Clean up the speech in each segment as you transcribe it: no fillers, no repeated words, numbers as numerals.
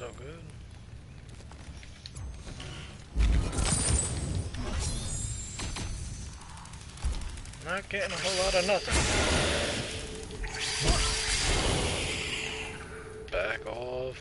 so good. Not getting a whole lot of nothing. Back off.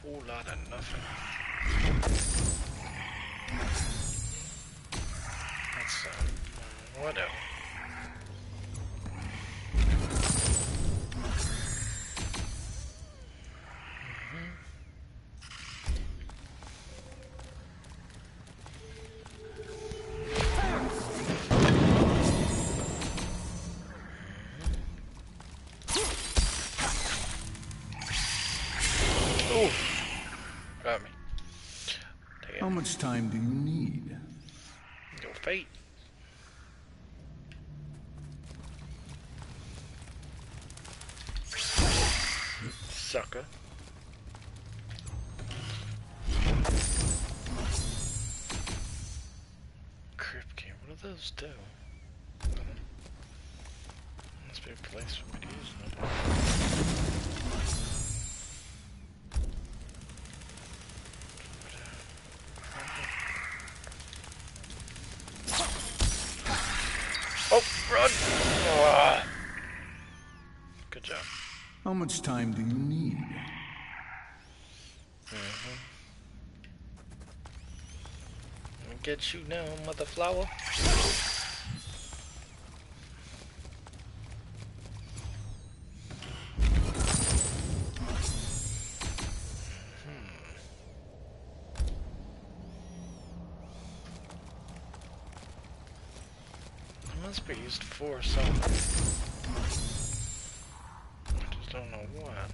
Whole lot of nothing. That's whatever. Got me. Damn. How much time do you need? Your fate. Sucker. Crypt key. What do those do? Must be a place for me to use them. Oh, run! Oh. Good job. How much time do you need? I'll get you now, mother flower. Must be used for something. I just don't know what.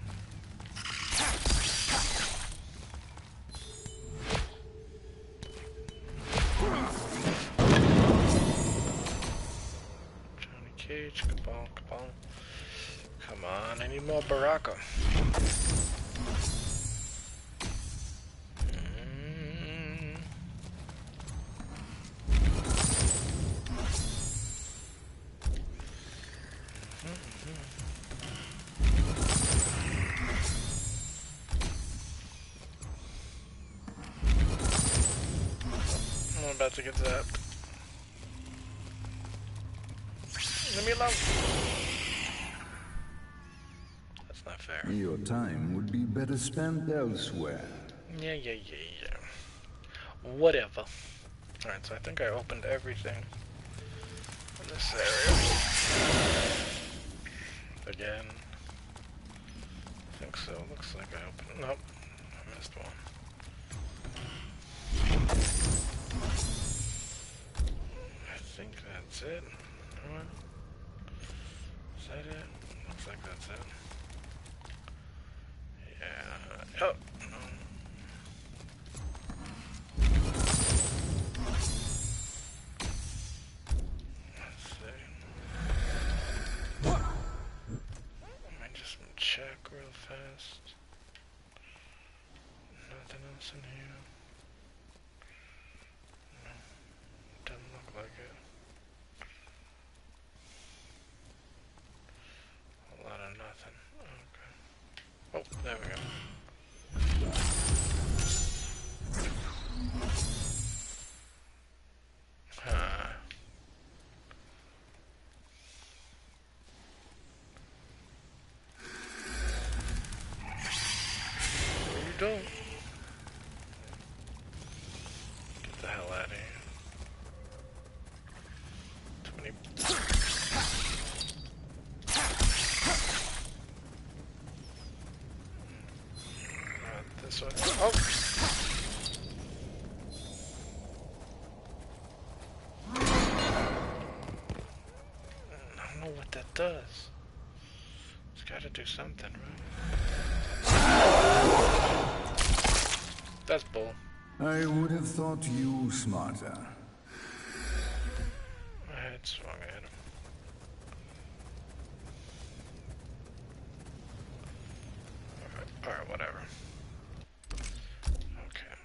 Johnny Cage, Cabal. Come on, I need more Baraka. I'm about to get zapped. Leave me alone. That's not fair. Your time would be better spent elsewhere. Yeah. Whatever. Alright, so I think I opened everything in this area. Again. I think so. Looks like I opened. Nope. I missed one. I think that's it. Is that it? Looks like that's it. Yeah. Oh, no. Let's see. Let me just check real fast. Nothing else in here. No. Doesn't look like it. A lot of nothing. Okay. Oh, there we go. Huh. You don't. Get the hell out of here. 20. This one. Oh! I don't know what that does. It's gotta should do something, right? That's bull. I would have thought you smarter. My head swung at him. Alright, whatever. Okay.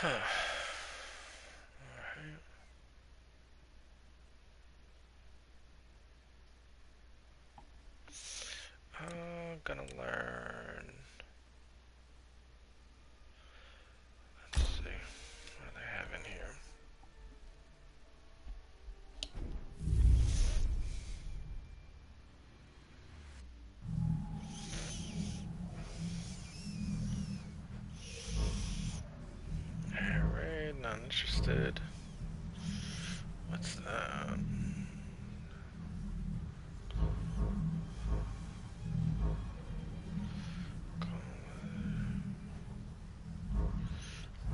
Alright. Gonna learn. Let's see what they have in here. Alright, not interested. What's that?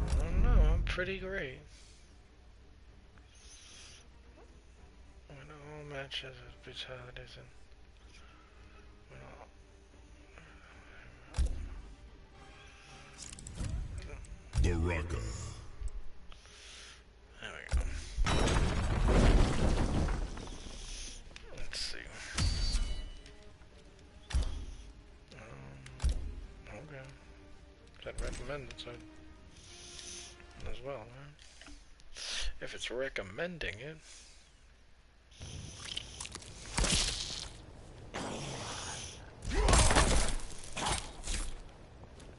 I don't know, I'm pretty great. Win all matches with brutalities and win all. Baraka. There we go. Let's see. Okay. I'd recommend it, so as well, right? If it's recommending it.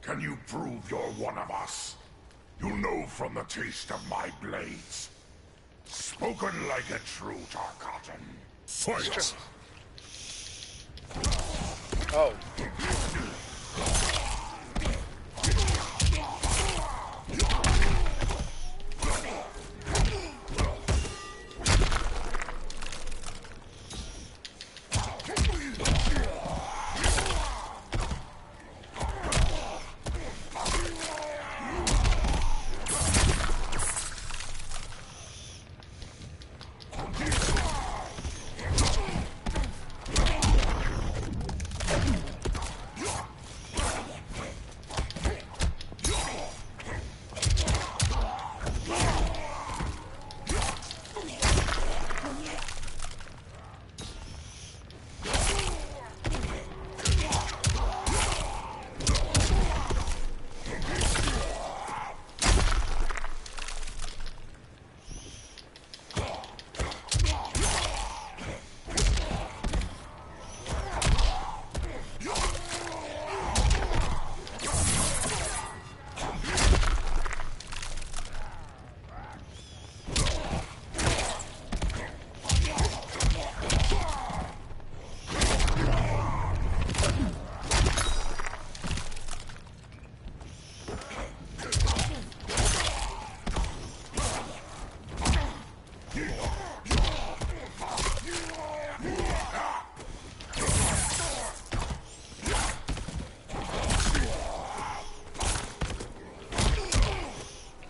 Can you prove you're one of us? You know from the taste of my blades. Spoken like a true Tarkatan. Fight! Oh.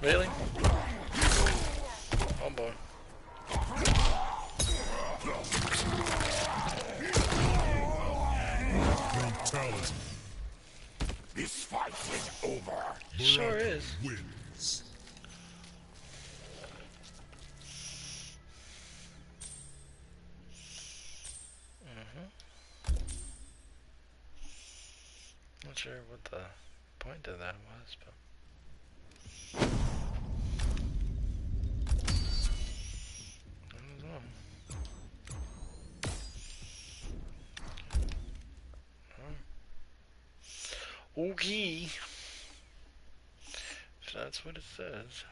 Really? Oh boy. Brutality. This fight is over. Sure is. Wins. Not sure what the point of that was, but I don't know. Okay. If that's what it says.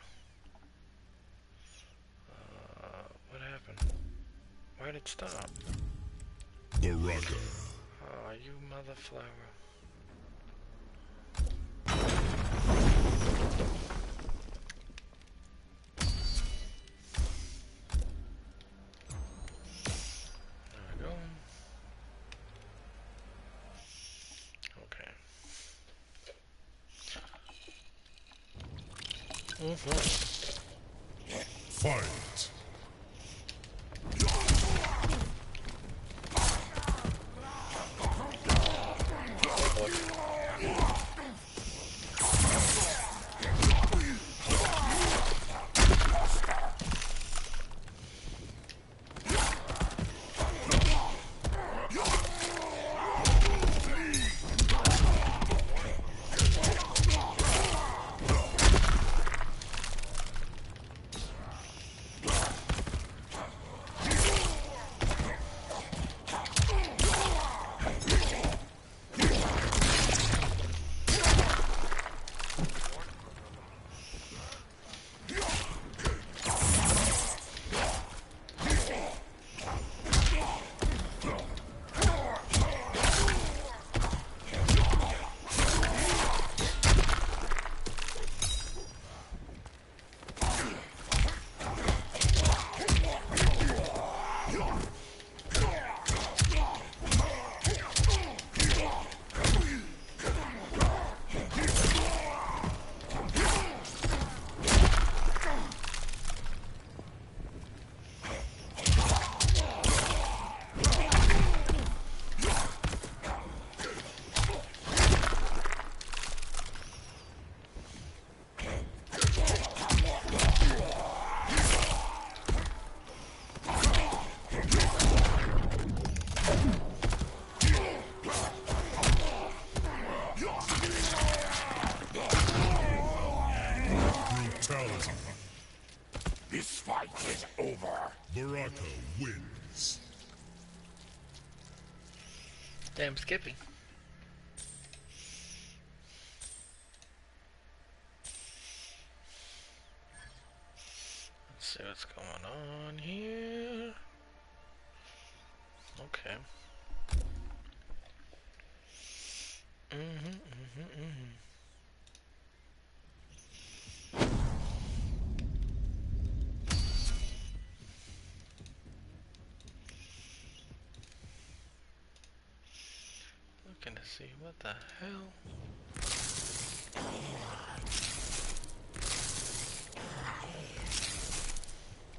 What happened? Why'd it stop? Baraka. Oh, you mother flower. There we go. Okay. Fight. Baraka wins. Damn Skippy. Let's see what's going on here. Okay. Looking to see what the hell.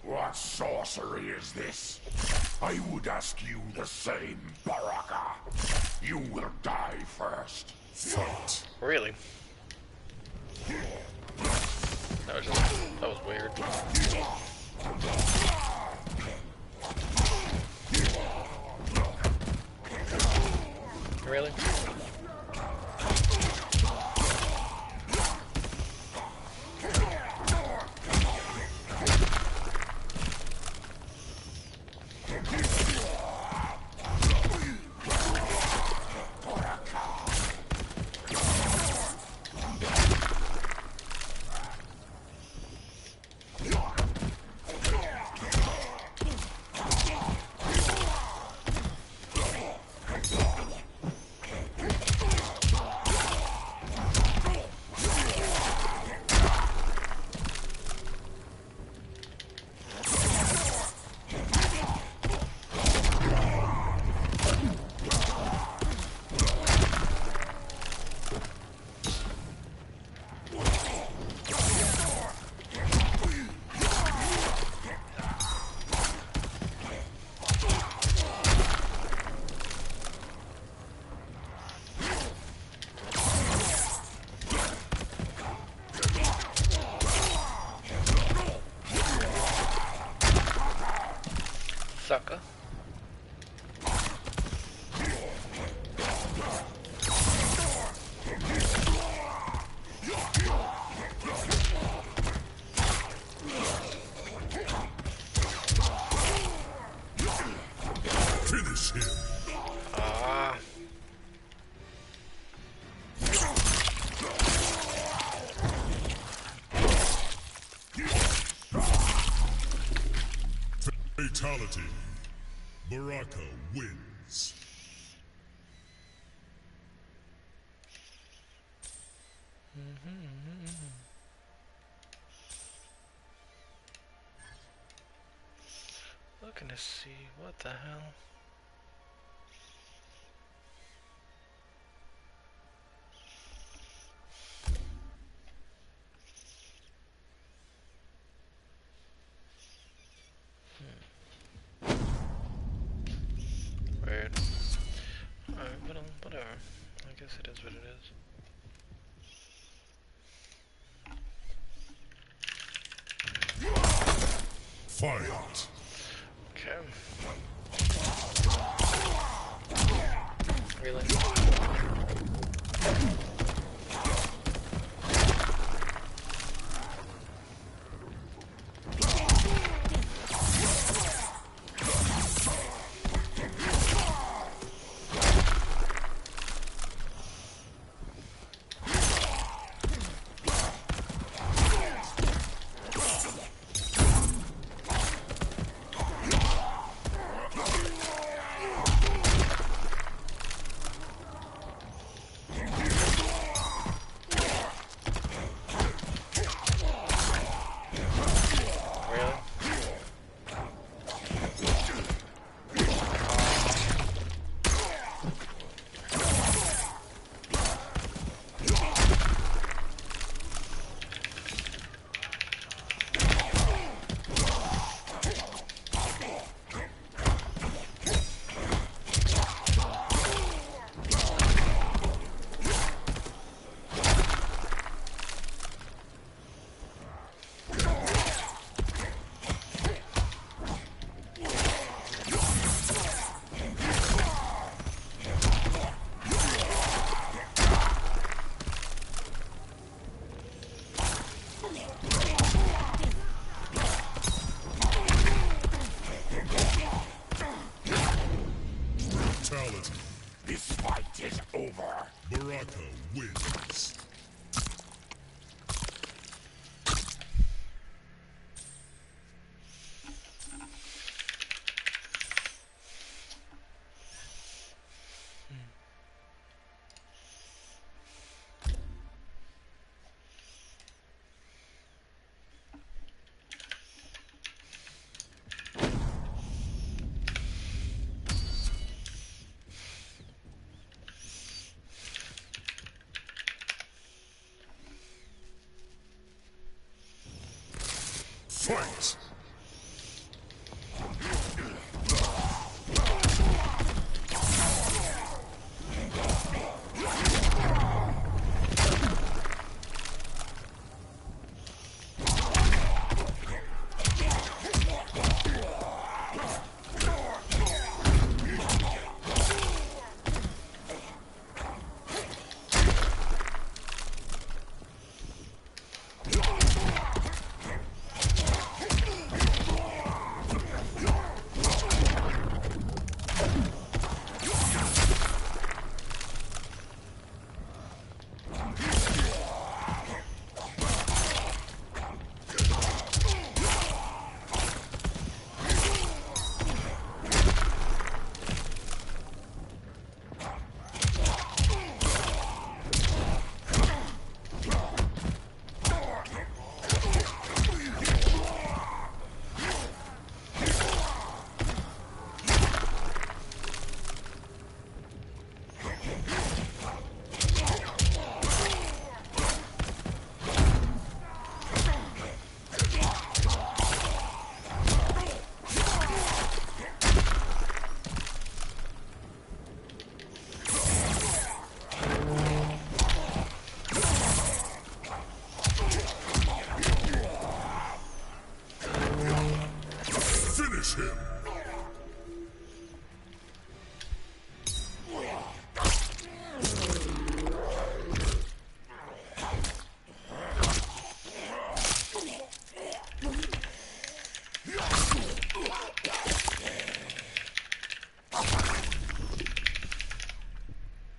What sorcery is this? I would ask you the same, Baraka. You will die first. Fight. Really? That was weird. Really? Sucker. Finish him. Fatality. Baraka wins. Looking to see what the hell. Weird. Alright, whatever. I guess it is what it is. Fight. Okay. Really? Baraka wins. Fight! Finish him!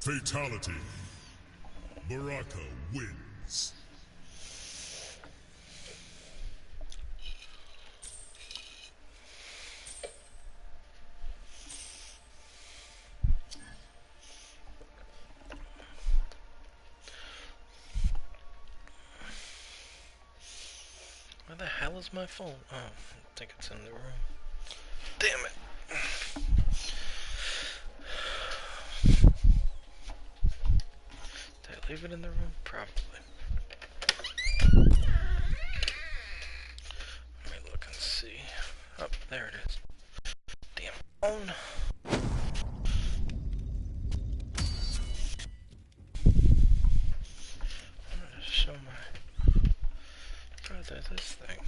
Fatality. Baraka wins. Where the hell is my phone? Oh, I think it's in the room. Damn it. Did I leave it in the room? Probably. Let me look and see. Oh, there it is. Damn phone. I'm gonna show my brother this thing.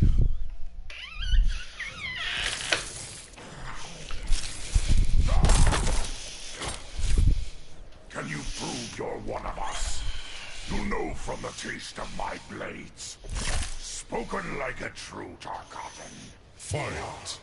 Can you prove you're one of us? You know from the taste of my blades. Spoken like a true Tarkatan. Fight!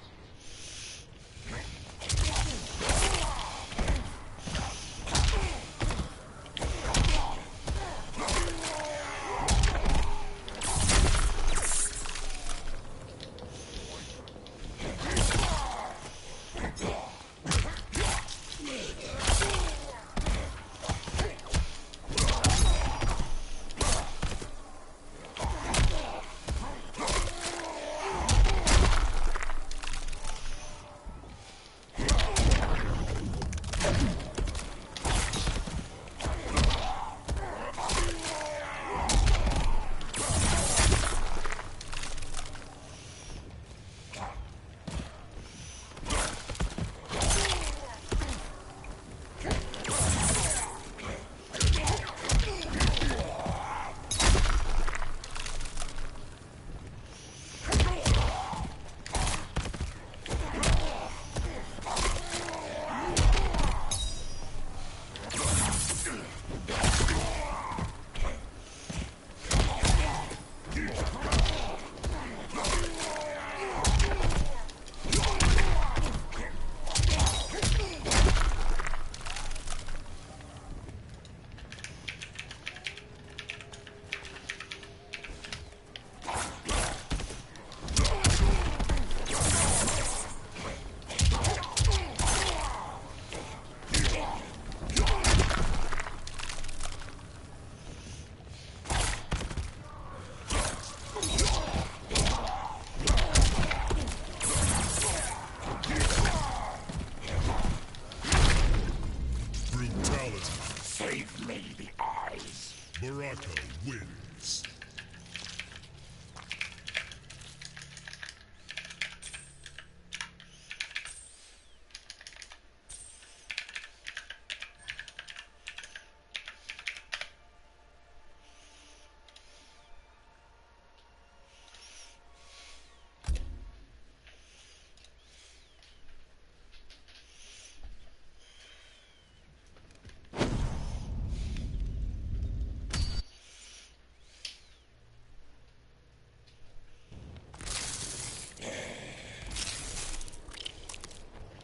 me the eyes. Baraka wins.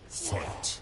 Fight.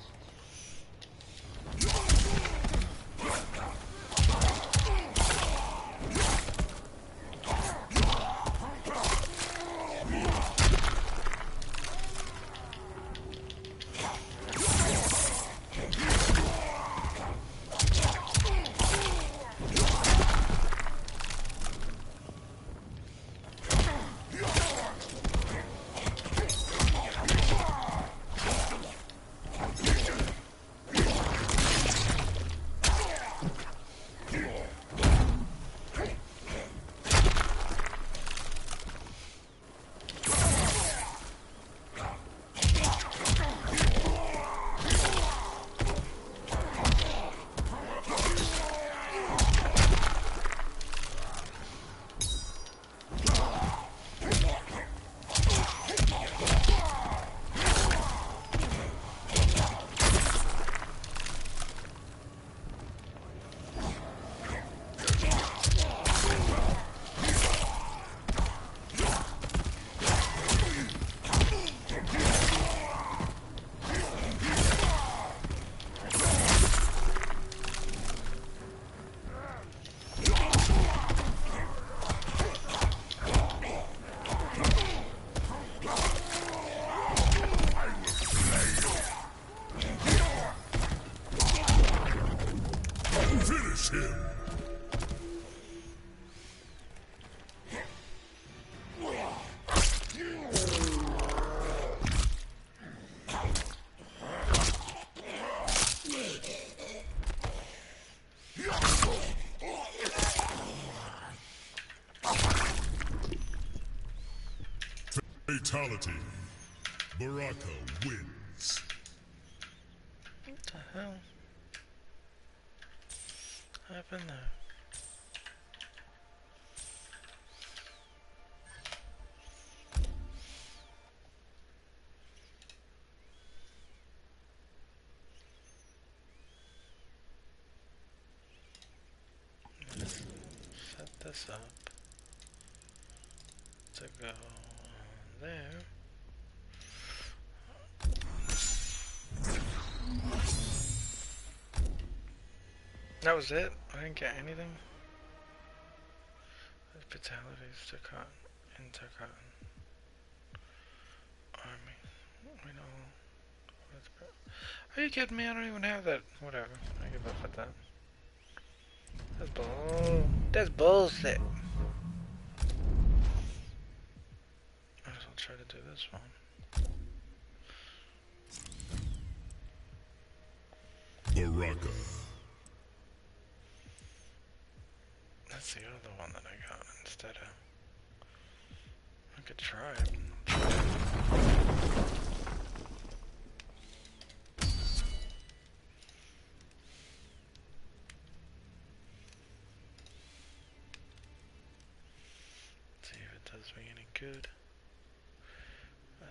Finish him! Fatality. Baraka wins. What the hell happened there? Let's set this up to go there. That was it? I didn't get anything? Fatalities to cotton, into cotton. Army. We know. Are you kidding me? I don't even have that. Whatever. I give up at that. That's bullshit. Might as well try to do this one. Baraka. That's the other one that I got instead of. I could try it. See if it does me any good.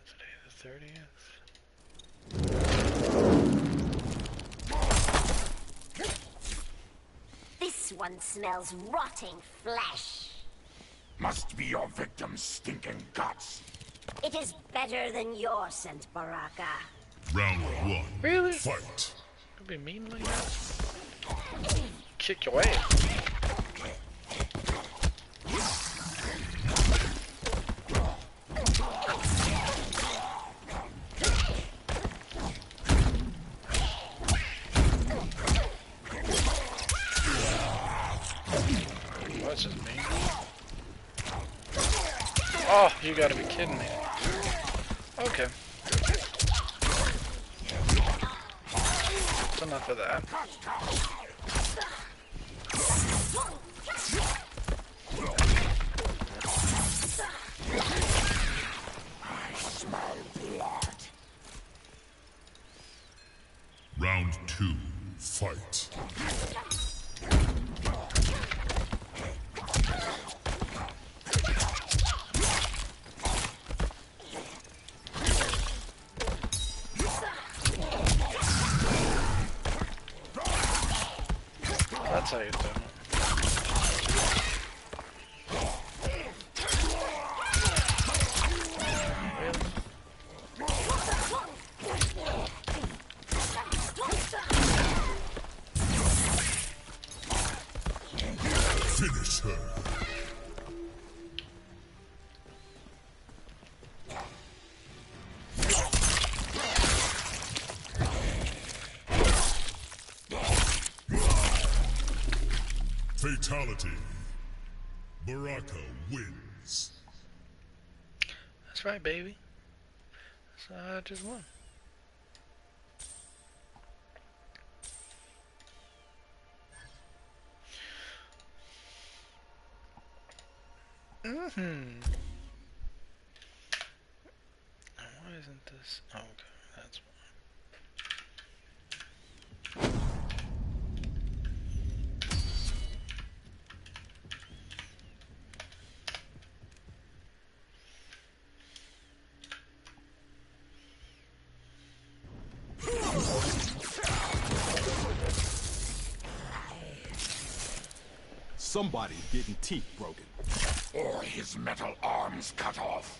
Today the 30th. This one smells rotting flesh. Must be your victim's stinking guts. It is better than your scent, Baraka. Round one. Really? Fight. Could be mean like that. Kick your ass. That's just me. Oh, you gotta be kidding me. Okay. Enough of that. two, fight. That's how you do it. Finish her. Fatality. Baraka wins. That's right, baby. So I just won. Why isn't this? Oh, okay, that's why. Somebody's getting teeth broken. Or his metal arms cut off.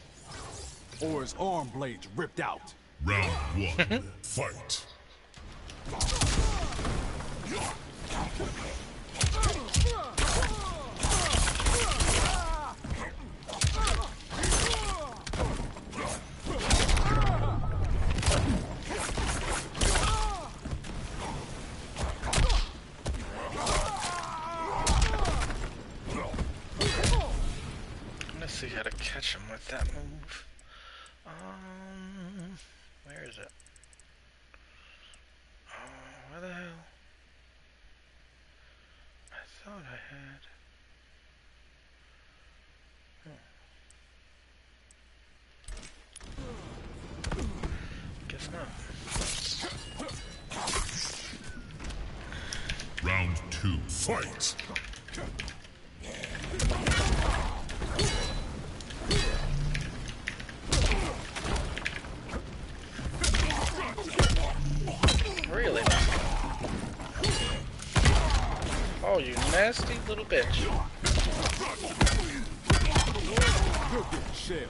Or his arm blades ripped out. Round one, fight. Let's see how to catch him with that move. Where is it? Oh, where the hell? I thought I had. Guess not. Round two, fight. Really? Oh, you nasty little bitch. You're getting shelled.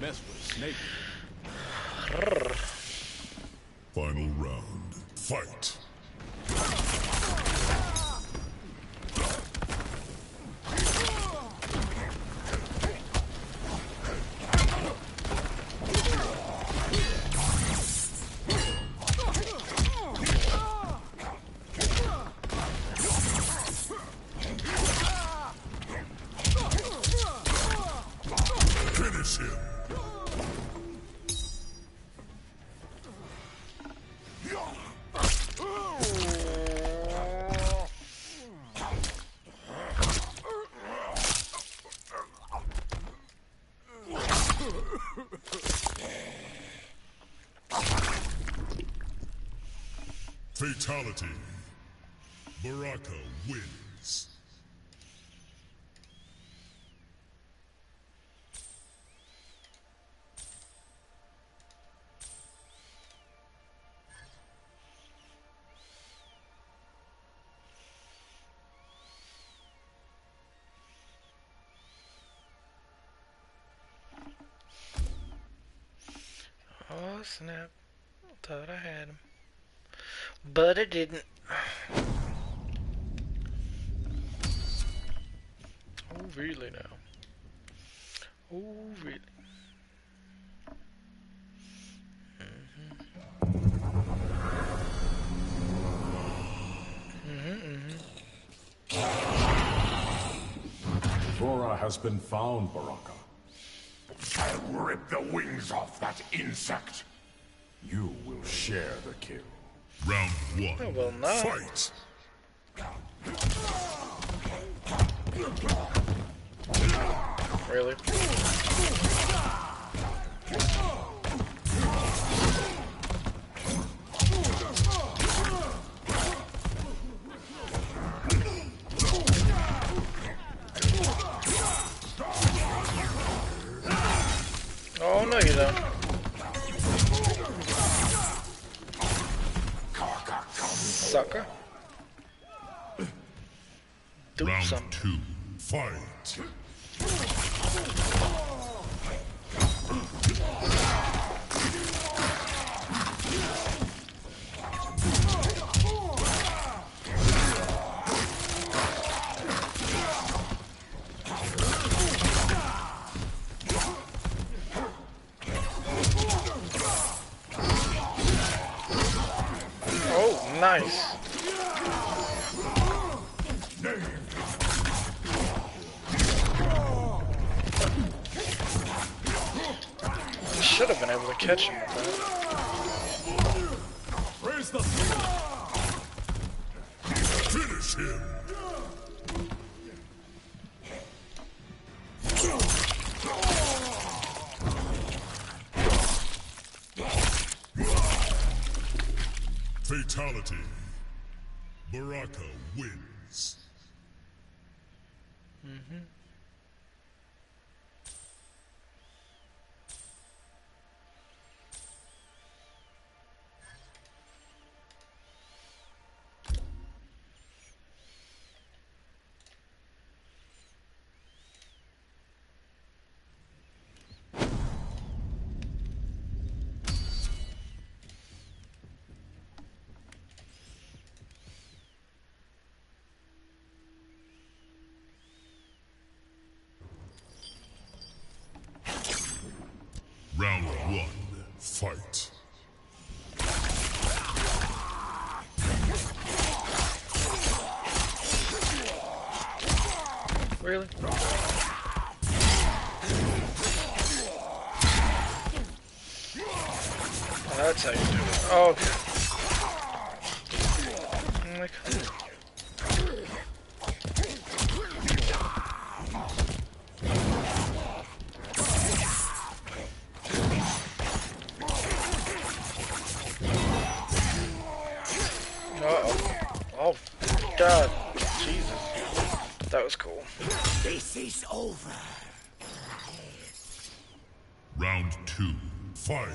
Mess with a snake. Final round, fight. Finish him. Fatality. Baraka wins. Oh, snap. Thought I had him. But I didn't. Oh, really now? Oh, really? Flora has been found, Baraka. I'll rip the wings off that insect. You will share the kill. Round one. I will not. Fight! Really? Oh, no you don't. Sucker. Do Round something. two. Fight! Oh, nice. Should have been able to catch him with that. Where's the... Finish him! Fatality. Baraka wins. Round one. Fight. Really? That's how you do it. Oh, okay. I'm like, oh, God. Jesus. That was cool. This is over. Round two. Fight.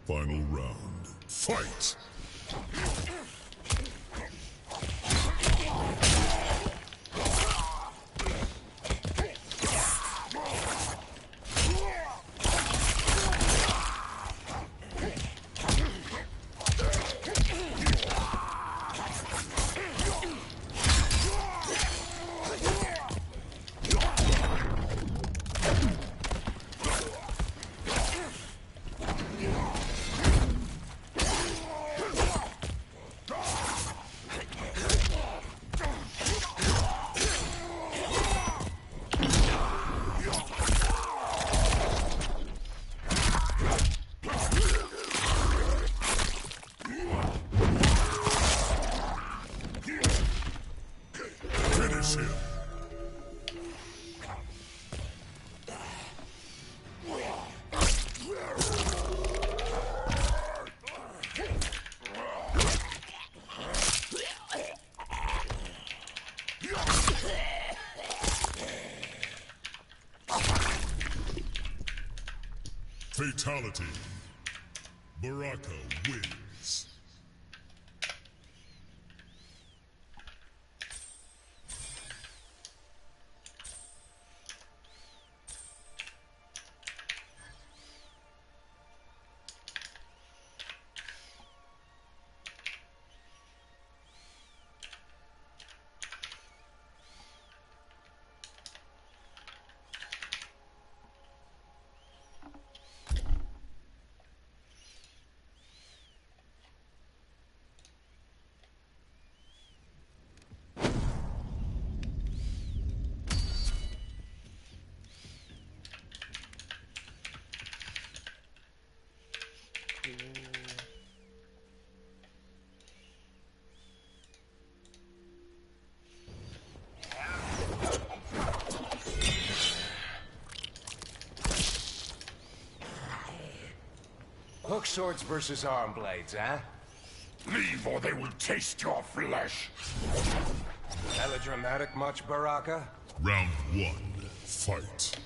Final round. Fight! Finish him. Fatality. Baraka wins. Hook swords versus arm blades, huh? Leave or they will taste your flesh. Melodramatic much, Baraka? Round 1, fight.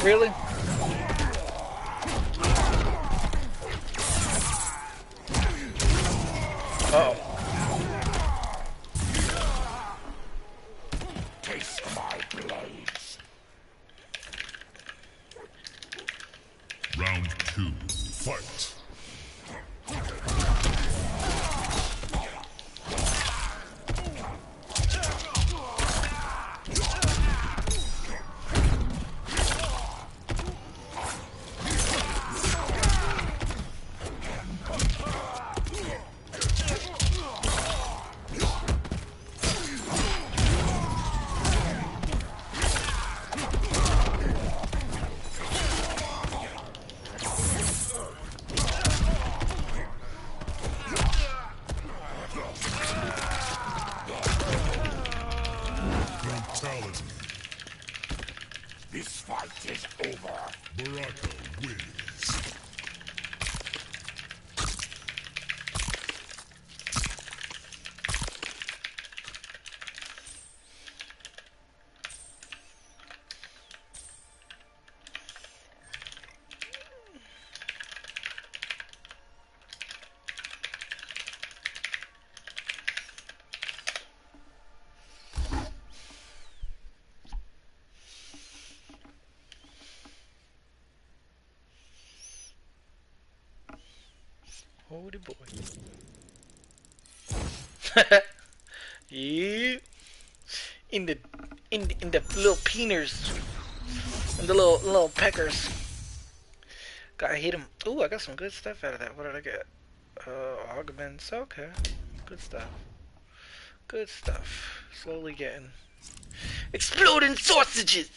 Really? Uh-oh. Taste my blades. Round 2, fight. Brutality. This fight is over. Baraka wins. Holy boy. Yeah. In the little peeners. And the little peckers. Gotta hit him. Ooh, I got some good stuff out of that. What did I get? Augments. Okay. Good stuff. Good stuff. Slowly getting exploding sausages.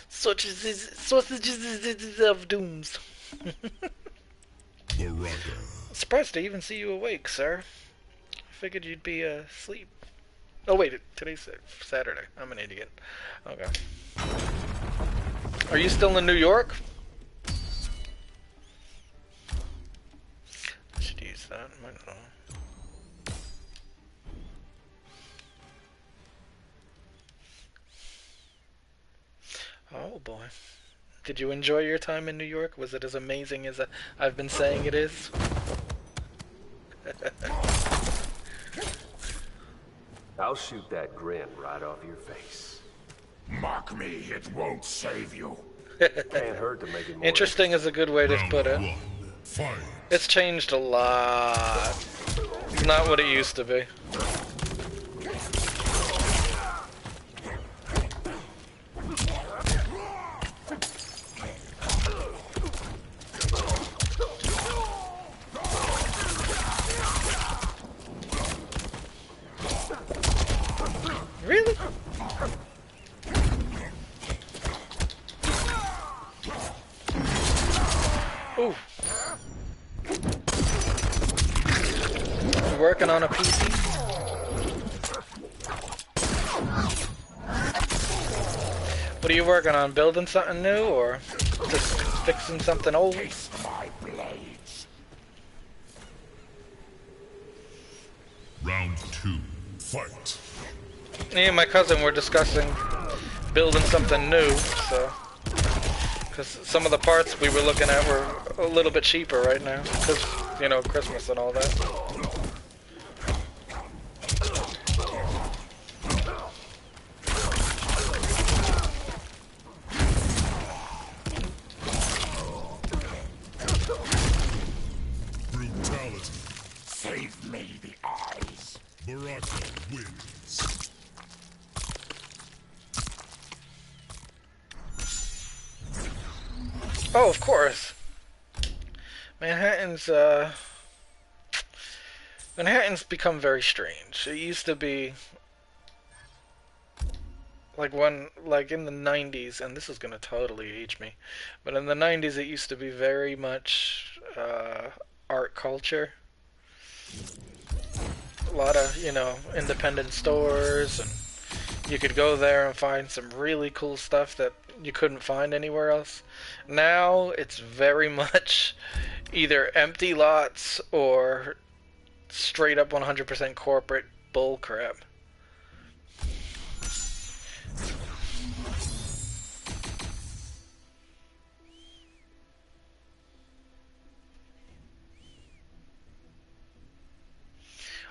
Sausages of dooms. Baraka. Surprised to even see you awake, sir. Figured you'd be asleep. Oh wait, today's Saturday. I'm an idiot. Okay. Are you still in New York? I should use that. I don't know. Oh boy. Did you enjoy your time in New York? Was it as amazing as I've been saying it is? I'll shoot that grin right off your face. Mark me, it won't save you. Can't hurt to make it more Interesting is a good way to Round put it. 1, fight. It's changed a lot. It's not what it used to be. Really? Ooh. You working on a PC? What are you working on? Building something new or just fixing something old? Taste my blades. Round 2. Fight. Me and my cousin were discussing building something new, so because some of the parts we were looking at were a little bit cheaper right now, because you know, Christmas and all that. Brutality. Save me the eyes. Baraka wins. Oh, of course. Manhattan's become very strange. It used to be like in the 90s, and this is gonna totally age me, but in the 90s it used to be very much art culture. A lot of, you know, independent stores, and you could go there and find some really cool stuff that you couldn't find anywhere else. Now it's very much either empty lots or straight up 100% corporate bullcrap.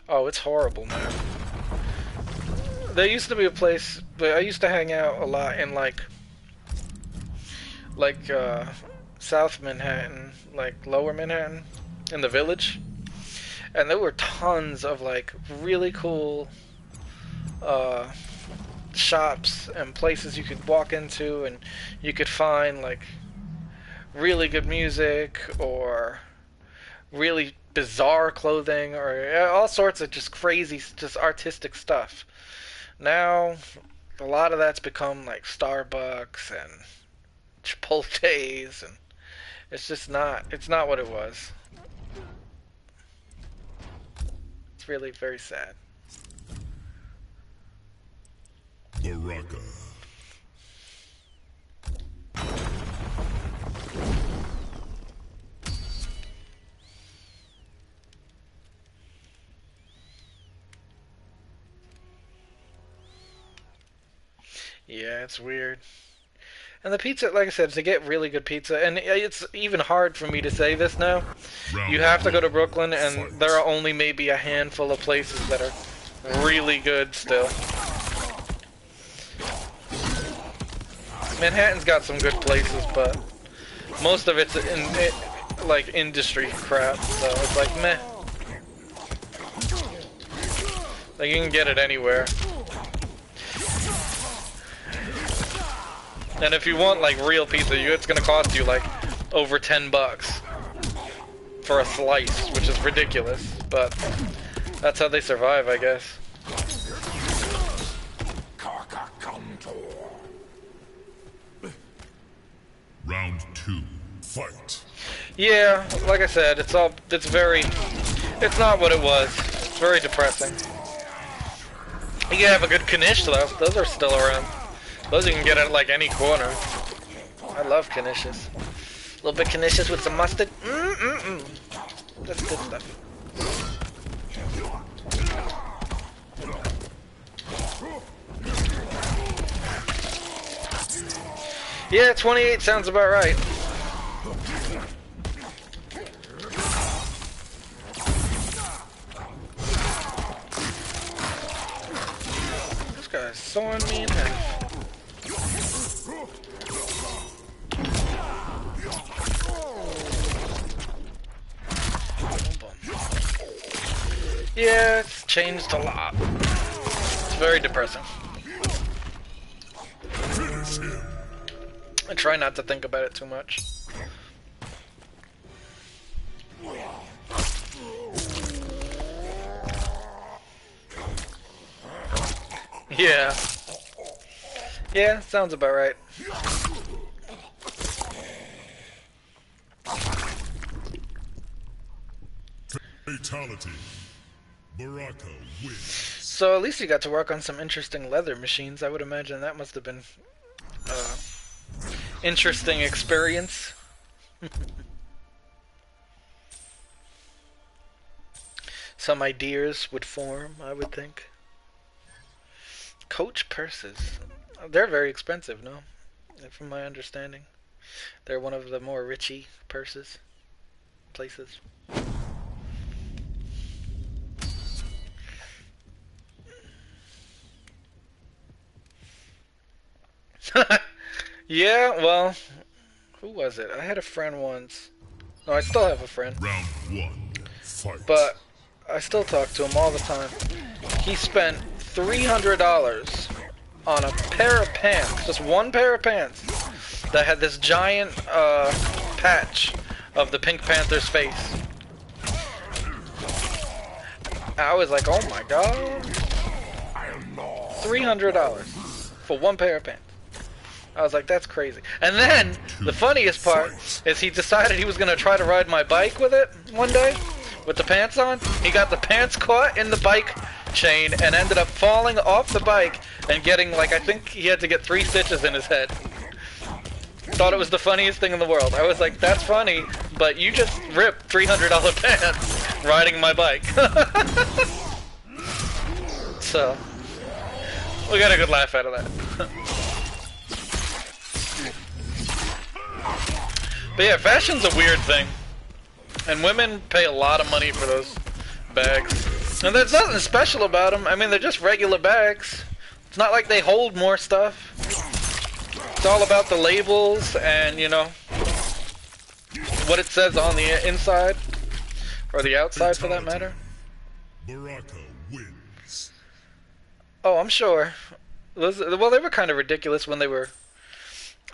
Oh, it's horrible now. There used to be a place, but I used to hang out a lot in like South Manhattan, like Lower Manhattan, in the Village, and there were tons of like really cool shops and places you could walk into, and you could find like really good music or really bizarre clothing or all sorts of just crazy, just artistic stuff. Now, a lot of that's become like Starbucks and Chipotle's, and it's just not, it's not what it was. It's really very sad. Baraka. Yeah, it's weird. And the pizza, like I said, to get really good pizza, and it's even hard for me to say this now, you have to go to Brooklyn, and there are only maybe a handful of places that are really good still. Manhattan's got some good places, but most of it's like industry crap, so it's like meh. Like you can get it anywhere. And if you want like real pizza, it's gonna cost you like over $10 for a slice, which is ridiculous, but that's how they survive, I guess. Round 2. Fight. Yeah, like I said, it's not what it was. It's very depressing. You can have a good knish though, those are still around. Those you can get at like any corner. I love knishes. A little bit knishes with some mustard. That's good stuff. Yeah, 28 sounds about right. This guy's sawing me in half. Yeah, it's changed a lot. It's very depressing. Finish him. I try not to think about it too much. Yeah. Yeah, sounds about right. Fatality. Baraka wins. So at least you got to work on some interesting leather machines. I would imagine that must have been interesting experience. Some ideas would form, I would think. Coach purses. They're very expensive, no? From my understanding. They're one of the more richy purses. Places. Yeah, well, who was it? I had a friend once. No, I still have a friend. Round one, fight. But I still talk to him all the time. He spent $300 on a pair of pants, just one pair of pants, that had this giant patch of the Pink Panther's face. I was like, oh my god. $300 for one pair of pants. I was like, that's crazy. And then, the funniest part is he decided he was going to try to ride my bike with it one day, with the pants on. He got the pants caught in the bike chain and ended up falling off the bike and getting, like, I think he had to get 3 stitches in his head. Thought it was the funniest thing in the world. I was like, that's funny, but you just ripped $300 pants riding my bike. So, we got a good laugh out of that. But yeah, fashion's a weird thing. And women pay a lot of money for those bags. And there's nothing special about them. I mean, they're just regular bags. It's not like they hold more stuff. It's all about the labels and, you know, what it says on the inside. Or the outside, for that matter. Baraka wins. Oh, I'm sure. Well, they were kind of ridiculous when they were...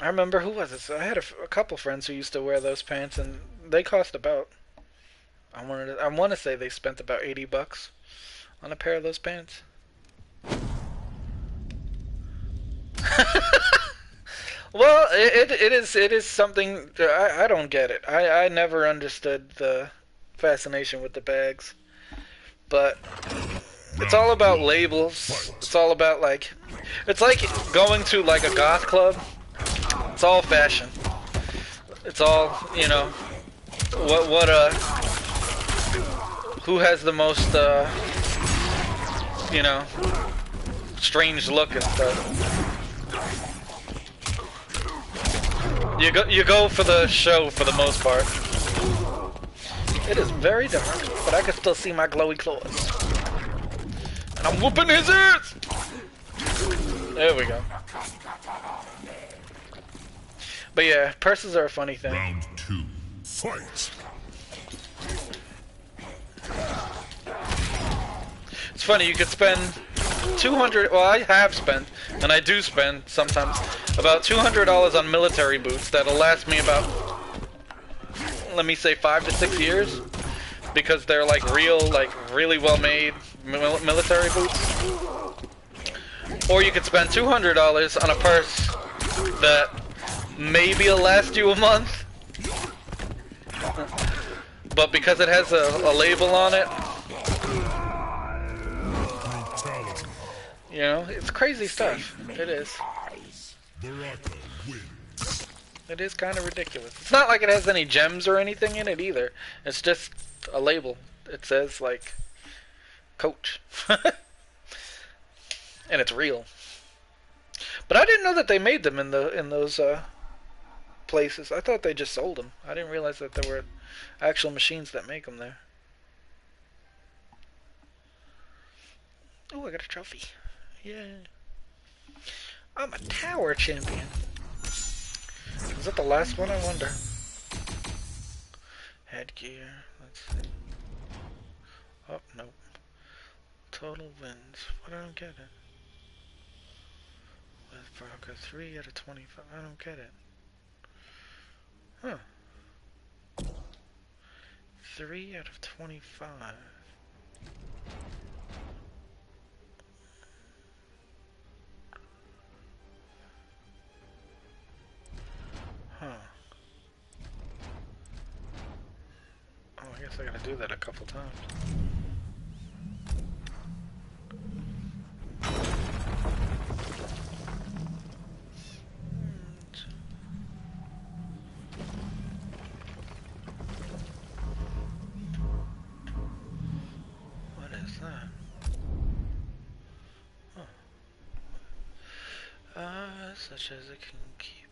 I remember, who was it? So I had a couple friends who used to wear those pants, and they cost about... I want to say they spent about $80 on a pair of those pants. Well, it is something... I don't get it. I never understood the fascination with the bags. But it's all about labels. It's all about, like... It's like going to, like, a goth club. It's all fashion. It's all, you know, who has the most, you know, strange look and stuff. You go for the show for the most part. It is very dark, but I can still see my glowy claws. And I'm whooping his ass! There we go. But yeah, purses are a funny thing. Round 2, fight. It's funny, you could spend 200, well, I have spent, and I do spend sometimes, about $200 on military boots that'll last me about, let me say, 5 to 6 years, because they're like really well made military boots. Or you could spend $200 on a purse that maybe it'll last you a month, but because it has a label on it, you know, it's crazy stuff. It is. Baraka wins. It is kind of ridiculous. It's not like it has any gems or anything in it either. It's just a label. It says, like, Coach. And it's real. But I didn't know that they made them in those places. I thought they just sold them. I didn't realize that there were actual machines that make them there. Oh, I got a trophy. Yeah. I'm a tower champion. Is that the last one, I wonder? Headgear. Let's see. Oh, nope. Total wins. But I don't get it. With Baraka 3 out of 25. I don't get it. Huh. 3 out of 25. Huh. Oh, I guess I gotta do that a couple times. such as it can keep.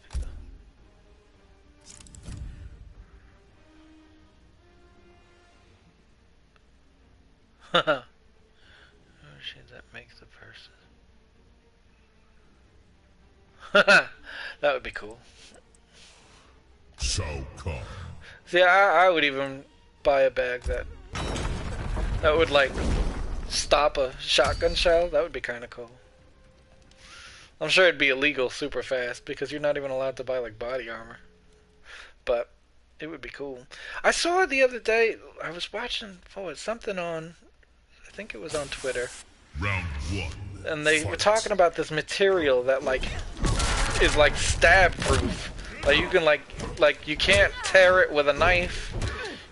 Oh shit, that makes the person. That would be cool. Shao Kahn. See, I would even buy a bag that would like stop a shotgun shell. That would be kind of cool. I'm sure it'd be illegal super fast because you're not even allowed to buy like body armor. But it would be cool. I saw the other day, I was watching something on, I think it was on Twitter. Round 1. And they were talking about this material that like is like stab proof. Like you can like you can't tear it with a knife.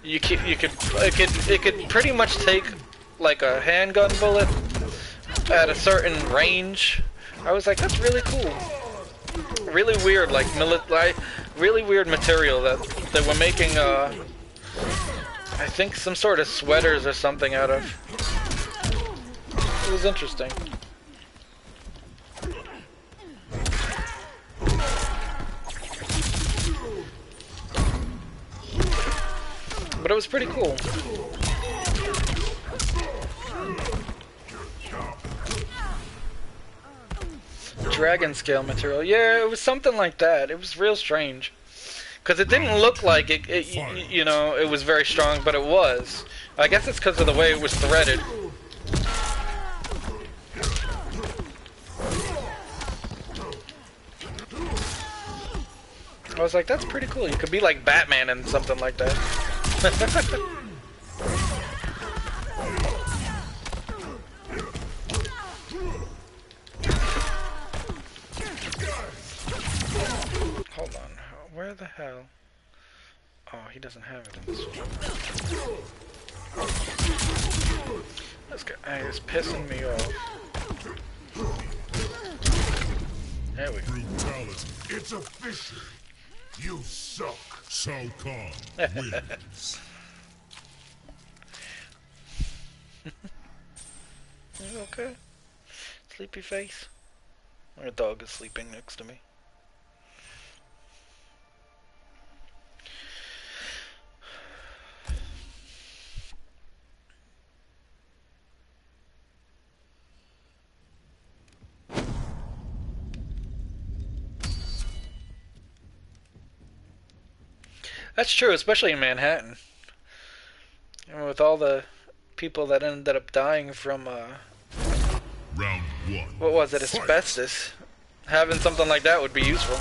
It could pretty much take like a handgun bullet at a certain range. I was like, that's really cool. Really weird, like really weird material that they were making. I think some sort of sweaters or something out of. It was interesting. But it was pretty cool. Dragon scale material. Yeah, it was something like that. It was real strange. Because it didn't look like it, you know, it was very strong, but it was. I guess it's because of the way it was threaded. I was like, that's pretty cool. You could be like Batman and something like that. Hold on. Where the hell? Oh, he doesn't have it in this one. This guy is pissing me off. There we go. Brutality. It's official. You suck. Shao Kahn wins. You okay? Sleepy face? My dog is sleeping next to me. That's true, especially in Manhattan. And with all the people that ended up dying from, Round 1. what was it, asbestos. Having something like that would be useful.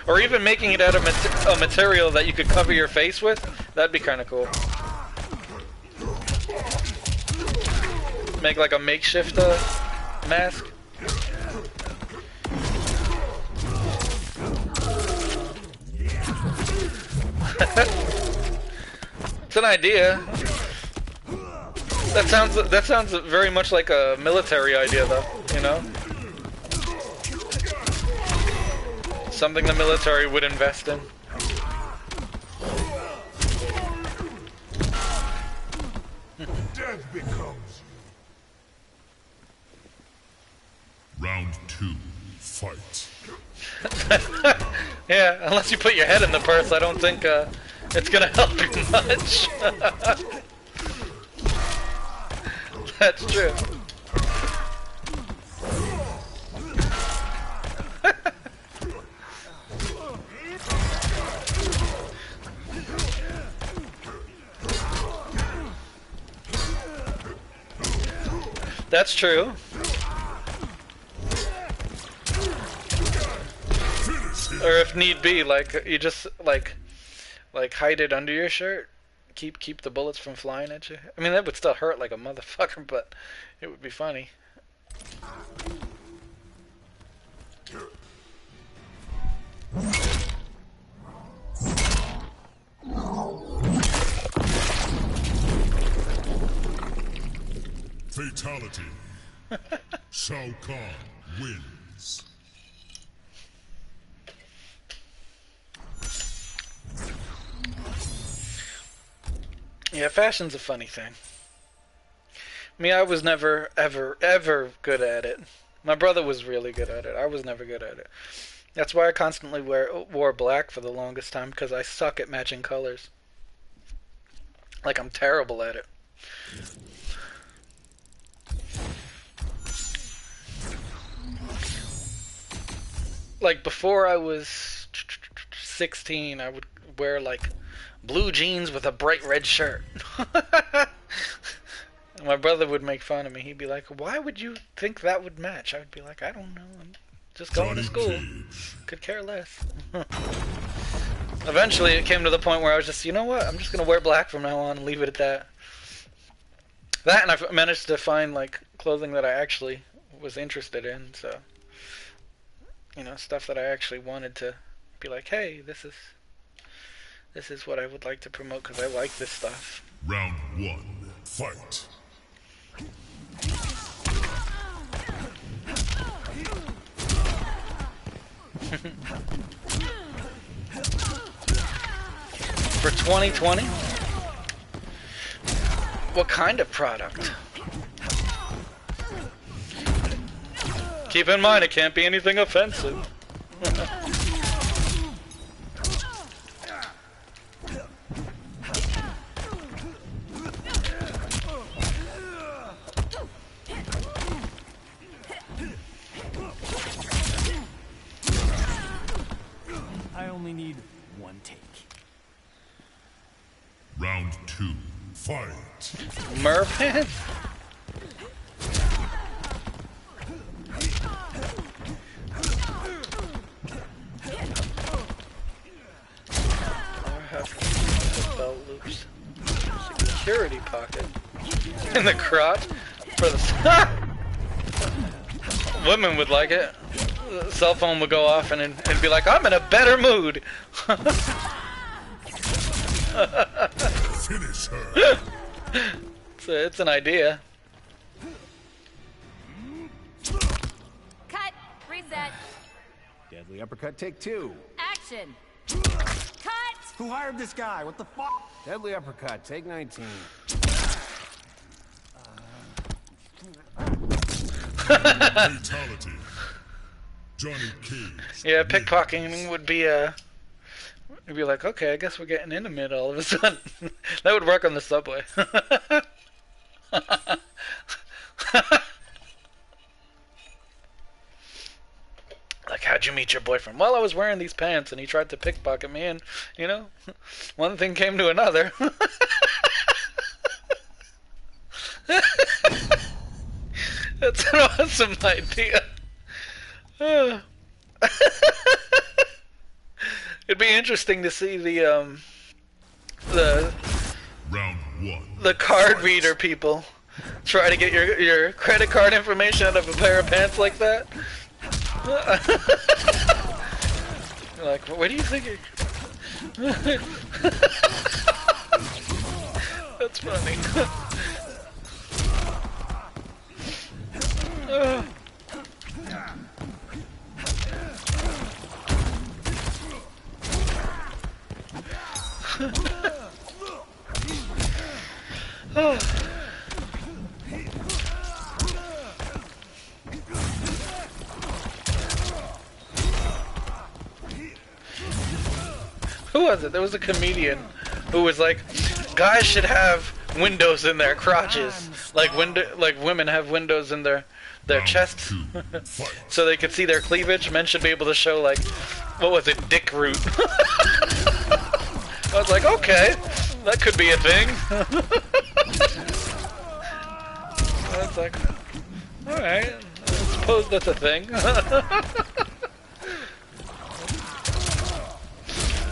Or even making it out of a material that you could cover your face with. That'd be kind of cool. Make like a makeshift mask. It's an idea. That sounds very much like a military idea, though. You know, something the military would invest in. Death becomes Round 2. Fight. Yeah, unless you put your head in the purse, I don't think it's gonna help you much. That's true. That's true. Or if need be, like you just like hide it under your shirt. Keep the bullets from flying at you. I mean, that would still hurt like a motherfucker, but it would be funny. Fatality. Shao Kahn wins. Yeah, fashion's a funny thing. I mean, I was never, ever, ever good at it. My brother was really good at it. I was never good at it. That's why I constantly wore black for the longest time, because I suck at matching colors. Like, I'm terrible at it. Like, before I was 16, I would wear, like, blue jeans with a bright red shirt. My brother would make fun of me. He'd be like, why would you think that would match? I would be like, I don't know. I'm just going to school. Could care less. Eventually, it came to the point where I was just, you know what? I'm just going to wear black from now on and leave it at that. That, and I managed to find, like, clothing that I actually was interested in, so... You know, stuff that I actually wanted to be like, hey, this is what I would like to promote because I like this stuff. Round 1, fight. For 2020? What kind of product? Keep in mind, it can't be anything offensive. I only need one take. Round 2, fight. Merpants? Belt loops. Security pocket. In the crotch. For the women would like it. The cell phone would go off and it'd be like, I'm in a better mood. Finish her. It's an idea. Cut. Reset. Deadly uppercut, take 2. Action. Cut. Who hired this guy? What the fuck? Deadly uppercut, take 19. Fatality. Johnny Cage. Yeah, pickpocketing would be it'd be like, okay, I guess we're getting intimate all of a sudden. That would work on the subway. Like, how'd you meet your boyfriend? Well, I was wearing these pants and he tried to pickpocket me and, you know, one thing came to another. That's an awesome idea. It'd be interesting to see the Round 1. the card reader people try to get your credit card information out of a pair of pants like that. You're like, what do you think? That's funny. Who was it? There was a comedian who was like, guys should have windows in their crotches, like women have windows in their chests, so they could see their cleavage. Men should be able to show, like, what was it, dick root. I was like, okay, that could be a thing. I was like, alright, I suppose that's a thing.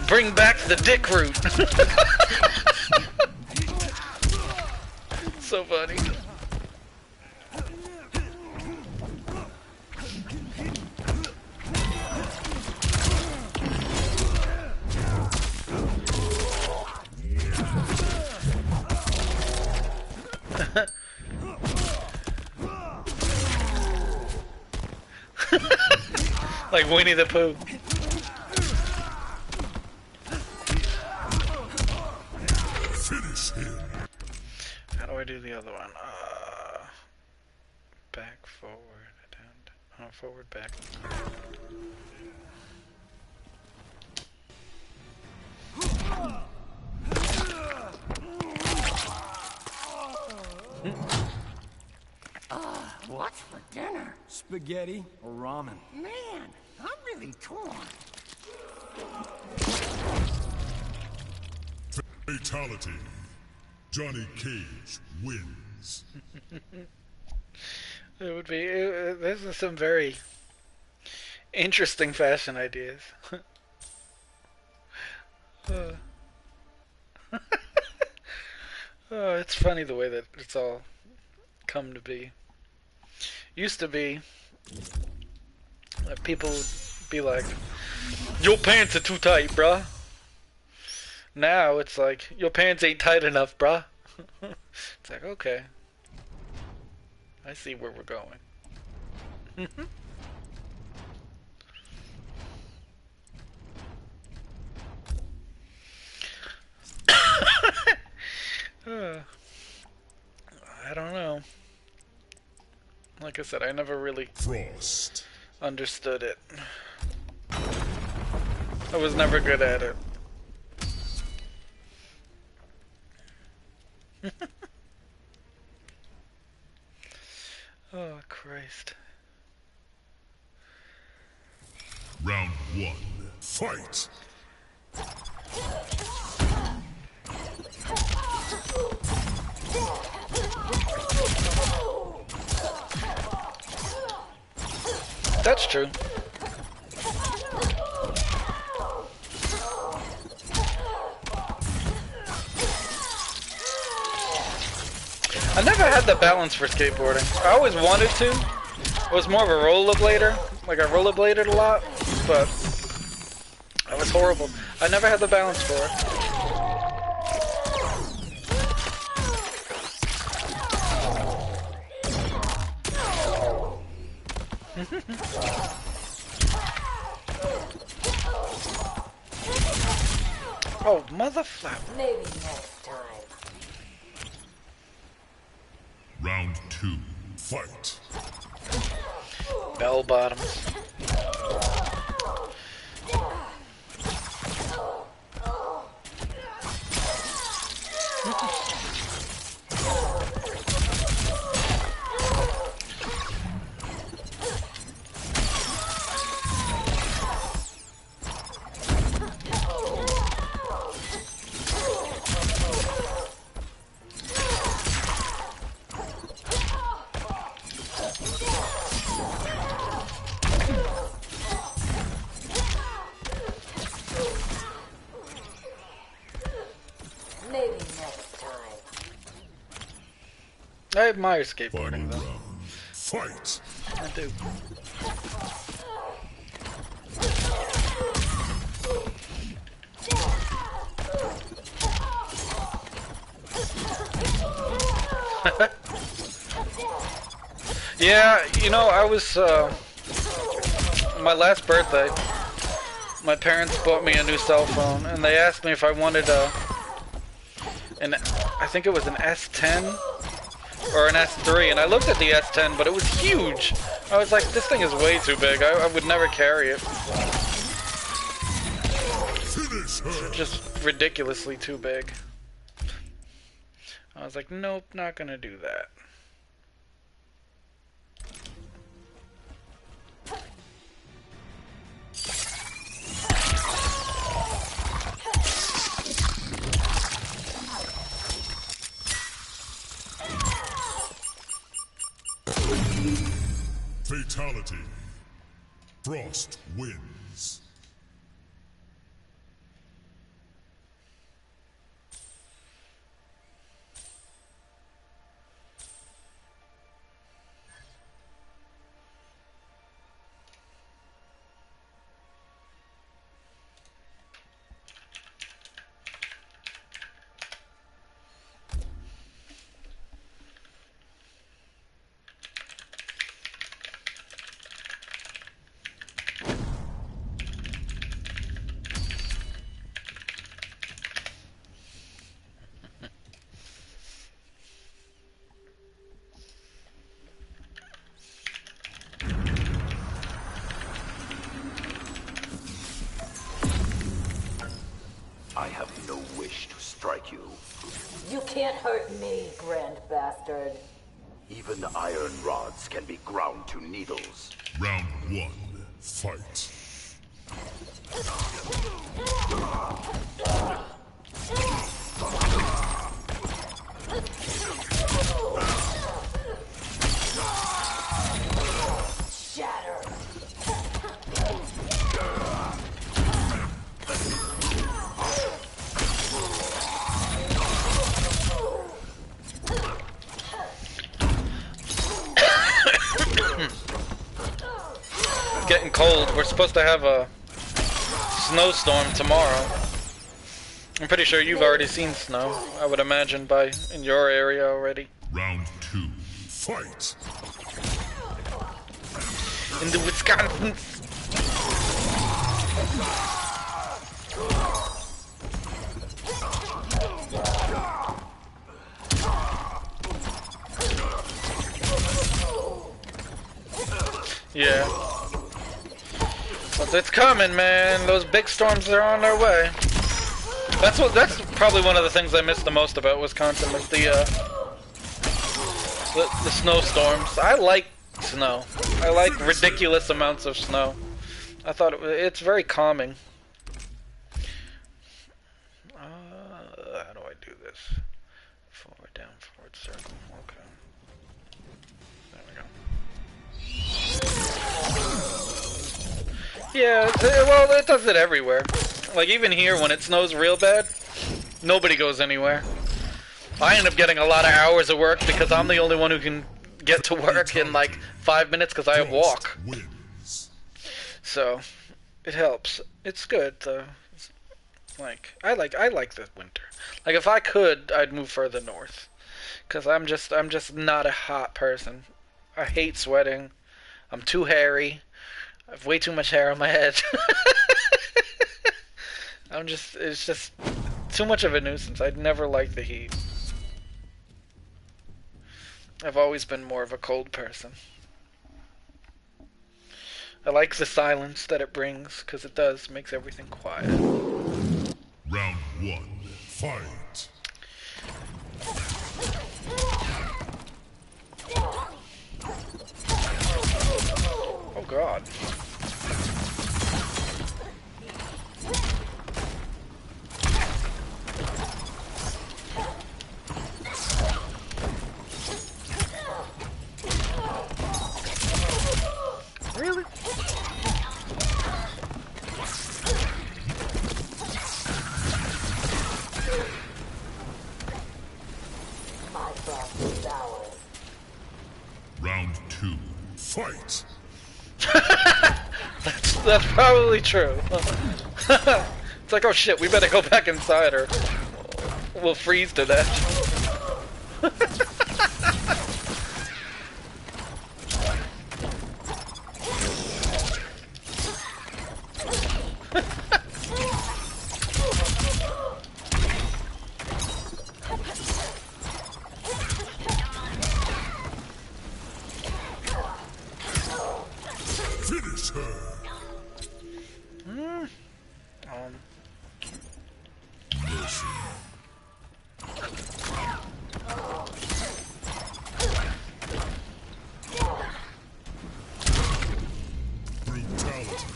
Bring back the dick root. So funny. Like Winnie the Pooh. Finish him. How do I do the other one? Back, forward, down. forward back. What's for dinner? Spaghetti or ramen? Man, I'm really torn. Fatality. Johnny Cage wins. It would be. This is some very interesting fashion ideas. Oh, it's funny the way that it's all come to be. Used to be that people would be like, "Your pants are too tight, bruh." Now it's like, "Your pants ain't tight enough, bruh." It's like, okay, I see where we're going. I don't know. Like I said, I never really Frost. understood it. I was never good at it. Oh, Christ. Round 1. Fight. That's true. I never had the balance for skateboarding. I always wanted to. I was more of a rollerblader. Like I rollerbladed a lot, but I was horrible. I never had the balance for it. Oh, motherflapper. Maybe next time. Round 2. Fight. Bell bottoms. Maybe next time. I admire Final skateboarding though. round. Fight. I do. Yeah, you know, I was, my last birthday, my parents bought me a new cell phone, and they asked me if I wanted I think it was an S10 or an S3, and I looked at the S10, but it was huge. I was like, this thing is way too big. I would never carry it. Finish her. It's just ridiculously too big. I was like, nope, not gonna do that. Fatality. Frost wins. strike you. You can't hurt me, grand bastard. Even the iron rods can be ground to needles. Round 1, fight. Shatter. It's getting cold. We're supposed to have a snowstorm tomorrow. I'm pretty sure you've already seen snow. I would imagine by in your area already. Round 2, fight. In the Wisconsin. Yeah. But it's coming, man. Those big storms are on their way. That's probably one of the things I miss the most about Wisconsin is the snowstorms. I like snow. I like ridiculous amounts of snow. I thought it's very calming. How do I do this? Forward, down, forward, circle. Okay. There we go. Yeah, well, it does it everywhere. Like, even here, when it snows real bad, nobody goes anywhere. I end up getting a lot of hours of work because I'm the only one who can get to work in, like, 5 minutes because I walk. So, it helps. It's good, though. Like, I like the winter. Like, if I could, I'd move further north. Because I'm just not a hot person. I hate sweating. I'm too hairy. I have way too much hair on my head. It's just too much of a nuisance. I'd never liked the heat. I've always been more of a cold person. I like the silence that it brings, because it makes everything quiet. Round 1, fight. Oh God. Really? My frost is ours. Round 2, fight. That's probably true. It's like, oh shit, we better go back inside or we'll freeze to death. Finish her. Mercy. Brutality.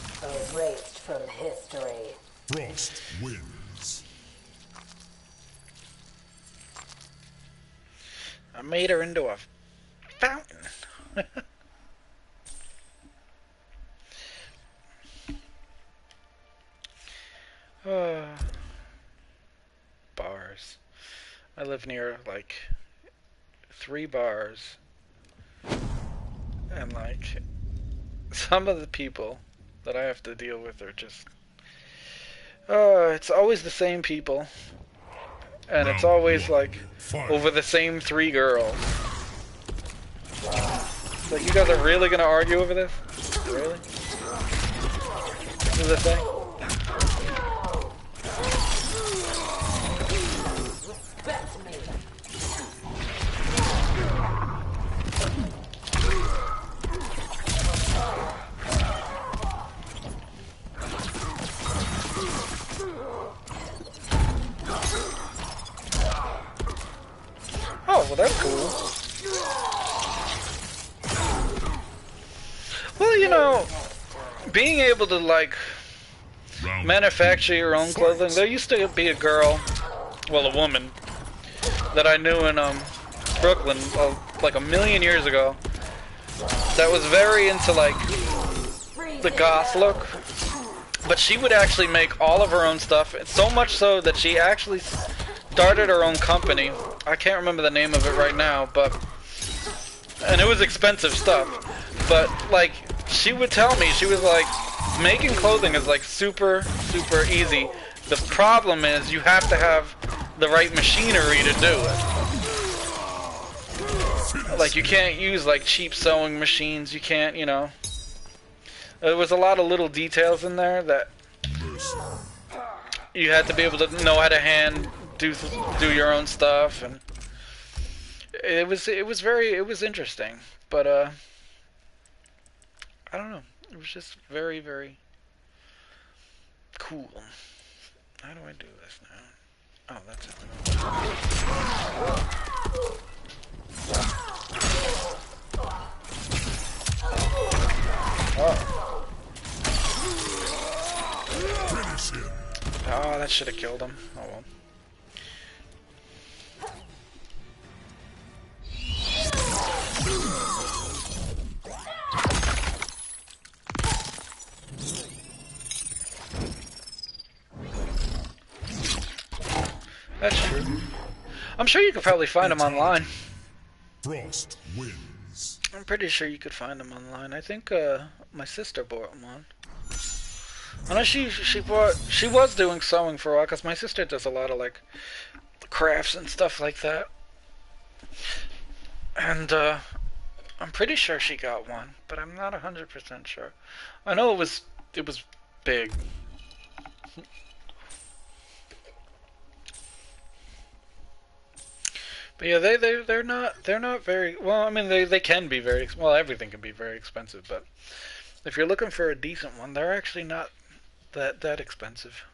Erased from history. Frost wins. I made her into a fountain. Bars. I live near like 3 bars, and like some of the people that I have to deal with are just it's always the same people, and it's always like over the same 3 girls. So you guys are really gonna argue over this? Really? This is the thing? that's cool. Well, you know, being able to, like, manufacture your own clothing. There used to be a girl, well, a woman, that I knew in Brooklyn, like a million years ago, that was very into, like, the goth look. But she would actually make all of her own stuff, so much so that she actually started her own company. I can't remember the name of it right now, but... And it was expensive stuff. But, like, she would tell me, she was like, making clothing is, like, super, super easy. The problem is you have to have the right machinery to do it. Like, you can't use, like, cheap sewing machines. You can't, you know... There was a lot of little details in there that you had to be able to know how to do your own stuff, and it was interesting, but I don't know, it was just very, very cool. How do I do this now? Oh, that's it. Oh. Oh, that should have killed him. Oh well. That's true. I'm sure you could probably find him online. Frost wins. I'm pretty sure you could find him online. I think my sister bought him one. I know she was doing sewing for a while, because my sister does a lot of, like, crafts and stuff like that. And I'm pretty sure she got one, but I'm not 100% sure. I know it was big. But yeah, they're not very well. I mean, they can be very well. Everything can be very expensive, but if you're looking for a decent one, they're actually not that expensive.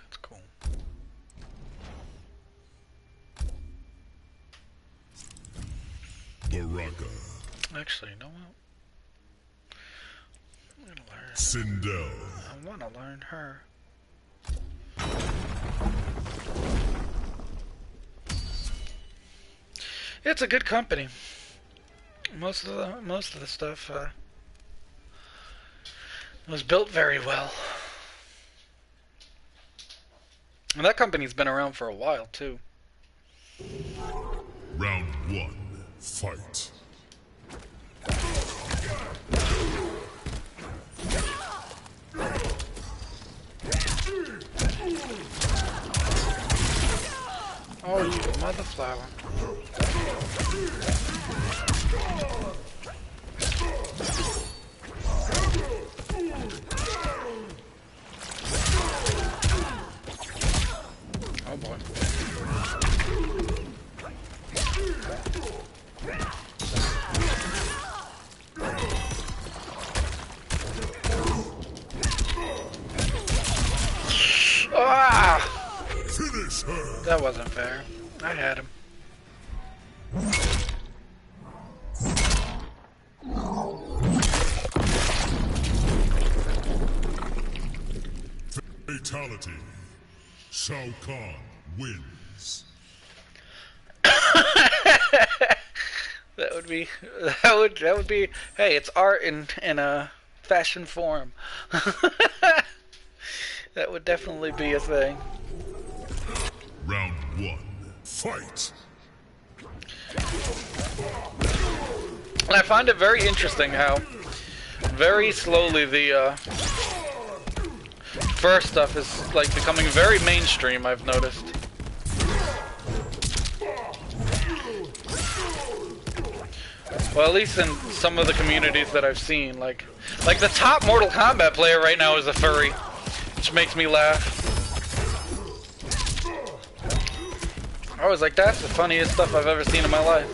That's cool. Baraka. Actually, you know what? I'm gonna learn. Sindel. I want to learn her. It's a good company. Most of the stuff was built very well. And that company's been around for a while too. Round 1. Fight. Oh, you mother flower. Oh boy. Ah! Finish her. That wasn't fair. I had him. Fatality. Shao Kahn wins. That would be. Hey, it's art in a fashion form. That would definitely be a thing. Round 1. Fight. And I find it very interesting how very slowly the first stuff is like becoming very mainstream, I've noticed. Well, at least in some of the communities that I've seen, like the top Mortal Kombat player right now is a furry, which makes me laugh. I was like, that's the funniest stuff I've ever seen in my life.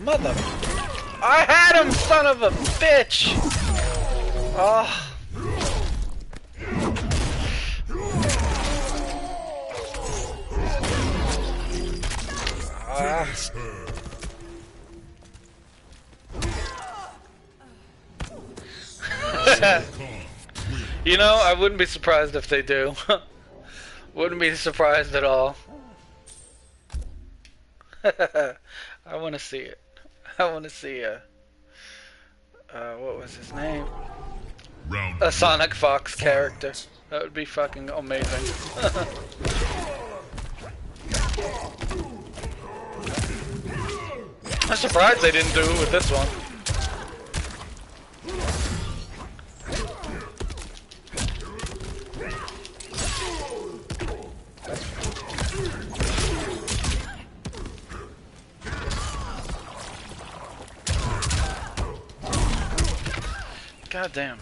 Mother. I had him, son of a bitch! Oh. You know, I wouldn't be surprised if they do. Wouldn't be surprised at all. I want to see it. I want to see what was his name? A Sonic Fox character. That would be fucking amazing. I'm surprised they didn't do it with this one. God damn.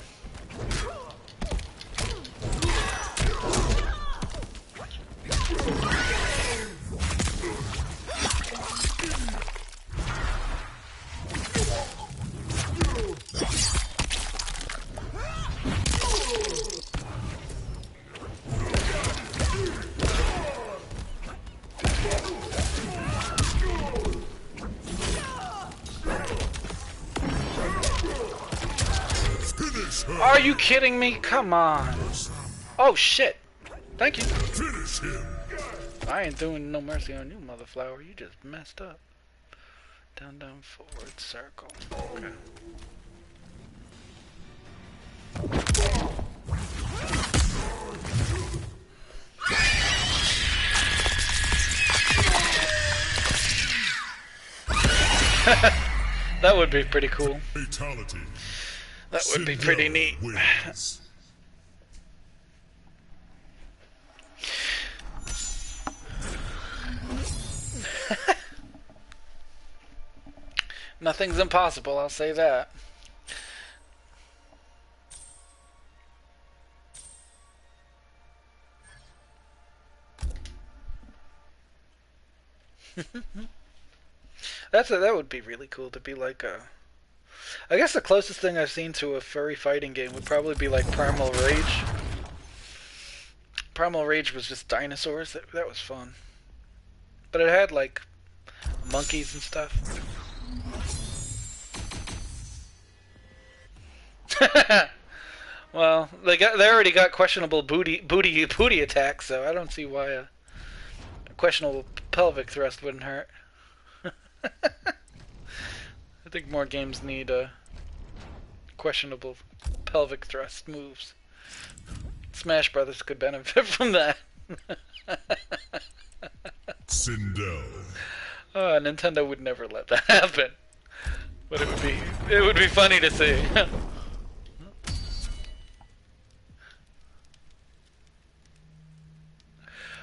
Are you kidding me? Come on. Oh shit. Thank you. Finish him. I ain't doing no mercy on you, mother flower. You just messed up. Down, down, forward, circle. Okay. That would be pretty cool. Fatality. That would be pretty neat. Wins. Nothing's impossible, I'll say that. That would be really cool to be like a... I guess the closest thing I've seen to a furry fighting game would probably be like Primal Rage. Primal Rage was just dinosaurs. That was fun. But it had like monkeys and stuff. Well, they already got questionable booty attacks, so I don't see why a questionable pelvic thrust wouldn't hurt. I think more games need questionable pelvic thrust moves. Smash Brothers could benefit from that. Sindel. Nintendo would never let that happen. But it would be funny to see.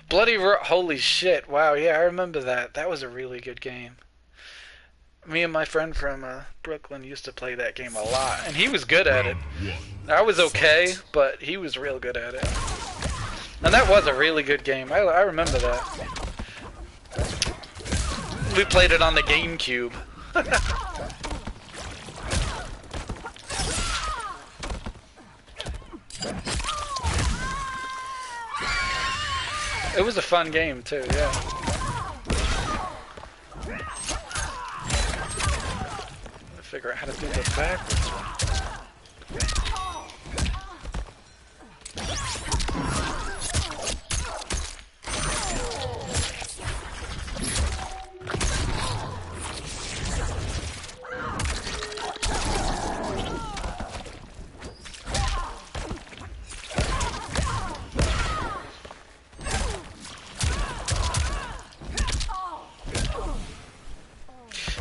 Holy shit, wow, yeah, I remember that. That was a really good game. Me and my friend from Brooklyn used to play that game a lot, and he was good at it. I was okay, but he was real good at it. And that was a really good game. I remember that. We played it on the GameCube. It was a fun game too, yeah. Figure out how to do the backwards one.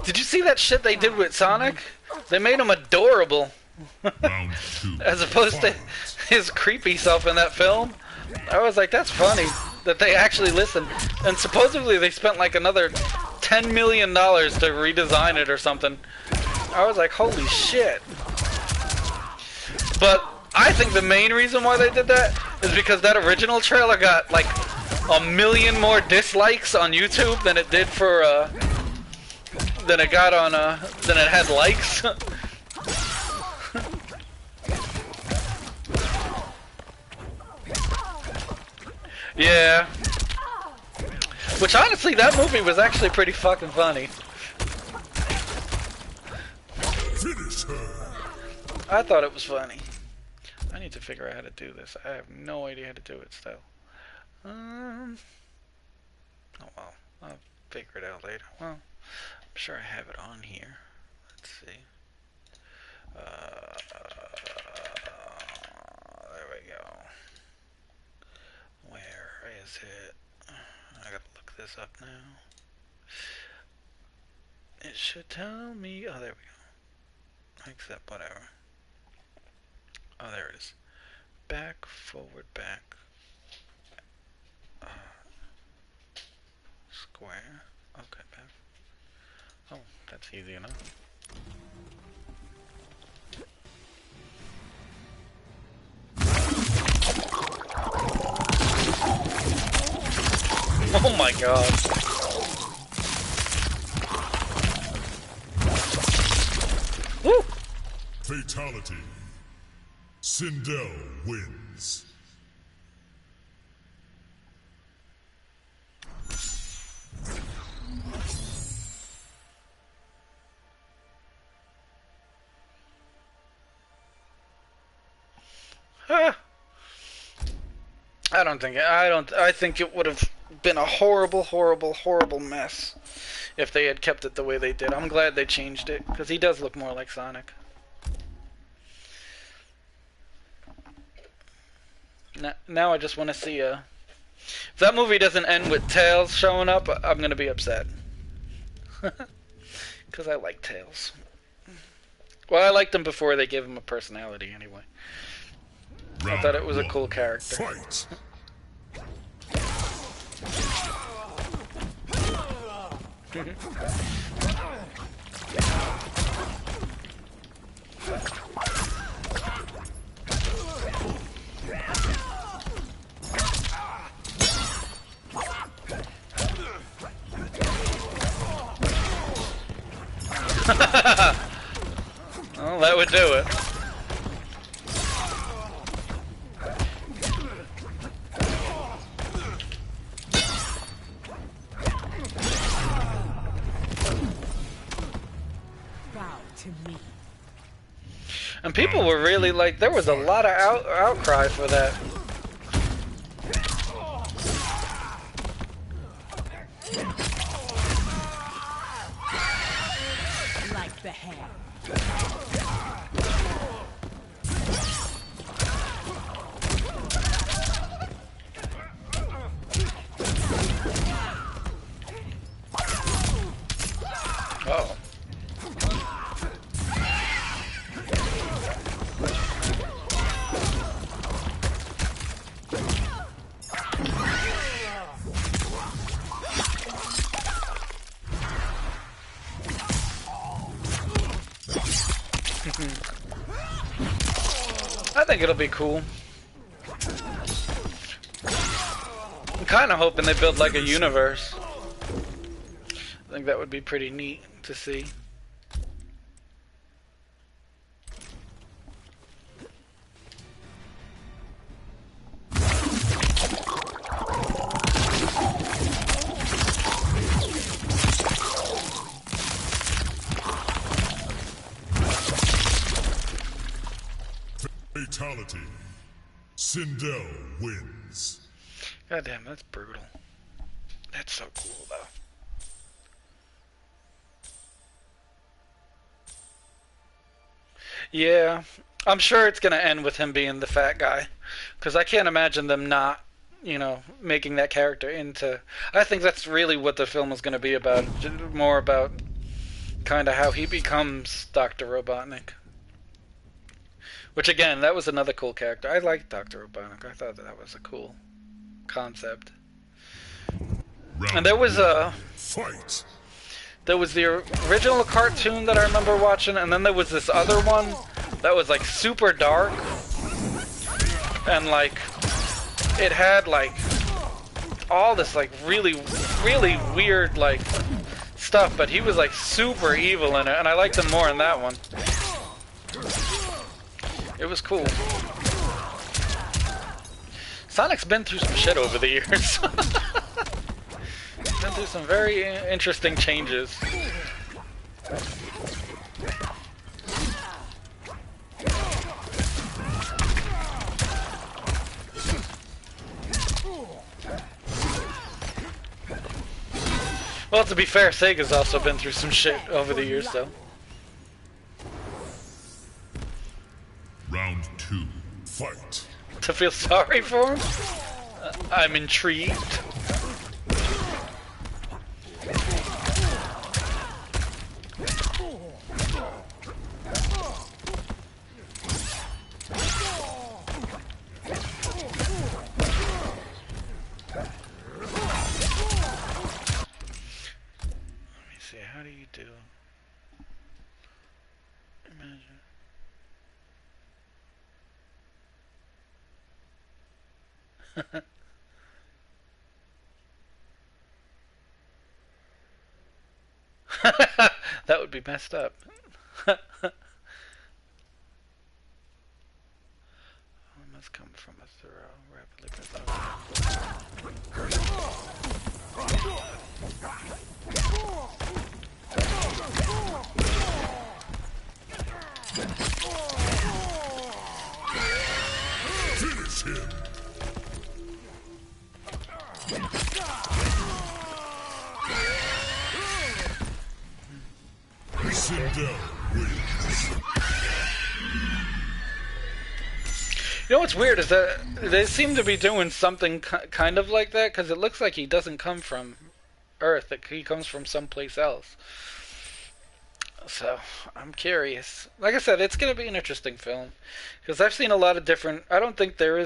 Did you see that shit they did with Sonic? They made him adorable. As opposed to his creepy self in that film. I was like, that's funny that they actually listened. And supposedly they spent like another $10 million to redesign it or something. I was like, holy shit. But I think the main reason why they did that is because that original trailer got like 1 million more dislikes on YouTube than it did for then it got on then it had likes. Yeah. Which honestly, that movie was actually pretty fucking funny. Finish her. I thought it was funny. I need to figure out how to do this. I have no idea how to do it still. Oh well, I'll figure it out later. Well, I'm sure I have it on here. Let's see. There we go. Where is it? I gotta look this up now. It should tell me. Oh, there we go. Except whatever. Oh, there it is. Back, forward, back. Square. Okay, back. Oh, that's easy enough. Oh my god. Woo! Fatality. Sindel wins. I think it would have been a horrible, horrible, horrible mess if they had kept it the way they did. I'm glad they changed it, because he does look more like Sonic. Now I just want to see if that movie doesn't end with Tails showing up, I'm going to be upset. Because I like Tails. Well, I liked him before they gave him a personality anyway. I thought it was a cool character. Fight. Well, that would do it. And people were really like, there was a lot of outcry for that. Like the hair. Uh-oh. I think it'll be cool. I'm kind of hoping they build like a universe. I think that would be pretty neat to see. Fatality. Sindel wins. God damn, that's brutal. That's so cool, though. Yeah, I'm sure it's gonna end with him being the fat guy, because I can't imagine them not, you know, making that character into. I think that's really what the film is gonna be about. More about kind of how he becomes Dr. Robotnik. Which again, that was another cool character. I liked Dr. Robotnik. I thought that was a cool concept. And there was a fight. There was the original cartoon that I remember watching, and then there was this other one that was like super dark, and like it had like all this like really weird like stuff, but he was like super evil in it, and I liked him more in that one. It was cool. Sonic's been through some shit over the years. Been through some very interesting changes. Well, to be fair, Sega's also been through some shit over the years, though. Round 2, fight. To feel sorry for him? I'm intrigued. How do you do? Imagine. That would be messed up. Must come from a thorough, rapidly Finish him. Sindel wins. You know what's weird is that they seem to be doing something kind of like that, because it looks like he doesn't come from Earth, that he comes from someplace else. So, I'm curious. Like I said, it's going to be an interesting film, because I've seen a lot of different... I don't think there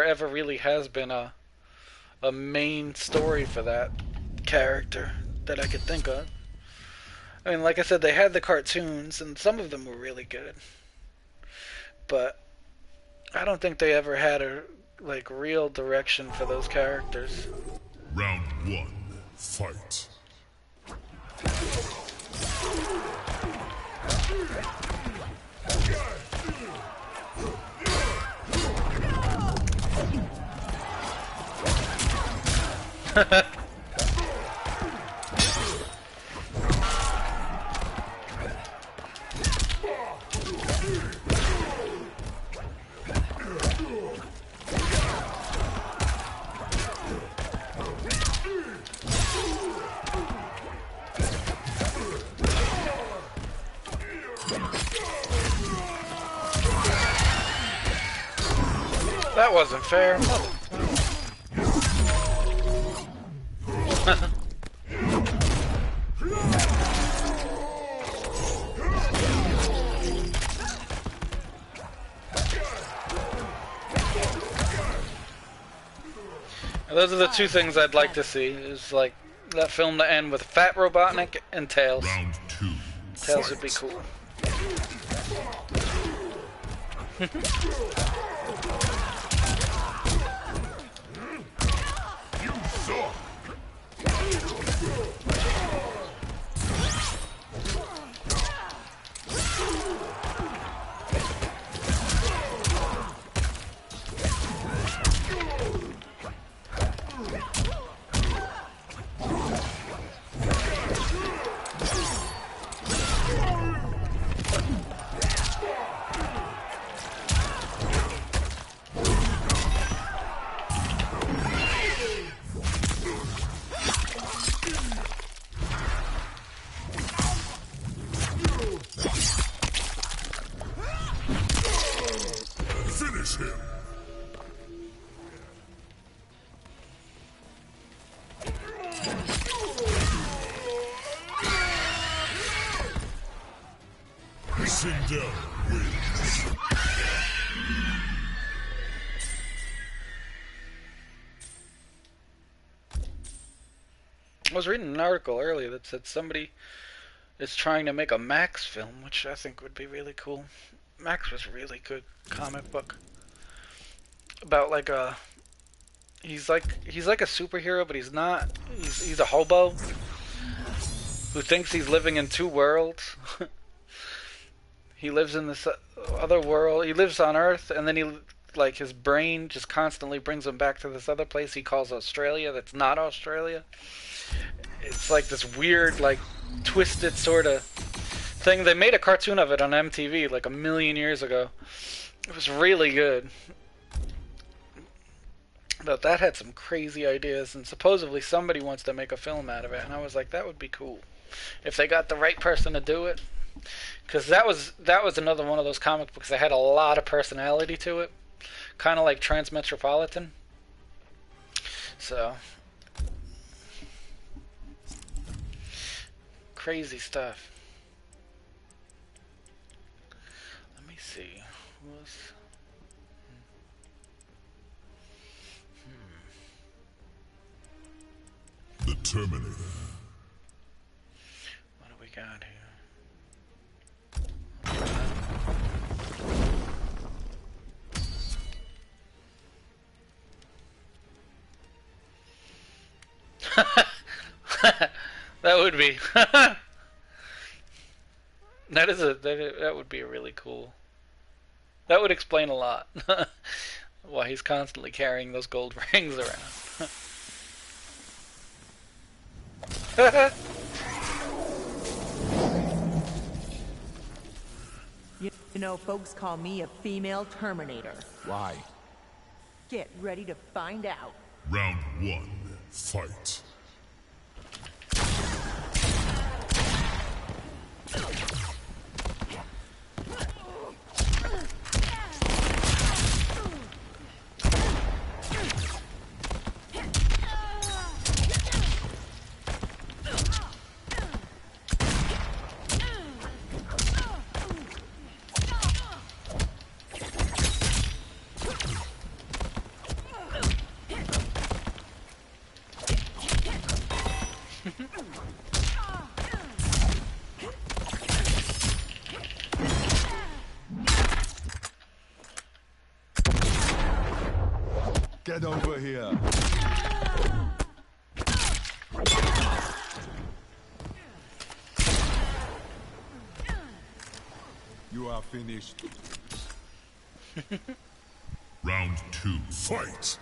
ever really has been a main story for that character that I could think of. I mean, like I said, they had the cartoons, and some of them were really good. But I don't think they ever had a real direction for those characters. Round 1, fight. That wasn't fair. Those are the two things I'd like to see. Is like that film to end with Fat Robotnik and Tails. Round 2, Tails would be cool. You suck! Finish him. Sindel wins. I was reading an article earlier that said somebody is trying to make a Max film, which I think would be really cool. Max was a really good comic book about he's like a superhero, but he's not. He's a hobo, who thinks he's living in two worlds. He lives in this other world. He lives on Earth, and then his brain just constantly brings him back to this other place he calls Australia that's not Australia. It's like this weird, like, twisted sort of thing. They made a cartoon of it on MTV like a million years ago. It was really good. But that had some crazy ideas, and supposedly somebody wants to make a film out of it, and I was like, that would be cool. If they got the right person to do it. Because that was another one of those comic books that had a lot of personality to it. Kind of like Transmetropolitan. So, crazy stuff. Let me see. The Terminator. What do we got here? That would be that would be really cool. That would explain a lot. Why he's constantly carrying those gold rings around. You know, folks call me a female Terminator. Why? Get ready to find out. Round 1, fight. Get over here. You are finished. Round 2, fight.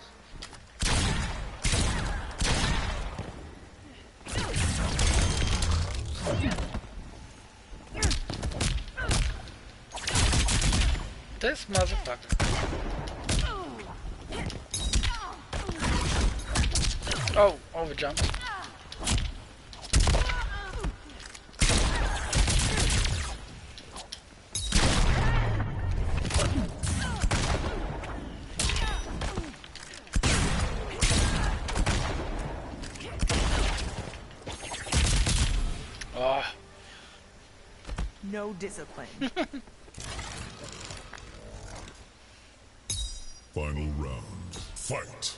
This motherfucker. Oh, overjump. Oh. No discipline. Final round, fight.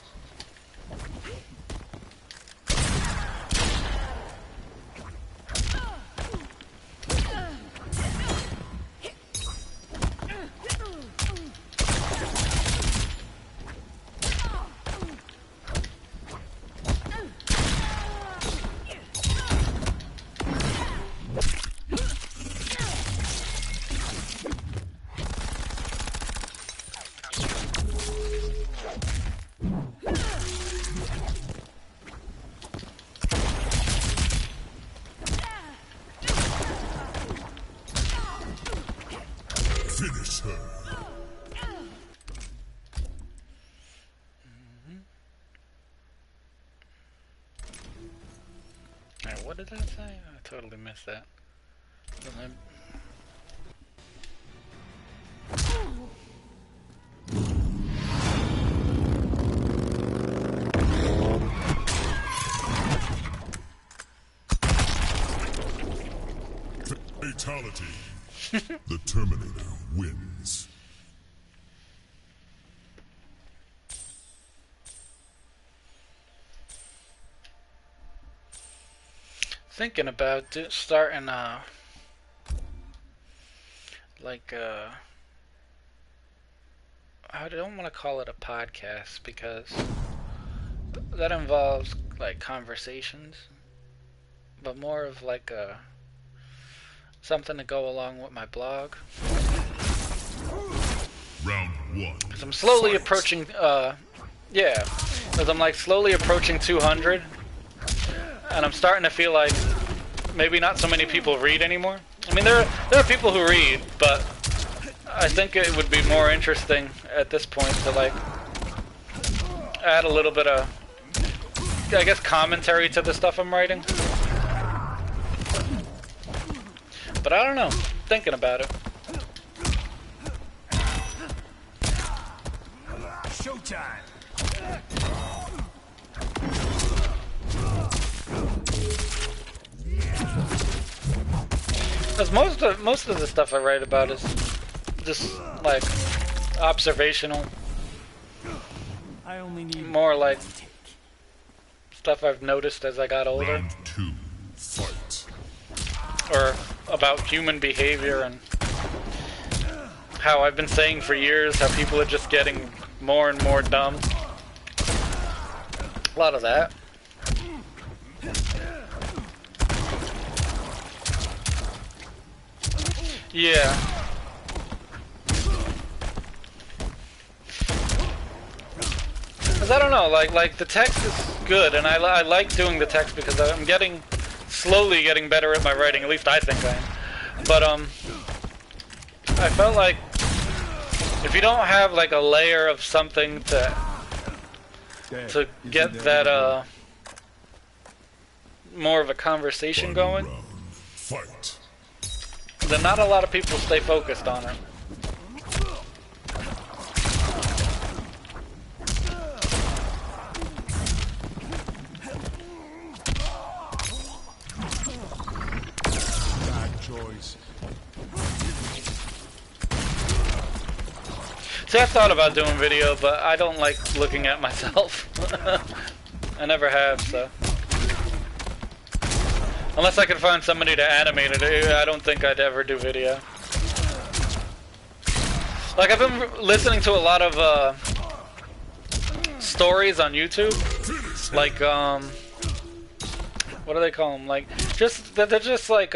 Finish her. Alright, what did that say? I totally missed that. Fatality. The Terminator wins. Thinking about starting I don't want to call it a podcast because that involves like conversations, but more of like a something to go along with my blog. Round 1. Because I'm slowly approaching, yeah, because I'm like slowly approaching 200, and I'm starting to feel like maybe not so many people read anymore. I mean, there are people who read, but I think it would be more interesting at this point to like add a little bit of, I guess, commentary to the stuff I'm writing. But I don't know, thinking about it. Showtime. Because most of the stuff I write about is just like observational. I only need more like stuff I've noticed as I got older. Round 2. Fight. Or about human behavior and how I've been saying for years how people are just getting more and more dumb. A lot of that. Yeah. Cause I don't know, like the text is good, and I like doing the text because I'm slowly getting better at my writing. At least I think I am. But I felt like if you don't have like a layer of something to get that more of a conversation going, Fight. then not a lot of people stay focused on it. Bad choice. See, I thought about doing video, but I don't like looking at myself. I never have, so. Unless I can find somebody to animate it, I don't think I'd ever do video. Like, I've been listening to a lot of stories on YouTube. Like, what do they call them? Like, they're just like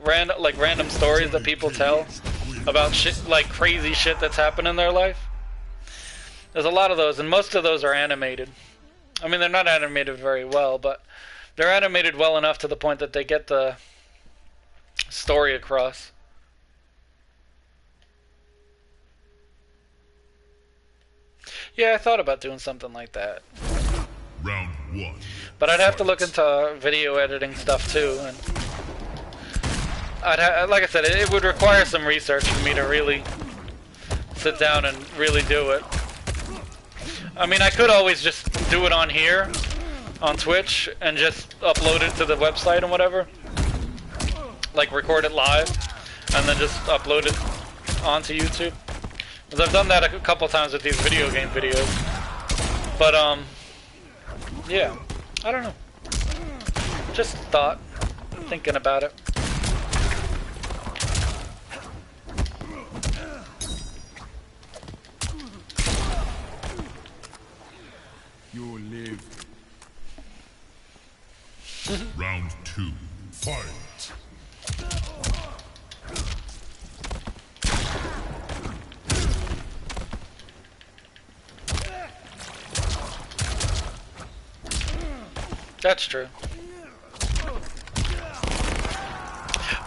random stories that people tell about shit, like crazy shit that's happened in their life. There's a lot of those, and most of those are animated. I mean, they're not animated very well, but they're animated well enough to the point that they get the story across. Yeah, I thought about doing something like that. Round 1. But I'd have to look into video editing stuff too, and like I said, it would require some research for me to really sit down and really do it. I mean, I could always just do it on here, on Twitch, and just upload it to the website and whatever. Like record it live, and then just upload it onto YouTube. Because I've done that a couple times with these video game videos. But, yeah, I don't know. Just thinking about it. You live. Round 2. Fight. That's true.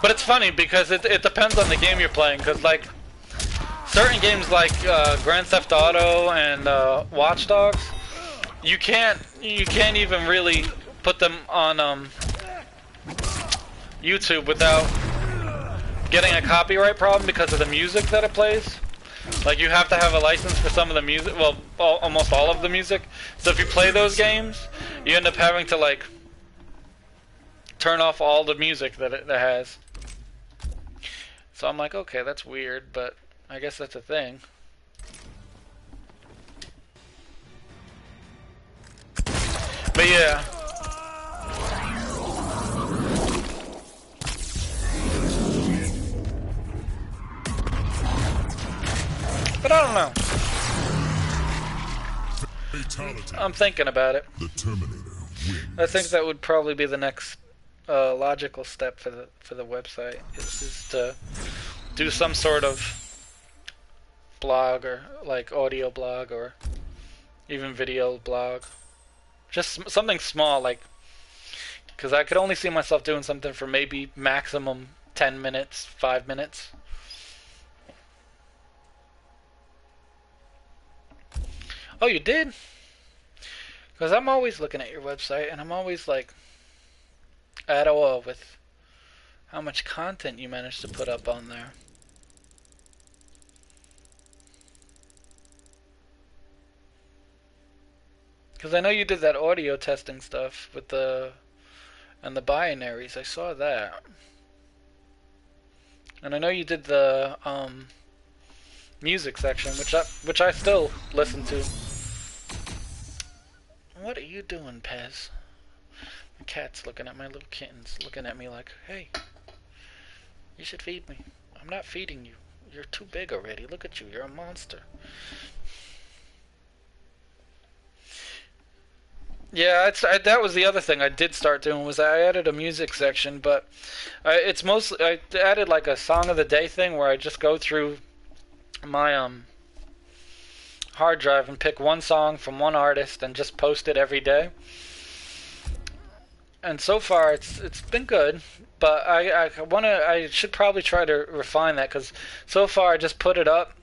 But it's funny because it depends on the game you're playing, because like certain games like Grand Theft Auto and Watch Dogs, you can't even really put them on YouTube without getting a copyright problem because of the music that it plays. Like, you have to have a license for some of the music, well, almost all of the music. So if you play those games, you end up having to, like, turn off all the music that it has. So I'm like, okay, that's weird, but I guess that's a thing. But yeah. But I don't know. Fatality. I'm thinking about it. The Terminator wins. I think that would probably be the next logical step for the website is to do some sort of blog or like audio blog or even video blog. Just something small, like, because I could only see myself doing something for maybe maximum 10 minutes, 5 minutes. Oh, you did? Because I'm always looking at your website, and I'm always, like, at awe with how much content you managed to put up on there. Because I know you did that audio testing stuff with the binaries. I saw that. And I know you did the music section, which I still listen to. What are you doing, Pez? My cat's looking at my little kittens, looking at me like, hey, you should feed me. I'm not feeding you. You're too big already. Look at you. You're a monster. Yeah, that was the other thing I did start doing was I added a music section, but it's mostly I added like a song of the day thing where I just go through my hard drive and pick one song from one artist and just post it every day. And so far it's been good, but I should probably try to refine that, because so far I just put it up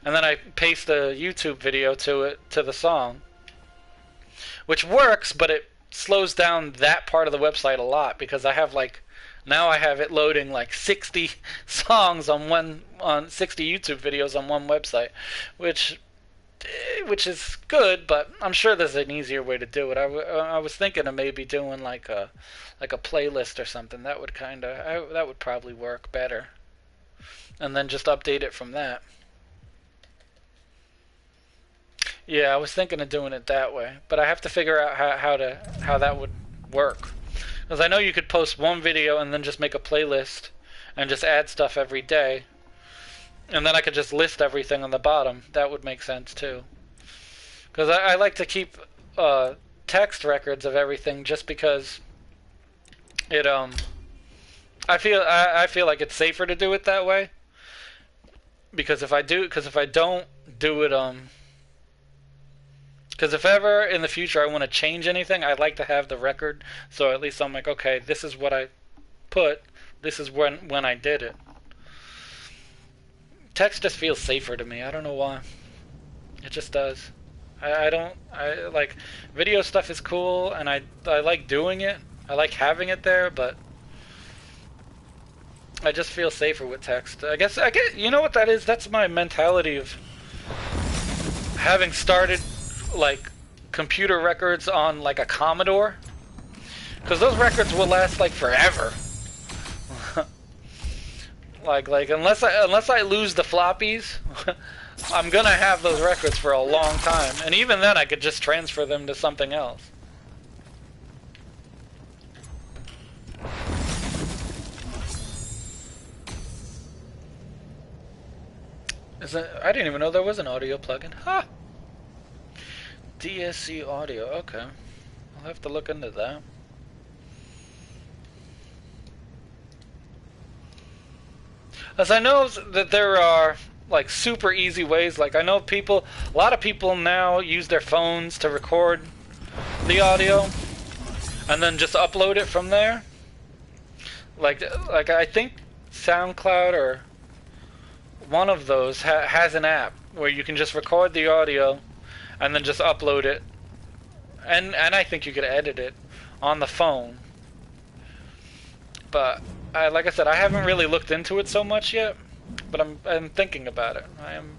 and then I paste a YouTube video to the song, which works, but it slows down that part of the website a lot, because I have now I have it loading like 60 songs on 60 YouTube videos on one website, which is good, but I'm sure there's an easier way to do it. I was thinking of maybe doing like a playlist or something. That would that would probably work better, and then just update it from that. Yeah, I was thinking of doing it that way, but I have to figure out how that would work, because I know you could post one video and then just make a playlist and just add stuff every day. And then I could just list everything on the bottom. That would make sense too. Because I like to keep text records of everything, just because it I feel like it's safer to do it that way. Because if I don't do it because if ever in the future I want to change anything, I'd like to have the record, so at least I'm like, okay, this is what I put. This is when I did it. Text just feels safer to me. I don't know why. It just does. I like video stuff is cool, and I like doing it. I like having it there, but I just feel safer with text. I guess you know what that is? That's my mentality of having started like computer records on like a Commodore, because those records will last like forever. Like unless I lose the floppies, I'm gonna have those records for a long time, and even then I could just transfer them to something else. I didn't even know there was an audio plugin. Huh. DSC audio. Okay, I'll have to look into that. As I know that there are like super easy ways. Like I know a lot of people now use their phones to record the audio and then just upload it from there. Like I think SoundCloud or one of those has an app where you can just record the audio and then just upload it, and I think you could edit it on the phone. But like I said, I haven't really looked into it so much yet, but I'm thinking about it. I am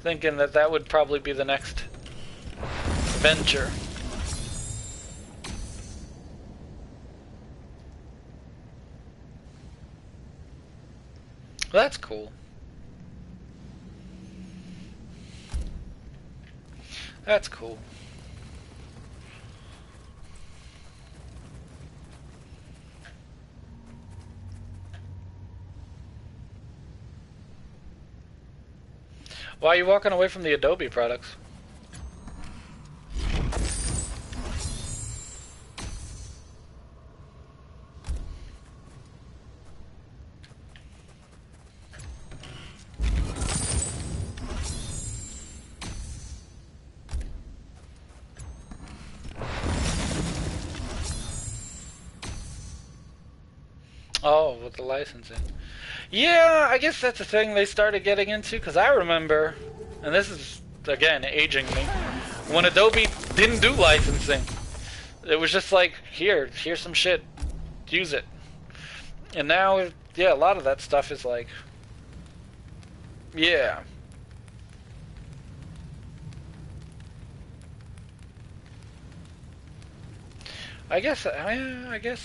thinking that would probably be the next venture. Well, that's cool. That's cool. Why are you walking away from the Adobe products? Oh, with the licensing. Yeah, I guess that's the thing they started getting into, because I remember, and this is, again, aging me, when Adobe didn't do licensing. It was just like, here's some shit, use it. And now, yeah, a lot of that stuff is like, yeah. I guess,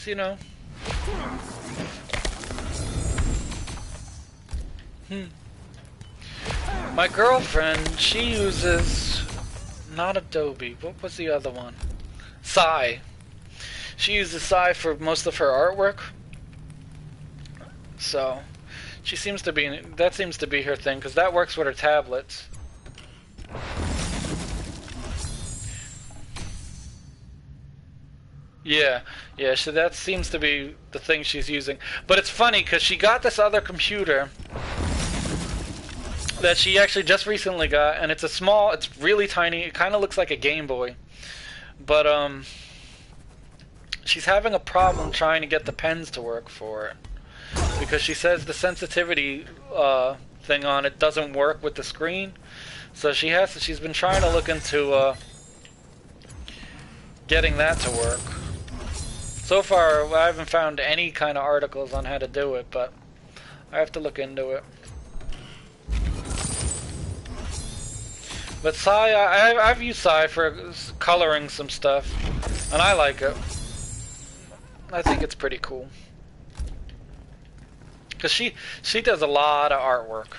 you know. My girlfriend, she uses not Adobe. What was the other one? Psy. She uses Psy for most of her artwork. So, she seems to be, that seems to be her thing, because that works with her tablets. Yeah, so that seems to be the thing she's using. But it's funny, because she got this other computer that she actually just recently got, and it's a small, it's really tiny, it kind of looks like a Game Boy. But, she's having a problem trying to get the pens to work for it. Because she says the sensitivity thing on it doesn't work with the screen. So she's been trying to look into getting that to work. So far, I haven't found any kind of articles on how to do it, but I have to look into it. But Psy, I've used Psy for coloring some stuff, and I like it. I think it's pretty cool. Because she does a lot of artwork.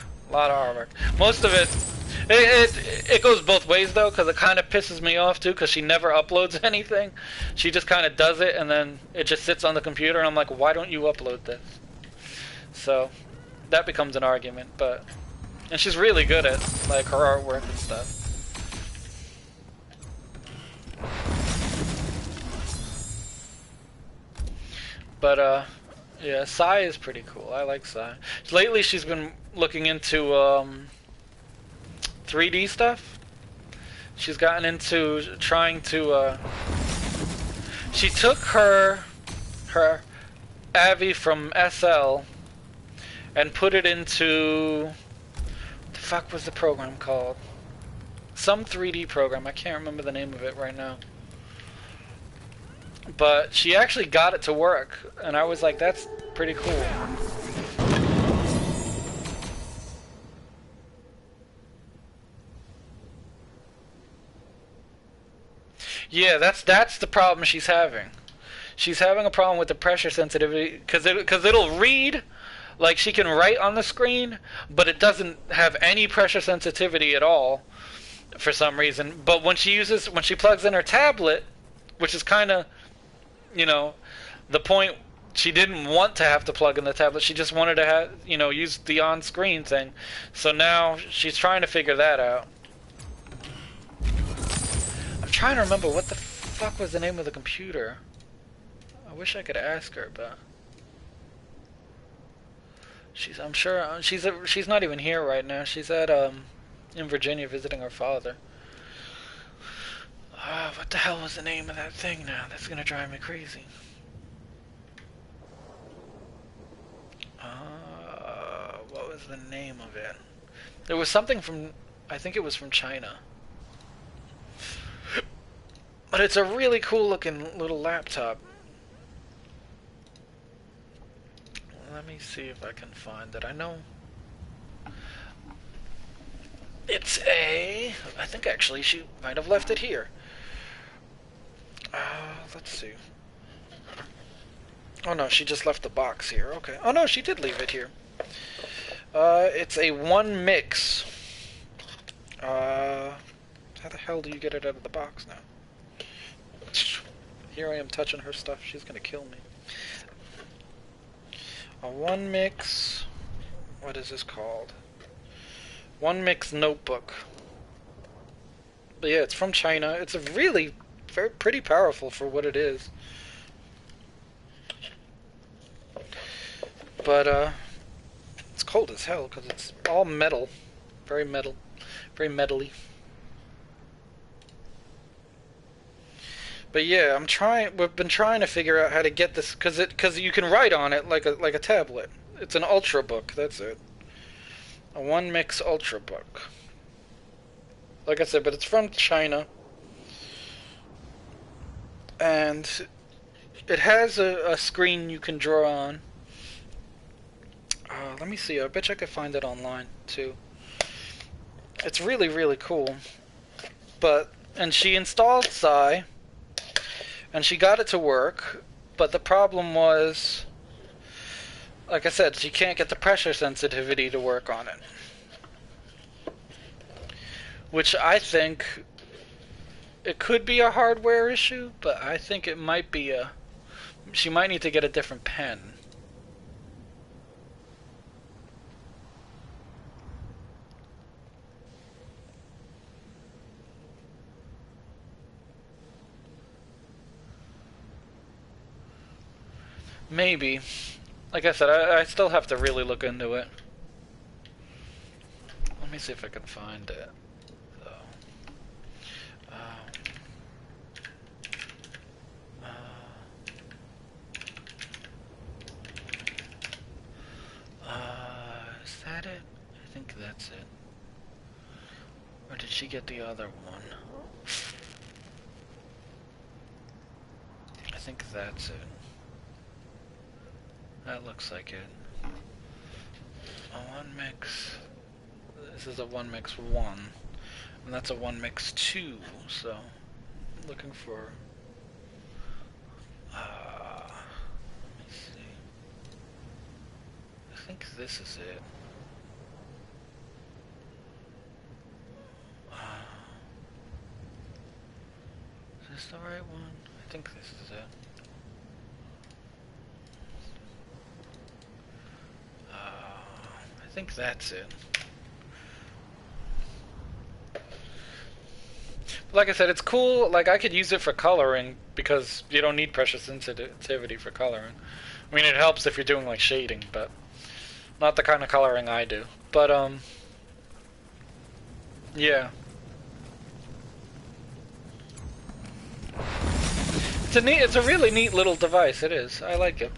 Most of it goes both ways, though, because it kind of pisses me off, too, because she never uploads anything. She just kind of does it, and then it just sits on the computer, and I'm like, why don't you upload this? So, that becomes an argument, but... And she's really good at, like, her artwork and stuff. But, yeah, Psy is pretty cool. I like Psy. Lately, she's been looking into 3D stuff. She's gotten into trying to. She took her Avi from SL and put it into. What the fuck was the program called? Some 3D program. I can't remember the name of it right now. But she actually got it to work, and I was like, that's pretty cool. Yeah, that's the problem she's having. She's having a problem with the pressure sensitivity, because it'll read, like she can write on the screen, but it doesn't have any pressure sensitivity at all, for some reason. But when she plugs in her tablet, which is kind of, you know, the point, she didn't want to have to plug in the tablet. She just wanted to have, you know, use the on-screen thing. So now she's trying to figure that out. I'm trying to remember what the fuck was the name of the computer. I wish I could ask her, but I'm sure she's not even here right now. She's at in Virginia visiting her father. What the hell was the name of that thing now? That's gonna drive me crazy. What was the name of it? There was something from, I think it was from China. But it's a really cool looking little laptop. Let me see if I can find it. I know it's I think actually she might have left it here. Let's see. Oh no, she just left the box here. Okay. Oh no, she did leave it here. It's a one mix. How the hell do you get it out of the box now? Here I am touching her stuff. She's gonna kill me. A one mix. What is this called? One mix notebook. But yeah, it's from China. It's a really pretty powerful for what it is. But it's cold as hell because it's all metal. Very metal. Very metally. But yeah, I'm trying. We've been trying to figure out how to get this because you can write on it like a tablet. It's an ultra book. That's it. A one mix ultra book. Like I said, but it's from China, and it has a screen you can draw on. Let me see. I bet you I could find it online too. It's really really cool. And she installed Psy. And she got it to work, but the problem was, like I said, she can't get the pressure sensitivity to work on it. Which I think it could be a hardware issue, but I think it might be she might need to get a different pen. Maybe. Like I said, I still have to really look into it. Let me see if I can find it. Is that it? I think that's it. Or did she get the other one? I think that's it. That looks like it. A one mix. This is a one mix 1. And that's a one mix 2. So, I'm looking for. Let me see. I think this is it. Is this the right one? I think this is it. I think that's it. Like I said, it's cool. Like, I could use it for coloring because you don't need pressure sensitivity for coloring. I mean, it helps if you're doing like shading, but not the kind of coloring I do. But yeah. It's a really neat little device. It is. I like it.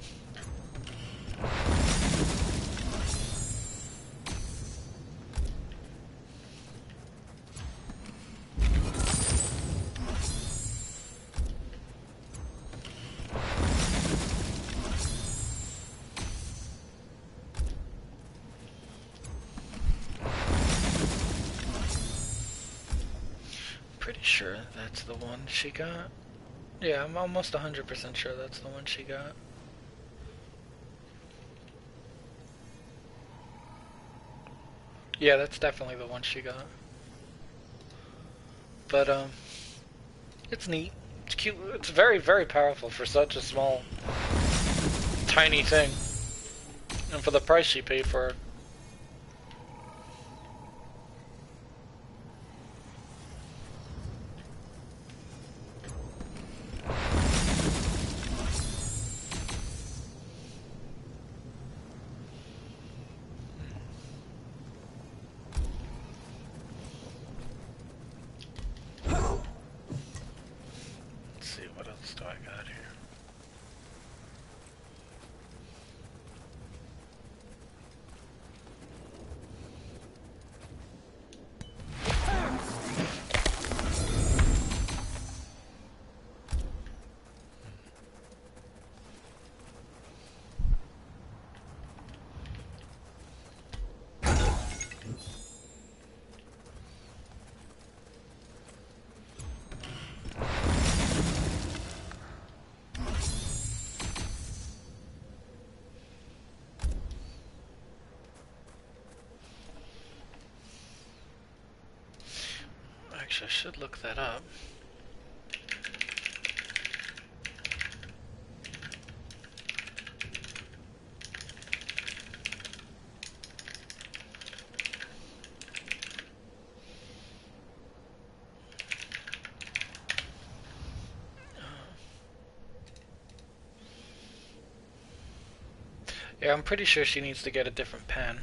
Pretty sure that's the one she got. Yeah, I'm almost 100% sure that's the one she got. Yeah, that's definitely the one she got. But, it's neat. It's cute. It's very, very powerful for such a small, tiny thing. And for the price she paid for it. Actually, I should look that up. Yeah, I'm pretty sure she needs to get a different pen.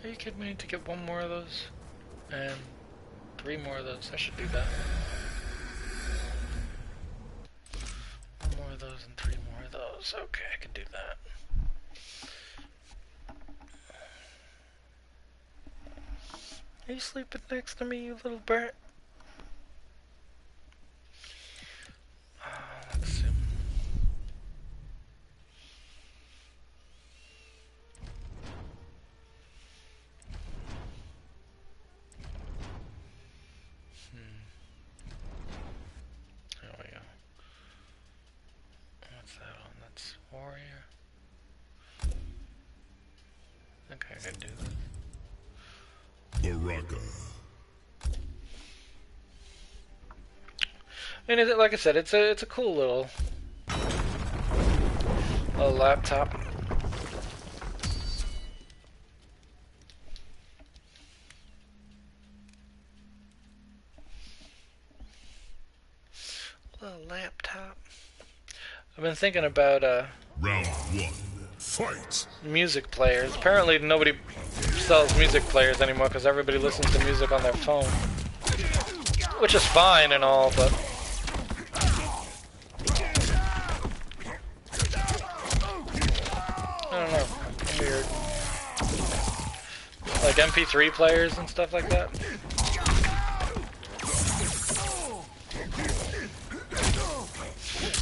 Are you kidding me? I need to get one more of those and 3 more of those. I should do that. 1 more of those and 3 more of those. Okay, I can do that. Are you sleeping next to me, you little brat? Let's see. There we go. What's that on? That's warrior. I think I can do this. Baraka. And like I said, it's a cool little laptop. Little laptop. I've been thinking about Round 1. Fight. Music players. Apparently nobody sells music players anymore because everybody listens to music on their phone, which is fine and all, but I don't know, weird. Like MP3 players and stuff like that.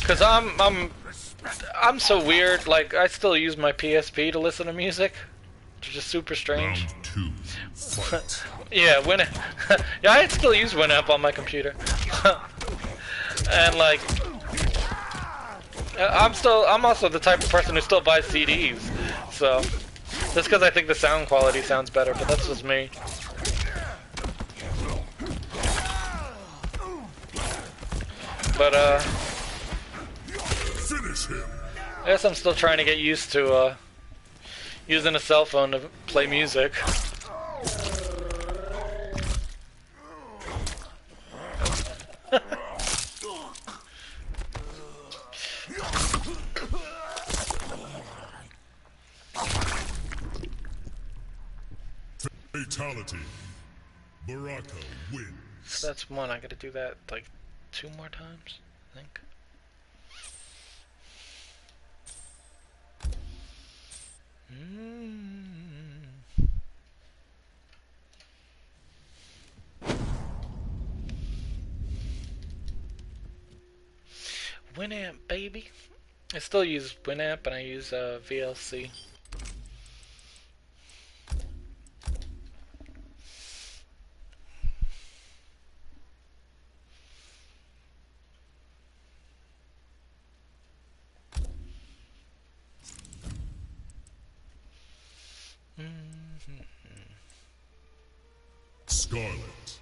Cause I'm so weird. Like I still use my PSP to listen to music, which is just super strange. Round 2. Fight. Yeah, Winamp. Yeah, I still use Winamp on my computer. And like, I'm also the type of person who still buys CDs. So, just because I think the sound quality sounds better, but that's just me. But Finish him. I guess I'm still trying to get used to using a cell phone to play music. Fatality. Baraka wins. So that's one. I gotta do that like 2 more times, I think. Winamp, baby. I still use Winamp and I use VLC. Scarlet.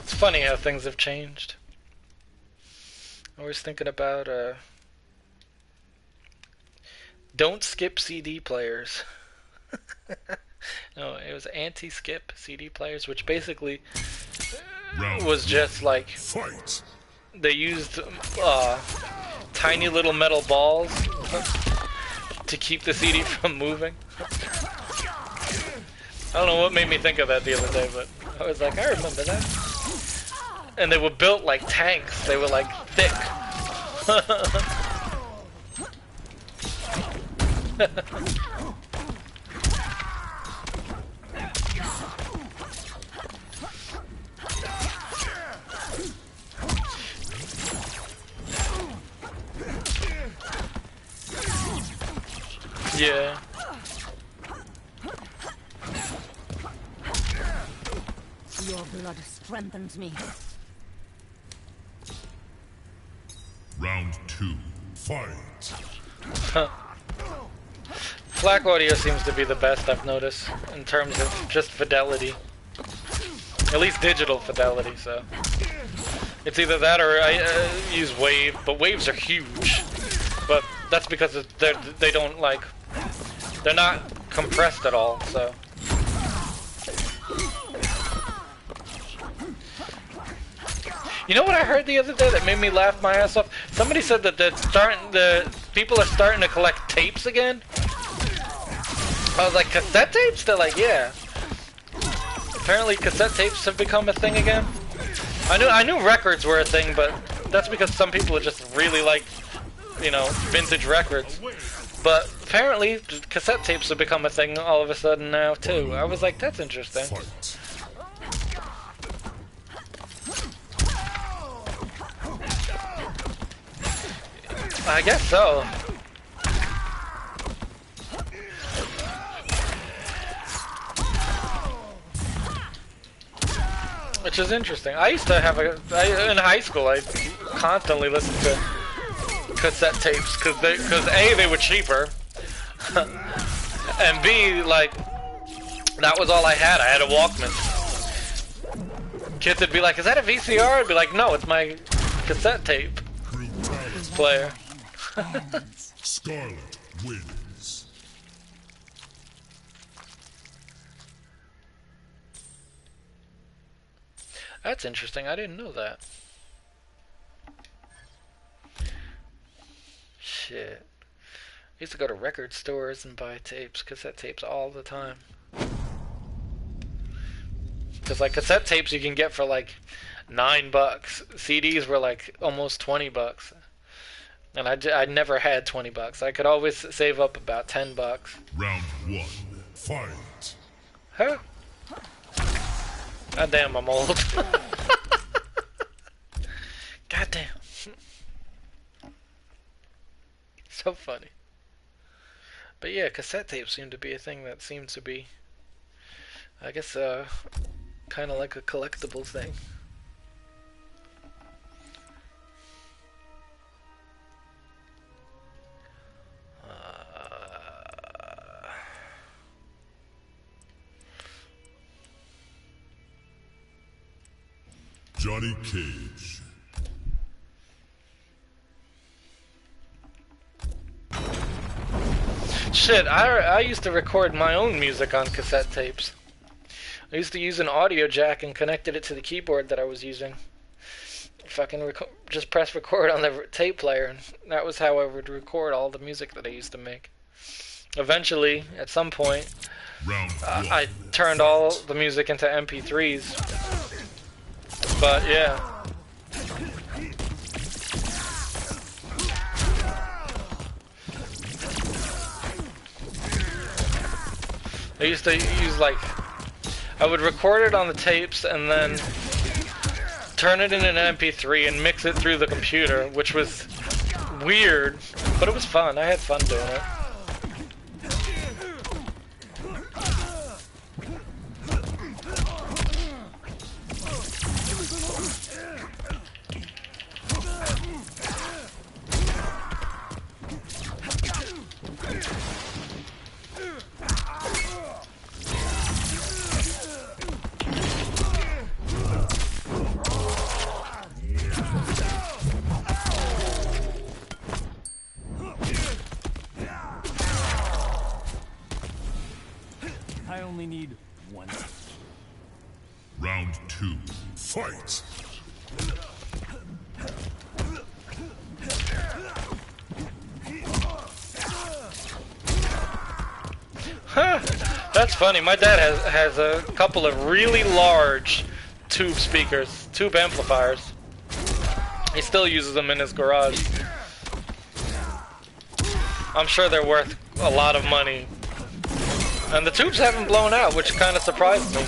It's funny how things have changed. I was thinking about don't skip CD players. No, it was anti-skip CD players, which basically was just like Fight. they used tiny little metal balls to keep the CD from moving. I don't know what made me think of that the other day, but I was like, I remember that. And they were built like tanks. They were like thick. Yeah. Your blood strengthens me. Round 2. Fight. Black audio seems to be the best I've noticed in terms of just fidelity. At least digital fidelity, so. It's either that or I use Wave, but Waves are huge. But that's because they don't like, they're not compressed at all, so. You know what I heard the other day that made me laugh my ass off? Somebody said that the people are starting to collect tapes again. I was like, cassette tapes? They're like, yeah. Apparently cassette tapes have become a thing again. I knew records were a thing, but that's because some people just really like, you know, vintage records. But apparently cassette tapes have become a thing all of a sudden now too. I was like, that's interesting. I guess so. Which is interesting. I used to have in high school, I constantly listened to cassette tapes because A, they were cheaper, and B, like, that was all I had. I had a Walkman. Kids would be like, is that a VCR? I'd be like, no, it's my cassette tape player. Scarlet wins. That's interesting. I didn't know that. Shit. I used to go to record stores and buy tapes, cassette tapes all the time. Because like cassette tapes you can get for like $9. CDs were like almost $20. And I never had $20. I could always save up about $10. Round 1. Fight. Huh? God damn, I'm old. God damn. So funny. But yeah, cassette tapes seem to be a thing that seems to be, I guess, kind of like a collectible thing. Johnny Cage. Shit, I used to record my own music on cassette tapes. I used to use an audio jack and connected it to the keyboard that I was using. Fucking just press record on the tape player, and that was how I would record all the music that I used to make. Eventually, at some point, I turned all the music into MP3s. But yeah. I used to use like, I would record it on the tapes and then turn it in an MP3 and mix it through the computer, which was weird, but it was fun. I had fun doing it. I only need one. Round 2. Fight. Huh. That's funny. My dad has a couple of really large tube speakers, tube amplifiers. He still uses them in his garage. I'm sure they're worth a lot of money. And the tubes haven't blown out, which kind of surprised me.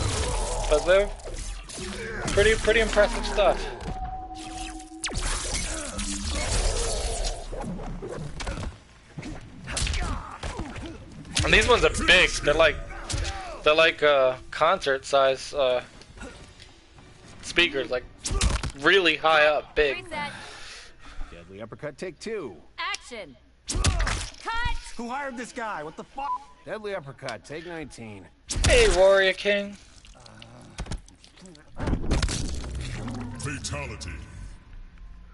But they're pretty impressive stuff. And these ones are big. They're like concert size speakers, like really high up, big. Deadly uppercut, take 2. Action. Cut. Who hired this guy? What the fuck? Deadly uppercut, take 19. Hey, Warrior King. Fatality.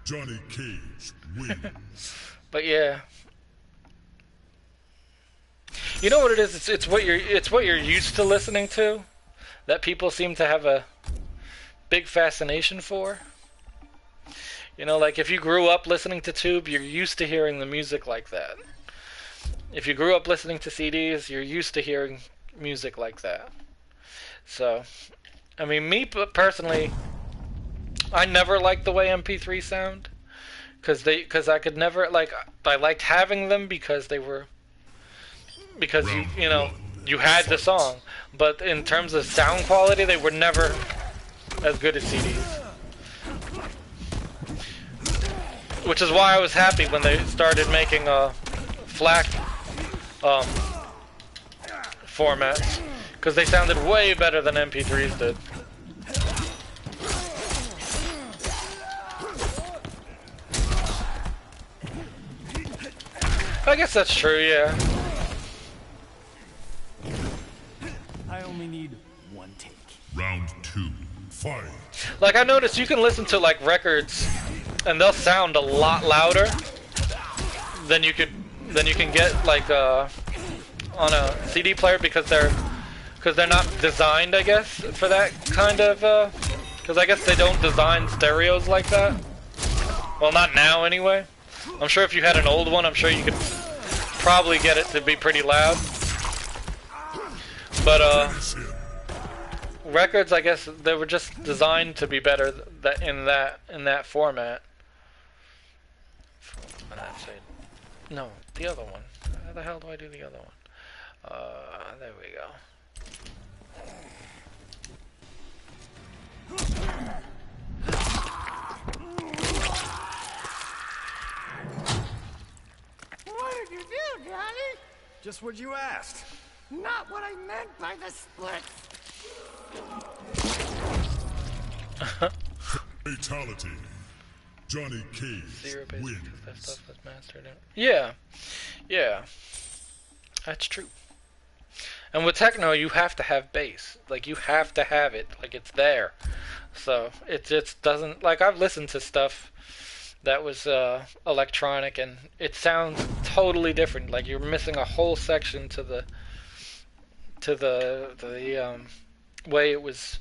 Johnny Cage wins. But yeah. You know what it is? It's what you're used to listening to that people seem to have a big fascination for. You know, like if you grew up listening to Tube, you're used to hearing the music like that. If you grew up listening to CDs, you're used to hearing music like that. So, I mean, me personally, I never liked the way MP3 sound, because I could never, like, I liked having them because you know, you had the song, but in terms of sound quality, they were never as good as CDs. Which is why I was happy when they started making FLAC formats, because they sounded way better than MP3s did. I guess that's true, yeah. I only need one take. Round 2, fight. Like, I noticed you can listen to, like, records, and they'll sound a lot louder than you can get, like, on a CD player, because they're not designed, I guess, for that kind of, because I guess they don't design stereos like that. Well, not now, anyway. I'm sure if you had an old one, I'm sure you could probably get it to be pretty loud. But, records, I guess, they were just designed to be better in that format. No, the other one. How the hell do I do the other one? There we go. What did you do, Johnny? Just what you asked. Not what I meant by the splits. Fatality. Johnny Cage wins. That stuff was mastered in. Yeah, yeah, that's true. And with techno, you have to have bass. Like, you have to have it. Like, it's there. So it just doesn't. Like, I've listened to stuff that was electronic, and it sounds totally different. Like, you're missing a whole section to the way it was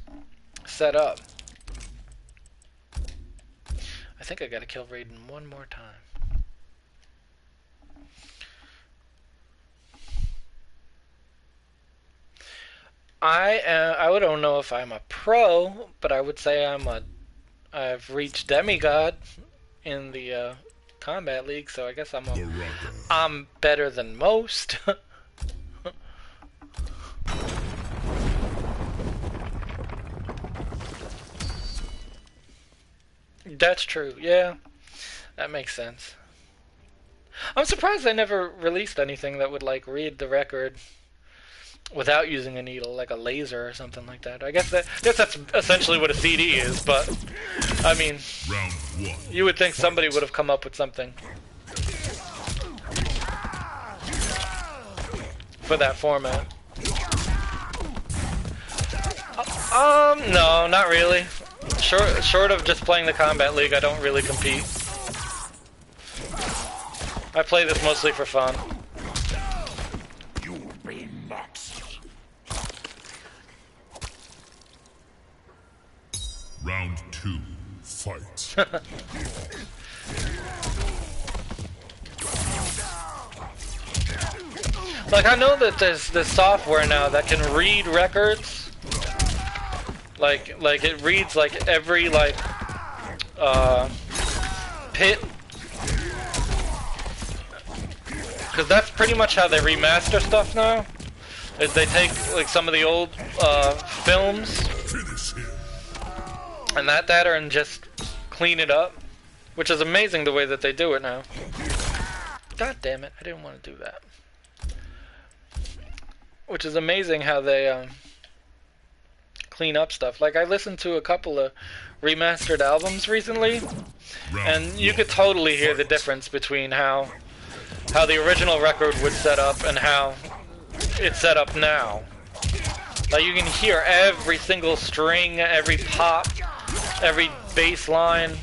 set up. I think I gotta kill Raiden one more time. I don't know if I'm a pro, but I would say I've reached demigod in the Kombat League, so I guess I'm better than most. That's true, yeah. That makes sense. I'm surprised they never released anything that would, like, read the record without using a needle, like a laser or something like that. I guess that's essentially what a CD is, but, I mean, Round 1. You would think somebody would have come up with something for that format. No, not really. Short of just playing the Kombat League, I don't really compete. I play this mostly for fun. You'll be next. Round 2, fight. Like, I know that there's this software now that can read records. Like it reads, like, every, like, pit. Because that's pretty much how they remaster stuff now. Is they take, like, some of the old, films and that data and just clean it up. Which is amazing the way that they do it now. God damn it, I didn't want to do that. Which is amazing how they, clean up stuff. Like, I listened to a couple of remastered albums recently, and you could totally hear the difference between how the original record would set up and how it's set up now. Like, you can hear every single string, every pop, every bass line.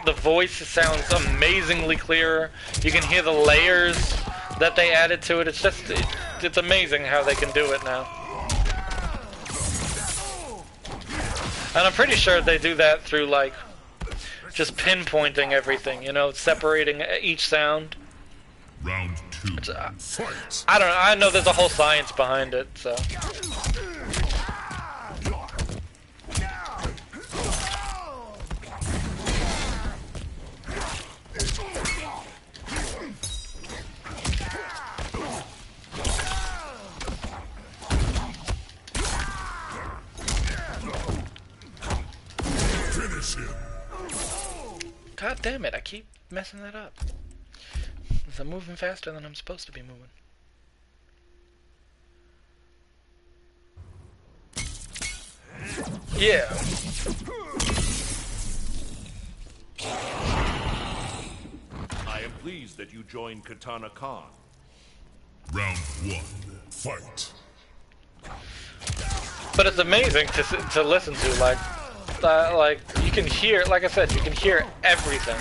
The voice sounds amazingly clearer. You can hear the layers that they added to it. It's just, it's amazing how they can do it now. And I'm pretty sure they do that through, like, just pinpointing everything, you know, separating each sound. Round 2. Fight. I don't know. I know there's a whole science behind it, so. Finish him. God damn it! I keep messing that up. I'm moving faster than I'm supposed to be moving. Yeah. I am pleased that you joined Katana Khan. Round 1. Fight. But it's amazing to listen to. Like you can hear. Like I said, you can hear everything.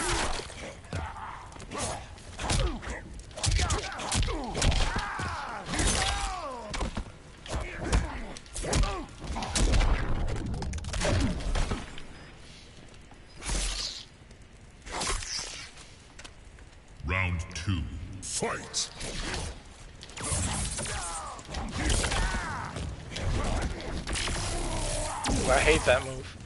Round 2. Fight. Ooh, I hate that move.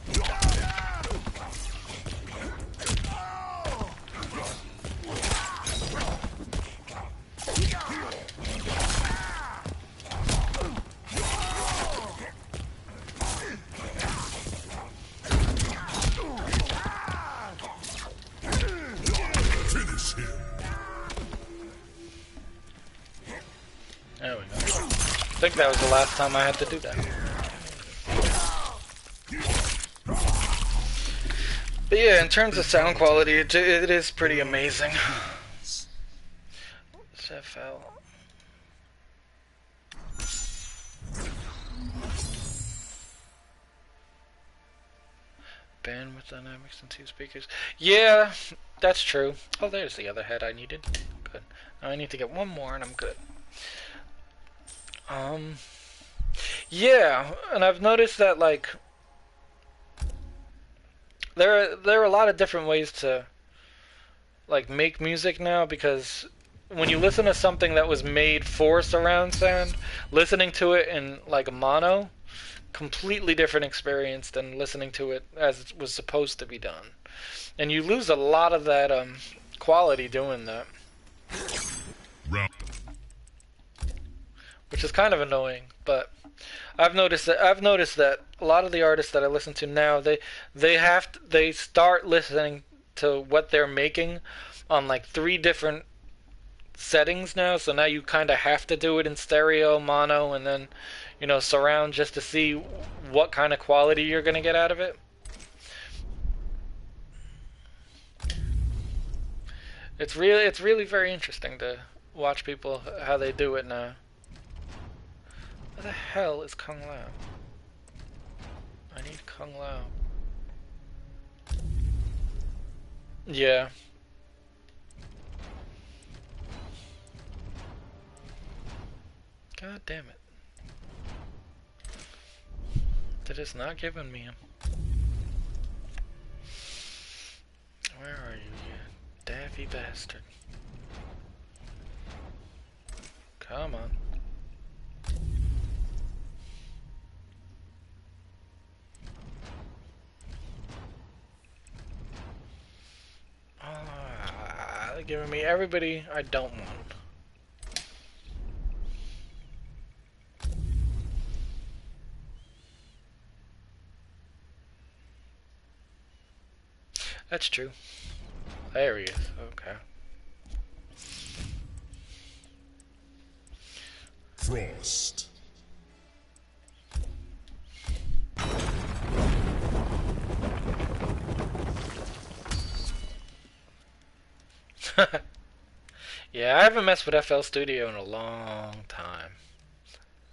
Finish him. There we go. I think that was the last time I had to do that. But yeah, in terms of sound quality, it is pretty amazing. FL. Bandwidth dynamics and 2 speakers. Yeah, that's true. Oh, there's the other head I needed. Good. Now I need to get one more and I'm good. Yeah, and I've noticed that like there are a lot of different ways to like make music now, because when you listen to something that was made for surround sound, listening to it in like mono, completely different experience than listening to it as it was supposed to be done. And you lose a lot of that quality doing that. Which is kind of annoying, but I've noticed that a lot of the artists that I listen to now, they start listening to what they're making on like 3 different settings now. So now you kind of have to do it in stereo, mono, and then, you know, surround, just to see what kind of quality you're gonna get out of it. It's really very interesting to watch people how they do it now. Where the hell is Kung Lao? I need Kung Lao. Yeah. God damn it. They're just not giving me him. Where are you, you daffy bastard? Come on. They're giving me everybody I don't want. That's true. There he is. Okay. Frost. Yeah, I haven't messed with FL Studio in a long time.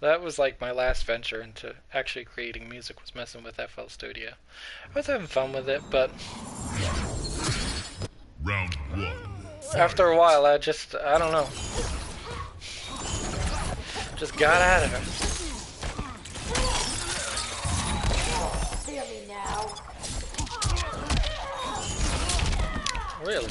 That was like my last venture into actually creating music, was messing with FL Studio. I was having fun with it, but Round 1. After a while, I don't know. Just got out of it. Hear me now. Really?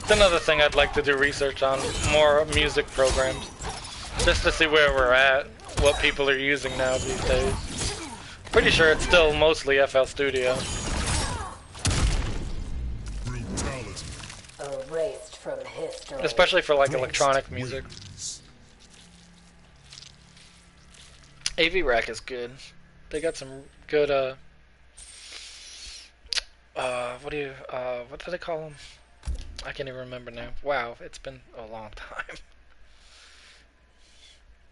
It's another thing I'd like to do research on, more music programs. Just to see where we're at, what people are using now these days. Pretty sure it's still mostly FL Studio. Brutality. Erased from history. Especially for like electronic music. AV Rack is good. They got some good what do they call them? I can't even remember now. Wow, it's been a long time.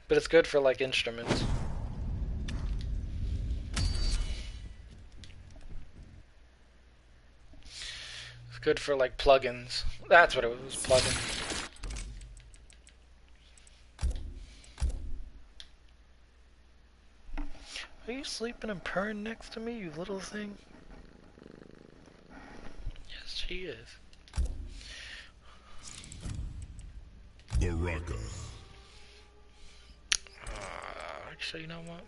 But it's good for like instruments. It's good for like plugins. That's what it was, plugins. Are you sleeping and purring next to me, you little thing? Yes, she is. Baraka. Actually, you know what?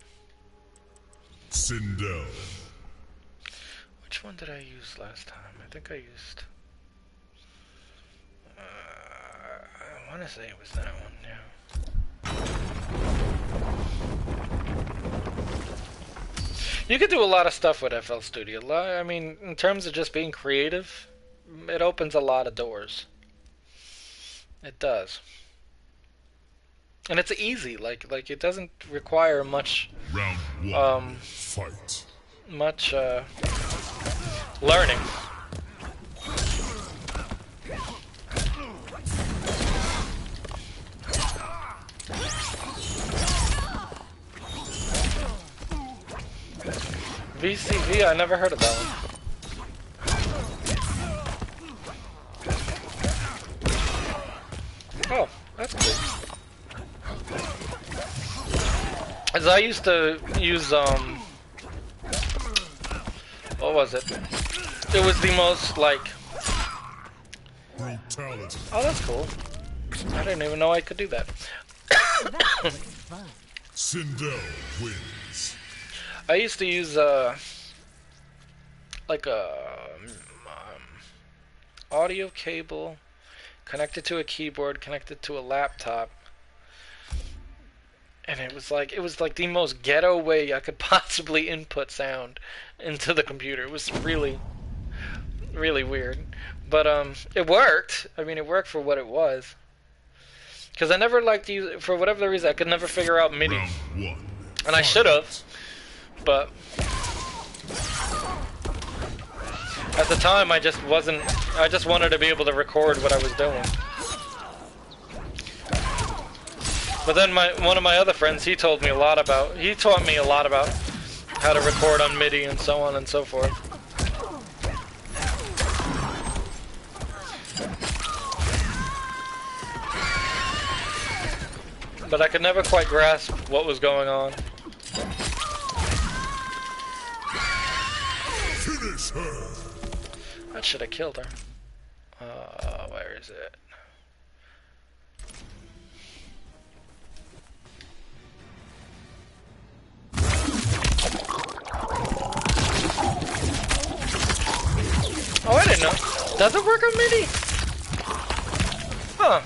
Sindel. Which one did I use last time? I think I used... I want to say it was that one, yeah. You could do a lot of stuff with FL Studio. I mean, in terms of just being creative, it opens a lot of doors. It does. And it's easy, like it doesn't require much Round one. Fight. Much learning. VCV, I never heard of that one. Oh, that's cool. As I used to use, what was it? It was the most, like... Brutality. Oh, that's cool. I didn't even know I could do that. Sindel wins. I used to use, like a audio cable connected to a keyboard, connected to a laptop. And it was like the most ghetto way I could possibly input sound into the computer. It was really, really weird. But it worked. I mean, it worked for what it was. Because I never liked to use it, for whatever reason, I could never figure out MIDI. And I should have. But at the time, I just wanted to be able to record what I was doing. But then one of my other friends, he taught me a lot about how to record on MIDI and so on and so forth. But I could never quite grasp what was going on. Finish her. That should have killed her. Where is it? Oh, I didn't know. Does it work on MIDI? Huh.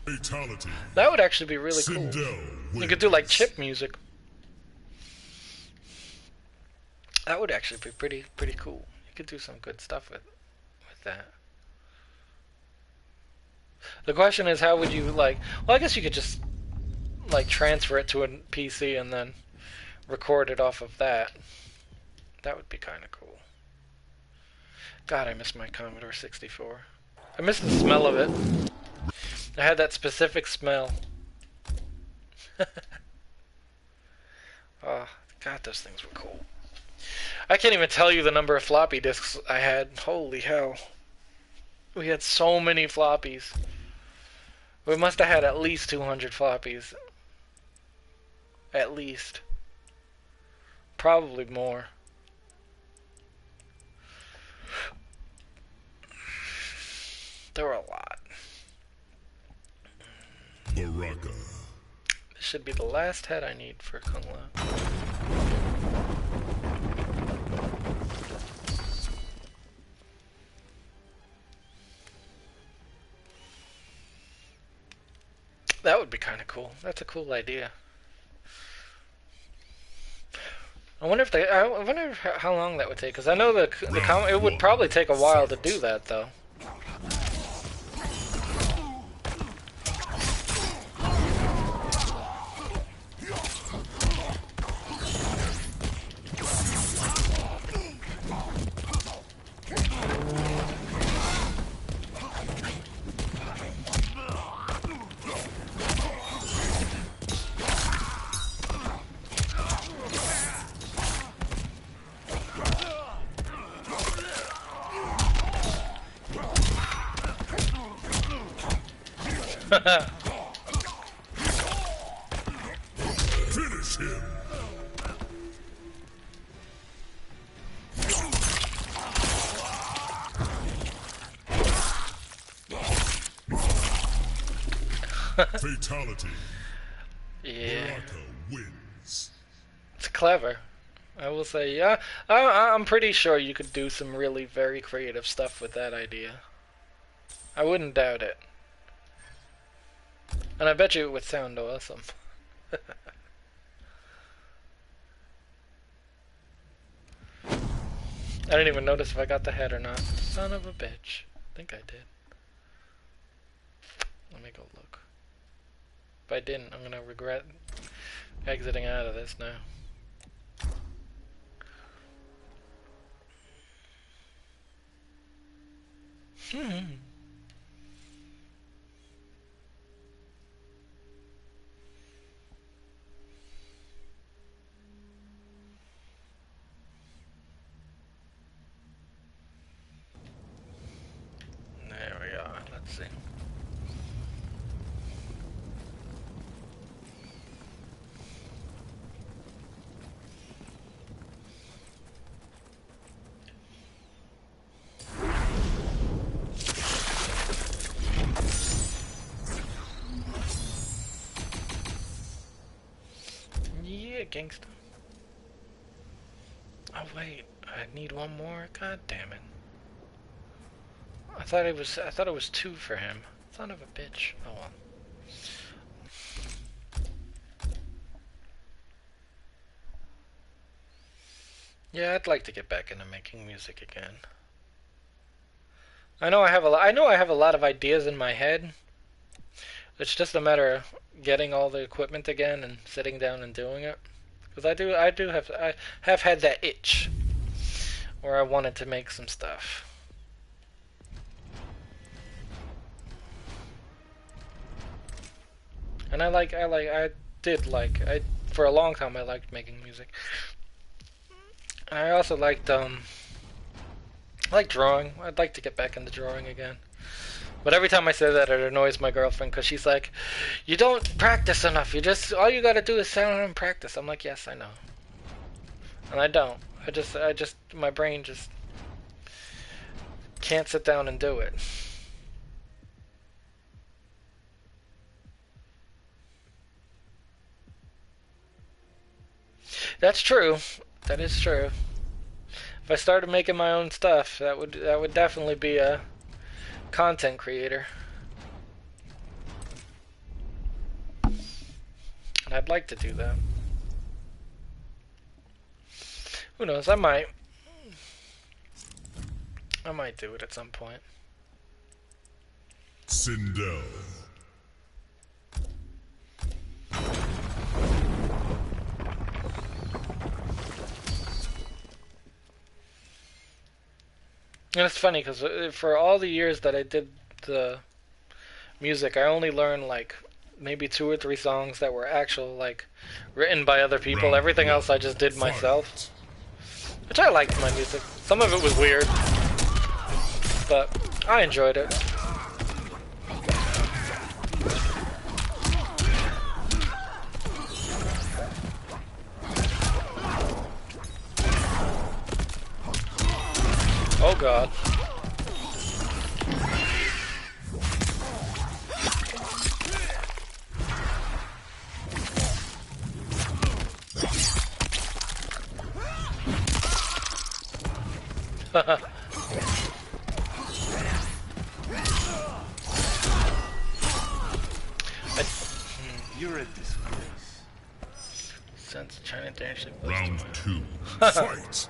Fatality. That would actually be really cool. You could do like chip music. That would actually be pretty cool. You could do some good stuff with that. The question is, how would you like? Well, I guess you could just like transfer it to a PC and then record it off of that. That would be kind of cool. God, I miss my Commodore 64. I miss the smell of it. I had that specific smell. Oh, God, those things were cool. I can't even tell you the number of floppy disks I had. Holy hell. We had so many floppies. We must have had at least 200 floppies. At least. Probably more. There were a lot. Baraka. This should be the last head I need for Kung Lao. That would be kind of cool. That's a cool idea. I wonder if they. I wonder how long that would take. Because I know it would probably take a while to do that, though. Finish him. Fatality. Yeah. Baraka wins. It's clever. I will say, yeah. I'm pretty sure you could do some really very creative stuff with that idea. I wouldn't doubt it. And I bet you it would sound awesome. I didn't even notice if I got the head or not. Son of a bitch. I think I did. Let me go look. If I didn't, I'm gonna regret exiting out of this now. There we are. Let's see. Yeah, gangsta. Oh wait, I need one more. God damn it! I thought it was 2 for him. Son of a bitch. Oh well. Yeah, I'd like to get back into making music again. I know I have a lot of ideas in my head. It's just a matter of getting all the equipment again and sitting down and doing it. Because I have had that itch where I wanted to make some stuff. And for a long time I liked making music. And I also liked drawing. I'd like to get back into drawing again. But every time I say that, it annoys my girlfriend because she's like, "You don't practice enough. All you gotta do is sit down and practice." I'm like, "Yes, I know." And I don't. My brain just can't sit down and do it. That's true. That is true. If I started making my own stuff, that would definitely be a content creator. And I'd like to do that. Who knows? I might do it at some point. Sindel. And it's funny because for all the years that I did the music, I only learned like maybe 2 or 3 songs that were actual written by other people. Everything else I just did myself, which I liked my music. Some of it was weird, but I enjoyed it. god. You're a disgrace. Since China actually Round 2. Fight.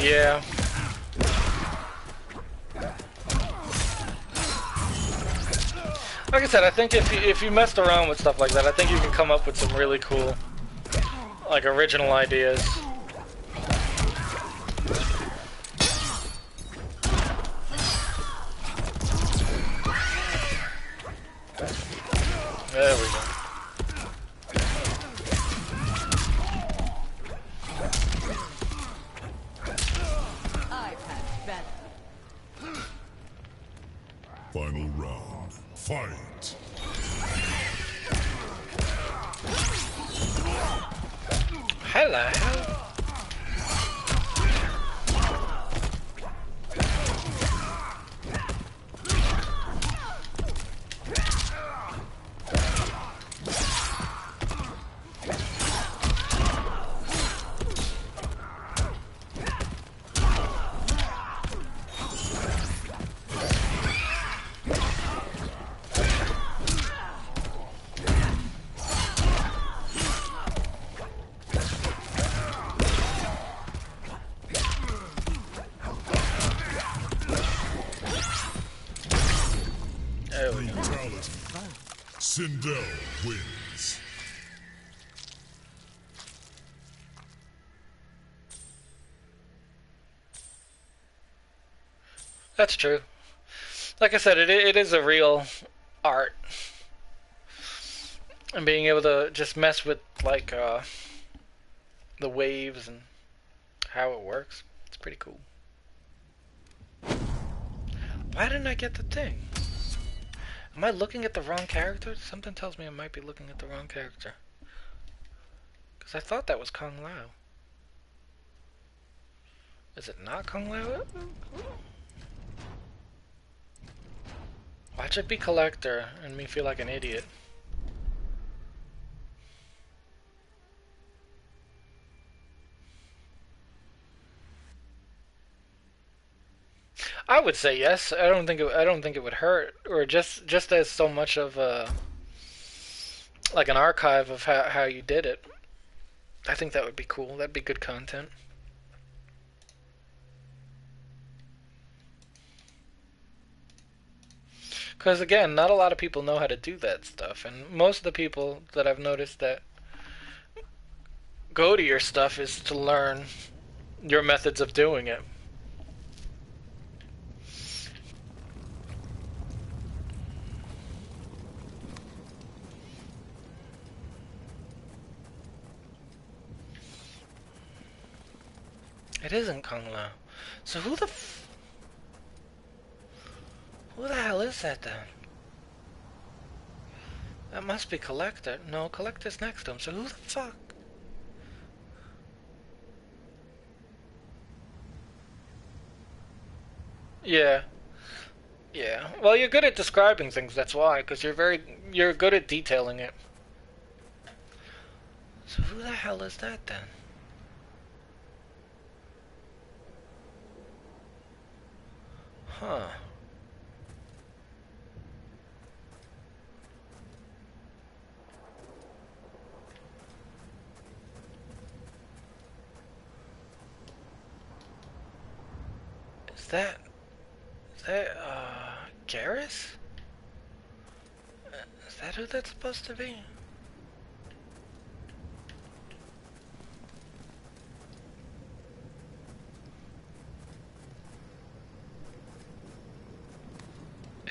Yeah. Like I said, I think if you messed around with stuff like that, I think you can come up with some really cool, like, original ideas. There we go. Final round. Fight. Hello. Brutality. Sindel wins. That's true. Like I said, it is a real art. And being able to just mess with, like, the waves and how it works, it's pretty cool. Why didn't I get the thing? Am I looking at the wrong character? Something tells me I might be looking at the wrong character. Because I thought that was Kung Lao. Is it not Kung Lao? Watch it be Collector and me feel like an idiot. I would say yes. I don't think it would hurt, or just as so much of a, like, an archive of how you did it. I think that would be cool. That'd be good content. Because again, not a lot of people know how to do that stuff, and most of the people that I've noticed that go to your stuff is to learn your methods of doing it. It isn't Kung Lao. So who the hell is that then? That must be Collector. No, Collector's next to him. So who the fuck? Yeah. Yeah. Well, you're good at describing things, that's why, because you're good at detailing it. So who the hell is that then? Huh. Is that Garrus? Is that who that's supposed to be?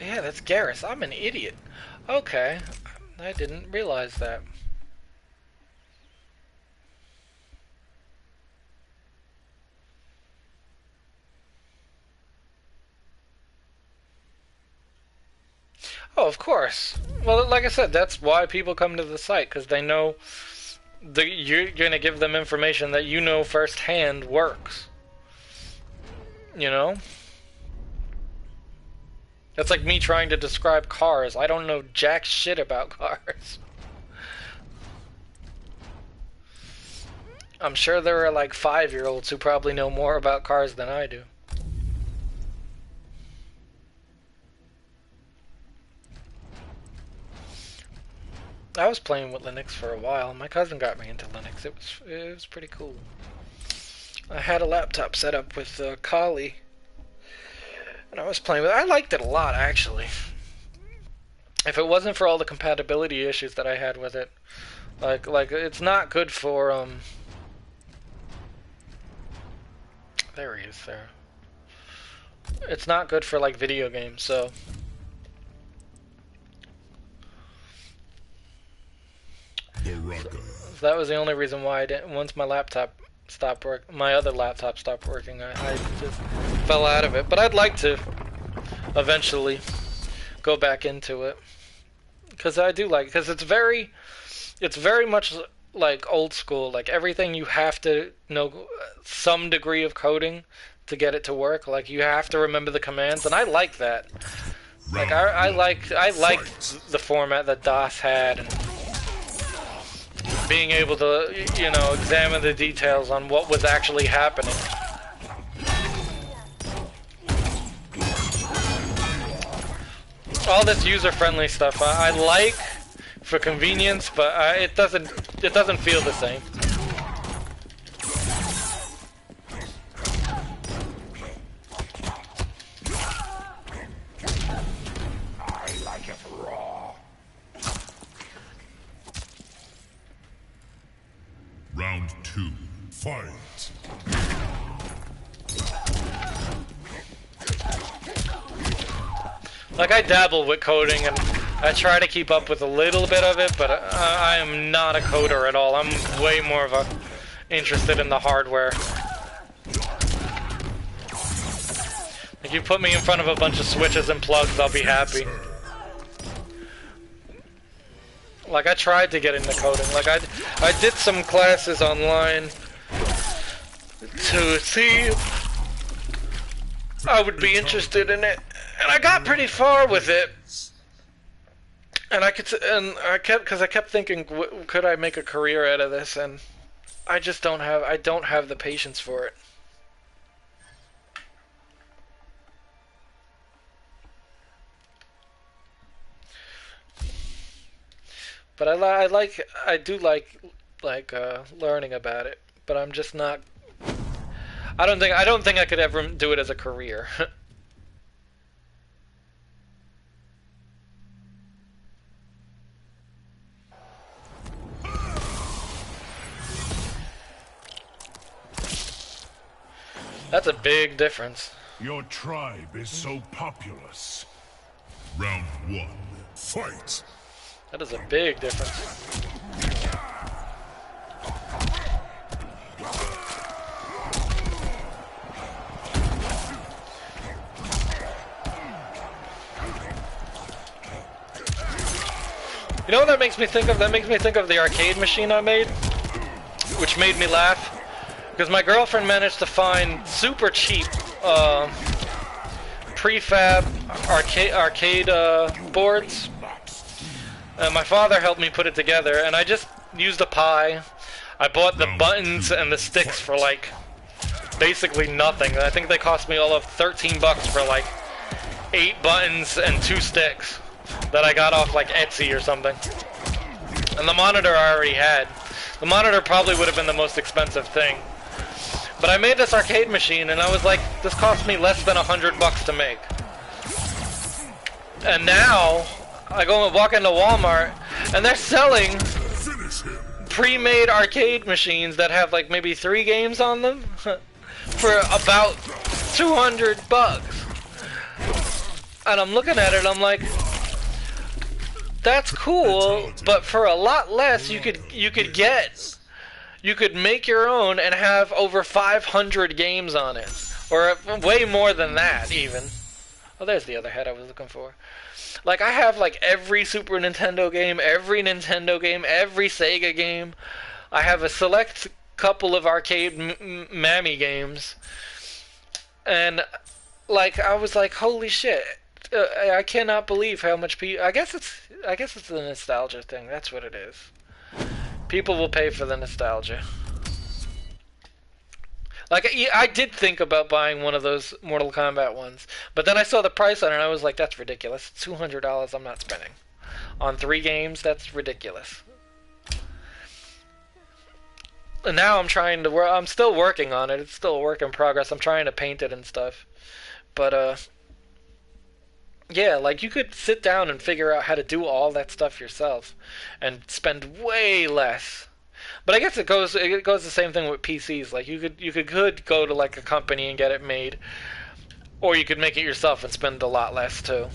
Yeah, that's Garrus. I'm an idiot. Okay. I didn't realize that. Oh, of course. Well, like I said, that's why people come to the site, because they know you're gonna give them information that you know firsthand works. You know? That's like me trying to describe cars. I don't know jack shit about cars. I'm sure there are like 5-year-olds who probably know more about cars than I do. I was playing with Linux for a while. My cousin got me into Linux. It was pretty cool. I had a laptop set up with Kali, and I was playing with it. I liked it a lot, actually. If it wasn't for all the compatibility issues that I had with it, like it's not good for there he is there. It's not good for like video games, so that was the only reason why I didn't. Once my laptop stopped working, my other laptop stopped working, I just fell out of it. But I'd like to eventually go back into it, because I do like, because it's very much like old school. Like everything you have to know some degree of coding to get it to work. Like you have to remember the commands, and I like that. Like I like the format that DOS had, and being able to, you know, examine the details on what was actually happening. All this user-friendly stuff I like for convenience, but it doesn't feel the same. I like it raw. Round 2, fight. Like I dabble with coding and I try to keep up with a little bit of it, but I am not a coder at all. I'm way more of a interested in the hardware. If you put me in front of a bunch of switches and plugs, I'll be happy. Like I tried to get into coding. Like I did some classes online to see if I would be interested in it, and I got pretty far with it. And I kept thinking, could I make a career out of this? And I just don't have the patience for it. But I do like learning about it. But I'm just not. I don't think I could ever do it as a career. That's a big difference. Your tribe is so populous. Round 1, fight. That is a big difference. You know what that makes me think of? That makes me think of the arcade machine I made, which made me laugh. Because my girlfriend managed to find super cheap prefab arcade boards. My father helped me put it together, and I just used a Pi. I bought the buttons and the sticks for like basically nothing. I think they cost me all of $13 for like 8 buttons and 2 sticks that I got off like Etsy or something. And the monitor I already had. The monitor probably would have been the most expensive thing. But I made this arcade machine, and I was like, this cost me less than $100 to make. And now, I go and walk into Walmart, and they're selling pre-made arcade machines that have like maybe 3 games on them for about $200. And I'm looking at it, I'm like, that's cool, but for a lot less, you could make your own and have over 500 games on it, or way more than that even. Oh, there's the other head I was looking for. Like I have like every Super Nintendo game, every Nintendo game, every Sega game. I have a select couple of arcade mammy games, and like I was like, holy shit! I cannot believe how much people. I guess it's the nostalgia thing. That's what it is. People will pay for the nostalgia. Like, I did think about buying one of those Mortal Kombat ones, but then I saw the price on it and I was like, that's ridiculous. $200 I'm not spending. On 3 games, that's ridiculous. And now I'm trying to work, I'm still working on it. It's still a work in progress. I'm trying to paint it and stuff. But, yeah, like, you could sit down and figure out how to do all that stuff yourself and spend way less. But I guess it goes the same thing with PCs. Like you could go to like a company and get it made, or you could make it yourself and spend a lot less too.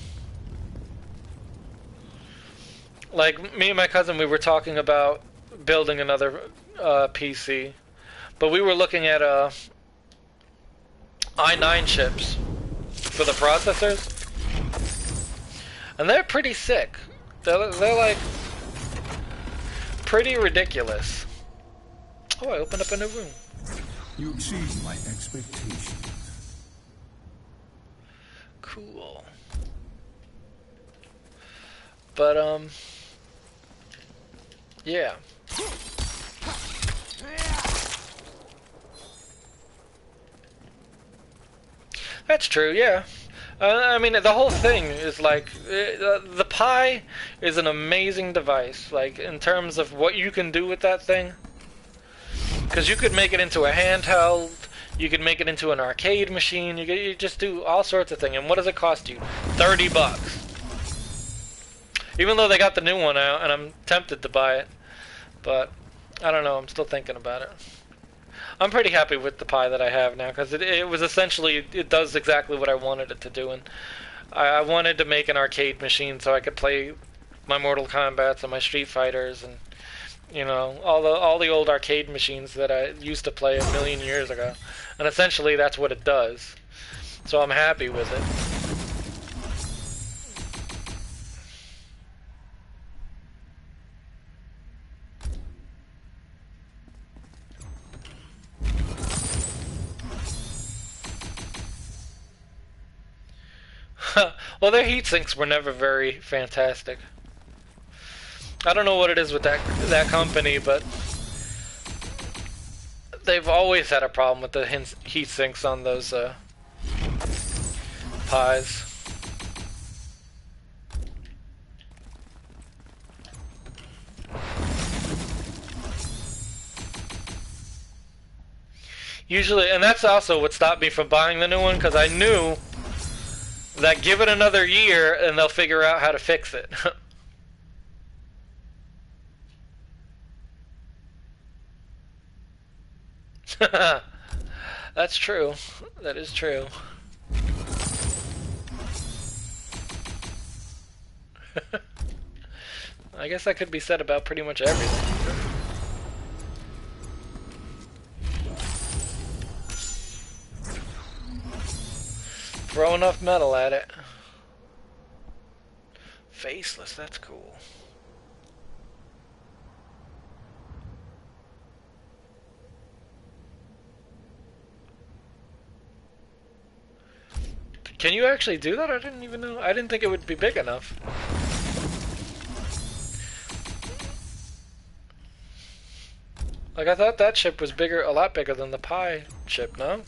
Like me and my cousin, we were talking about building another PC, but we were looking at i9 chips for the processors, and they're pretty sick. They're like pretty ridiculous. Oh, I opened up a new room. You exceed my expectations. Cool. But, yeah. That's true, yeah. I mean, the whole thing is like, the Pi is an amazing device, like, in terms of what you can do with that thing. Because you could make it into a handheld, you could make it into an arcade machine, you just do all sorts of things. And what does it cost you? $30. Even though they got the new one out, and I'm tempted to buy it. But, I don't know, I'm still thinking about it. I'm pretty happy with the Pi that I have now, because it was essentially, it does exactly what I wanted it to do. And I wanted to make an arcade machine so I could play my Mortal Kombats and my Street Fighters and, you know, all the old arcade machines that I used to play a million years ago. And essentially that's what it does. So I'm happy with it. Well, their heat sinks were never very fantastic. I don't know what it is with that company, but they've always had a problem with the heat sinks on those Pis. Usually, and that's also what stopped me from buying the new one, because I knew that give it another year and they'll figure out how to fix it. That's true. That is true. I guess that could be said about pretty much everything. Throw enough metal at it. Faceless, that's cool. Can you actually do that? I didn't even know. I didn't think it would be big enough. Like, I thought that chip was bigger, a lot bigger than the Pi chip, no?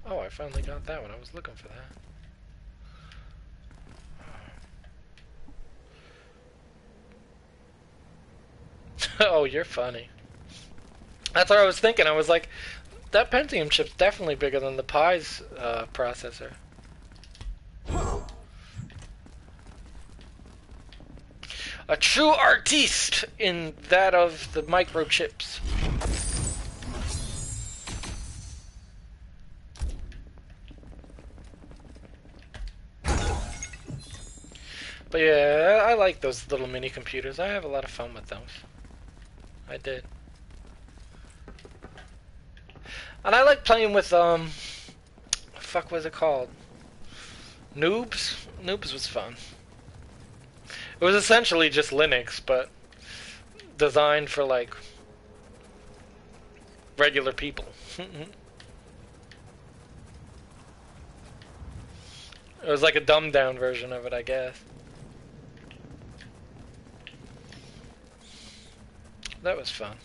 Oh, I finally got that one. I was looking for that. Oh, you're funny. That's what I was thinking. I was like, that Pentium chip's definitely bigger than the Pi's processor. A true artiste in that of the microchips. But yeah, I like those little mini computers. I have a lot of fun with those. I did. And I like playing with, fuck, what's it called? Noobs was fun. It was essentially just Linux, but designed for like regular people. It was like a dumbed down version of it, I guess. That was fun.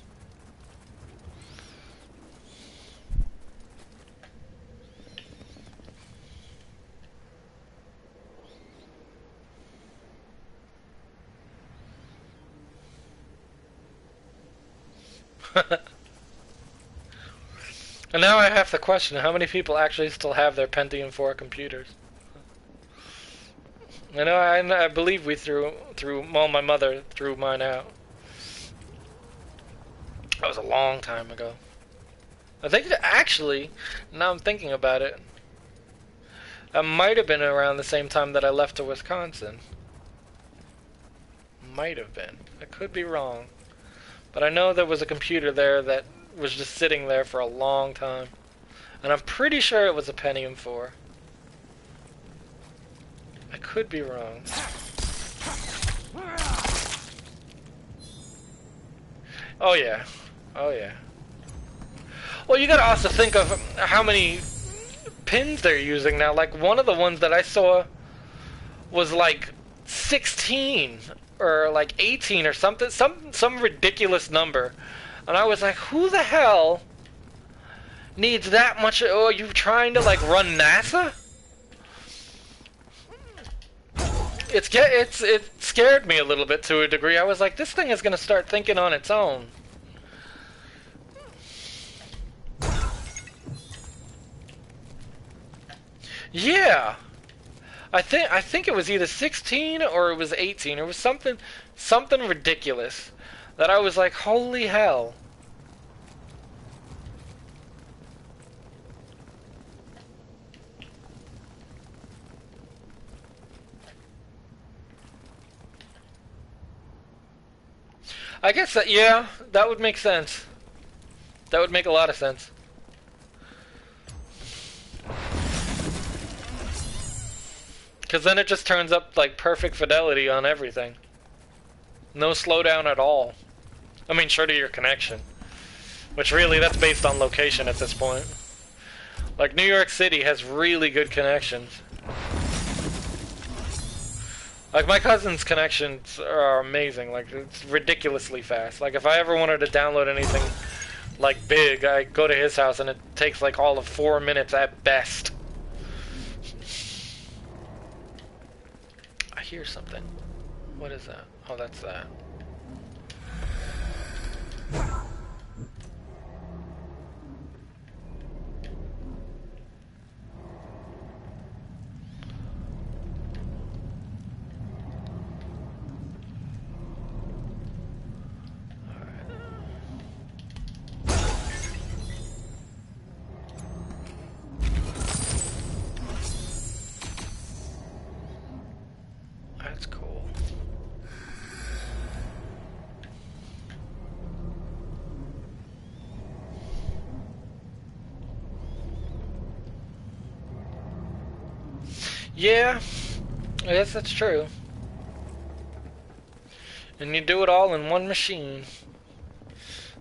And now I have to question how many people actually still have their Pentium 4 computers. I know, I believe we threw, well, my mother threw mine out. That was a long time ago. I think that actually, now I'm thinking about it, that might have been around the same time that I left to Wisconsin. Might have been. I could be wrong. But I know there was a computer there that was just sitting there for a long time. And I'm pretty sure it was a Pentium 4. I could be wrong. Oh yeah. Oh yeah. Well, you gotta also think of how many pins they're using now. Like, one of the ones that I saw was like 16 or like 18 or something, some ridiculous number. And I was like, who the hell needs that much? Oh, are you trying to like run NASA? It scared me a little bit to a degree. I was like, this thing is gonna start thinking on its own. Yeah, I think it was either 16 or it was 18. It was something ridiculous that I was like, holy hell. I guess that, yeah, that would make sense. That would make a lot of sense. Because then it just turns up like perfect fidelity on everything. No slowdown at all. I mean, short of your connection. Which really, that's based on location at this point. Like, New York City has really good connections. Like, my cousin's connections are amazing. Like, it's ridiculously fast. Like, if I ever wanted to download anything, like, big, I go to his house and it takes, like, all of 4 minutes at best. I hear something. What is that? Oh, that's that. That's cool. Yeah, I guess that's true. And you do it all in one machine.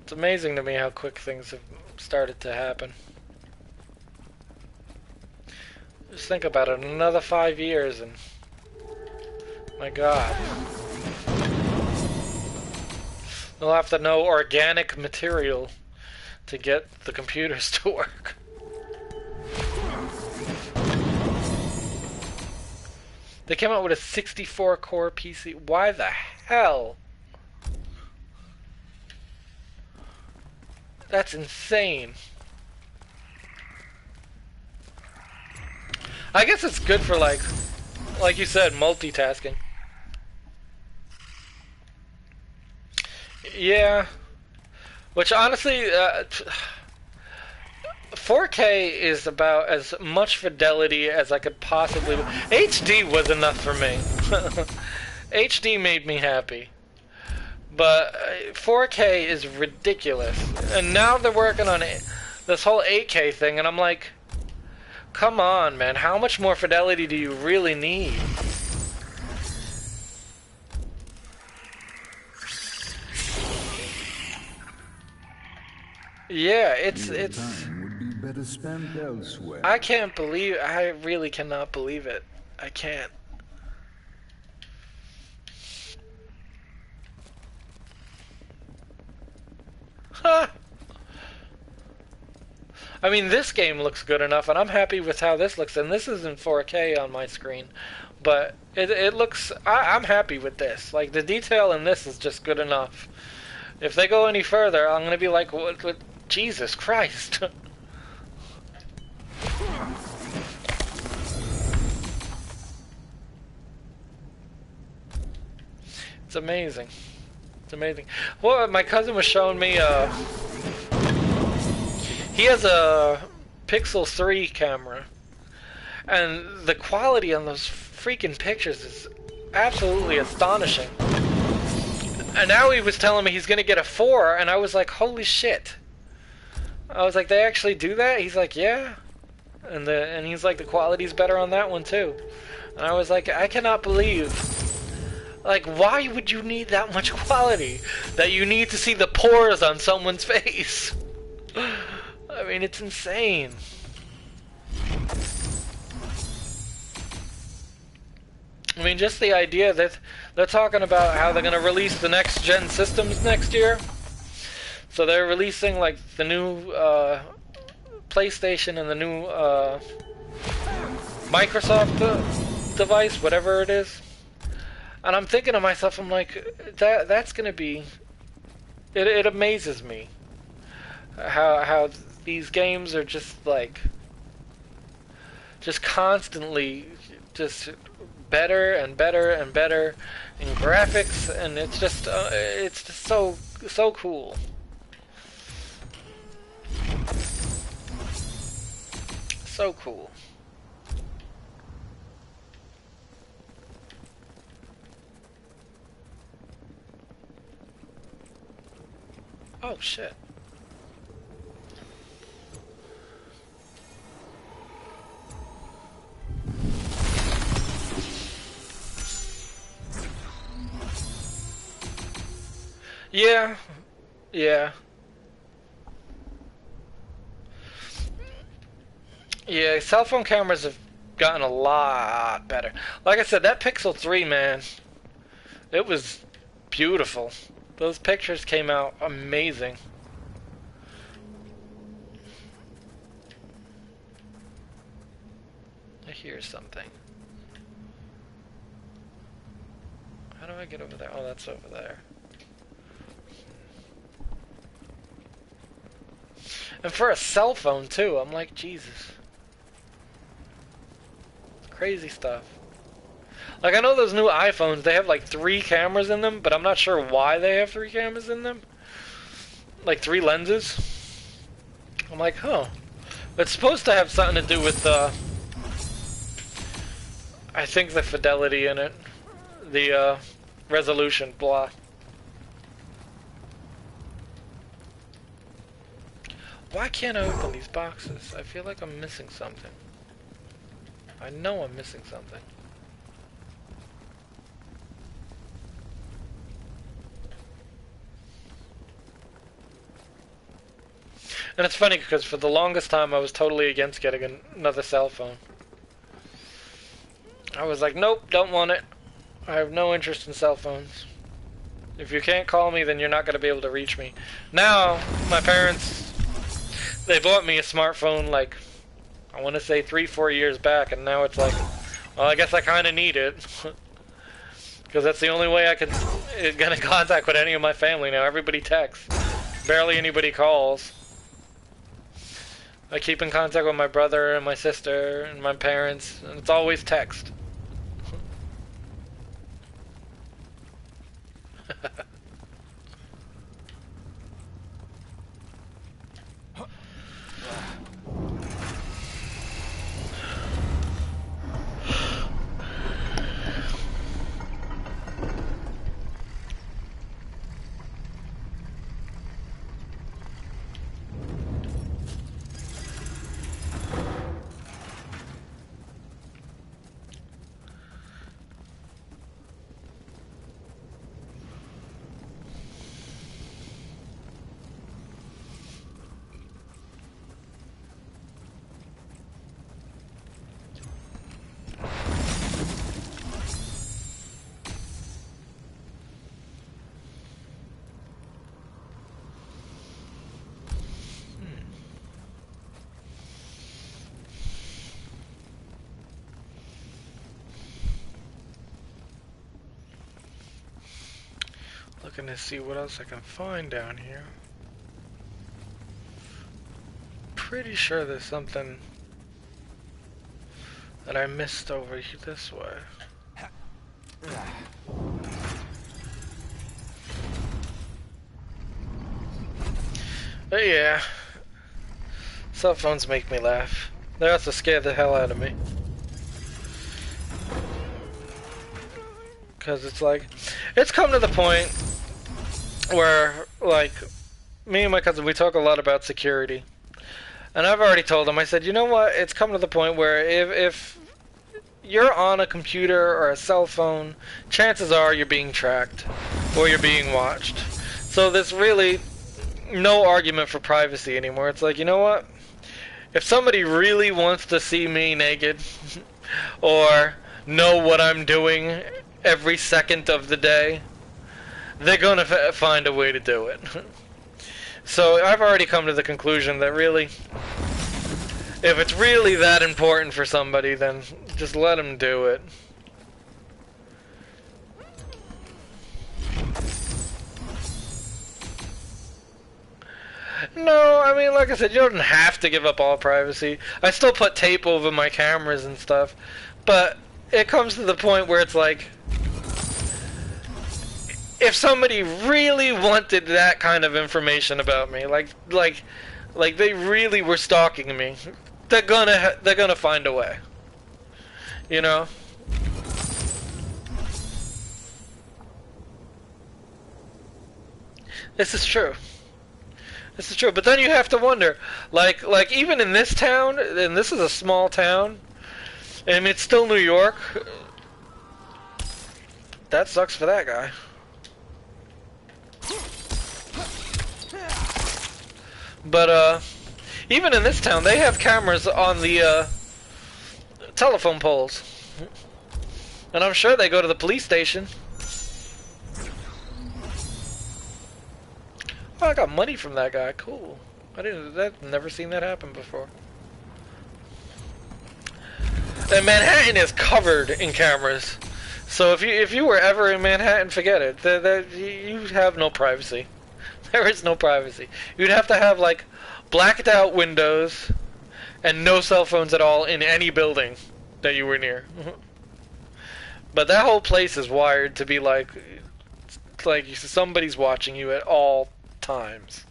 It's amazing to me how quick things have started to happen. Just think about it, another 5 years and... my God. They'll have to know organic material to get the computers to work. They came out with a 64-core PC. Why the hell? That's insane. I guess it's good for like you said, multitasking. Yeah. Which honestly, 4K is about as much fidelity as I could possibly... HD was enough for me. HD made me happy. But 4K is ridiculous. And now they're working on this whole 8K thing, and I'm like, Come on, man. How much more fidelity do you really need? Yeah, it's Time would be better spent elsewhere. I can't believe I really cannot believe it. I can't. Huh. I mean, this game looks good enough, and I'm happy with how this looks. And this is in 4K on my screen, but it looks. I'm happy with this. Like the detail in this is just good enough. If they go any further, I'm gonna be like, what Jesus Christ. It's amazing. It's amazing. Well, my cousin was showing me. He has a Pixel 3 camera, and the quality on those freaking pictures is absolutely astonishing. And now he was telling me he's gonna get a 4, and I was like, holy shit. I was like, they actually do that? He's like, yeah. And he's like, the quality's better on that one too. And I was like, I cannot believe. Like, why would you need that much quality? That you need to see the pores on someone's face? I mean, it's insane. I mean, just the idea that they're talking about how they're going to release the next gen systems next year. So they're releasing like the new PlayStation and the new Microsoft device, whatever it is. And I'm thinking to myself, I'm like, that's going to be... It amazes me how these games are just like... just constantly just better and better and better in graphics, and it's just so cool. So cool. Oh shit. Yeah. Yeah. Yeah, cell phone cameras have gotten a lot better. Like I said, that Pixel 3, man, it was beautiful. Those pictures came out amazing. I hear something. How do I get over there? Oh, that's over there. And for a cell phone, too, I'm like, Jesus. Crazy stuff. Like, I know those new iPhones, they have like 3 cameras in them, but I'm not sure why they have 3 cameras in them. Like 3 lenses. I'm like, huh. It's supposed to have something to do with, I think the fidelity in it. The, resolution, blah. Why can't I open these boxes? I feel like I'm missing something. I know I'm missing something. And it's funny because for the longest time I was totally against getting another cell phone. I was like, nope, don't want it. I have no interest in cell phones. If you can't call me, then you're not going to be able to reach me. Now, my parents, they bought me a smartphone like, I want to say 3-4 years back, and now it's like, well, I guess I kind of need it. Because that's the only way I can get in contact with any of my family now. Everybody texts. Barely anybody calls. I keep in contact with my brother and my sister and my parents, and it's always text. Looking to see what else I can find down here. Pretty sure there's something that I missed over here this way. But yeah, cell phones make me laugh. They also scare the hell out of me. Because it's like, it's come to the point where, like, me and my cousin, we talk a lot about security. And I've already told him, I said, you know what, it's come to the point where if you're on a computer or a cell phone, chances are you're being tracked or you're being watched. So there's really no argument for privacy anymore. It's like, you know what, if somebody really wants to see me naked or know what I'm doing every second of the day, they're gonna find a way to do it. So I've already come to the conclusion that really, if it's really that important for somebody, then just let them do it. No, I mean, like I said, you don't have to give up all privacy. I still put tape over my cameras and stuff, but it comes to the point where it's like, if somebody really wanted that kind of information about me, like they really were stalking me, they're gonna find a way. You know? This is true. This is true. But then you have to wonder, like even in this town, and this is a small town, and it's still New York, that sucks for that guy. But even in this town, they have cameras on the telephone poles, and I'm sure they go to the police station. Oh, I got money from that guy. Cool. I've never seen that happen before. And Manhattan is covered in cameras, so if you were ever in Manhattan, forget it. You have no privacy. There is no privacy. You'd have to have, like, blacked out windows and no cell phones at all in any building that you were near. But that whole place is wired to be like somebody's watching you at all times.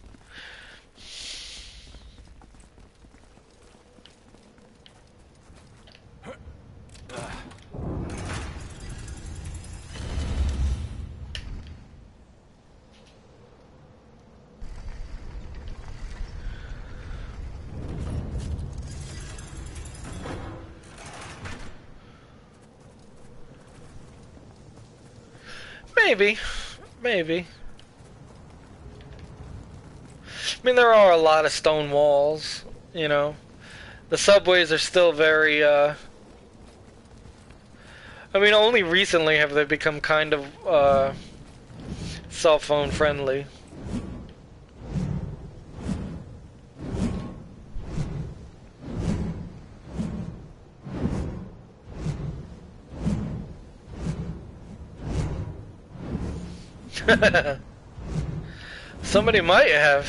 Maybe. I mean, there are a lot of stone walls, you know. The subways are still very, I mean, only recently have they become kind of, cell phone friendly. Somebody might have.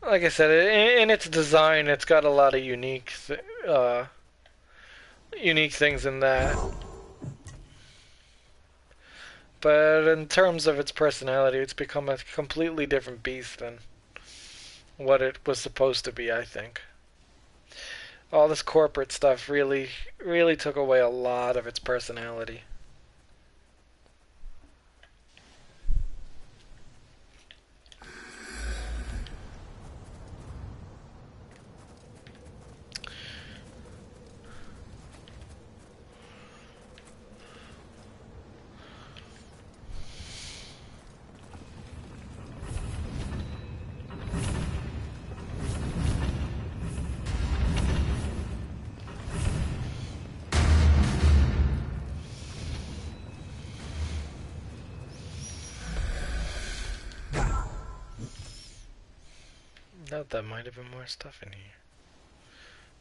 Like I said, in its design, it's got a lot of unique things in that. But in terms of its personality, it's become a completely different beast than what it was supposed to be, I think. All this corporate stuff really took away a lot of its personality. No, that might have been more stuff in here.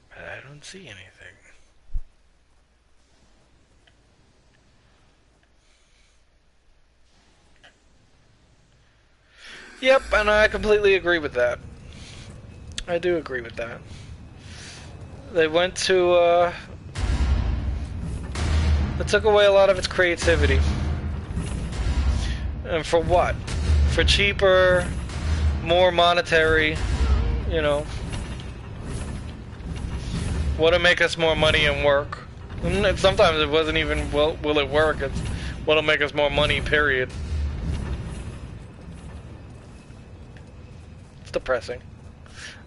But I don't see anything. Yep, and I completely agree with that. I do agree with that. They went to, it took away a lot of its creativity. And for what? For cheaper, more monetary, you know. What'll make us more money and work? And sometimes it wasn't even, will it work? It's what'll make us more money, period. It's depressing.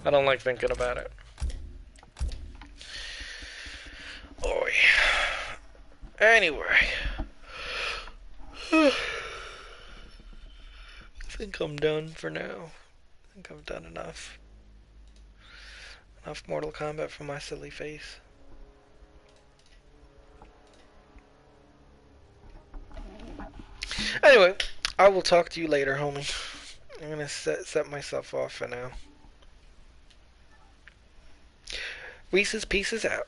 I don't like thinking about it. Oy. Anyway. I think I'm done for now. I think I've done enough. Enough Mortal Kombat for my silly face. Anyway, I will talk to you later, homie. I'm gonna set myself off for now. Reese's Pieces out.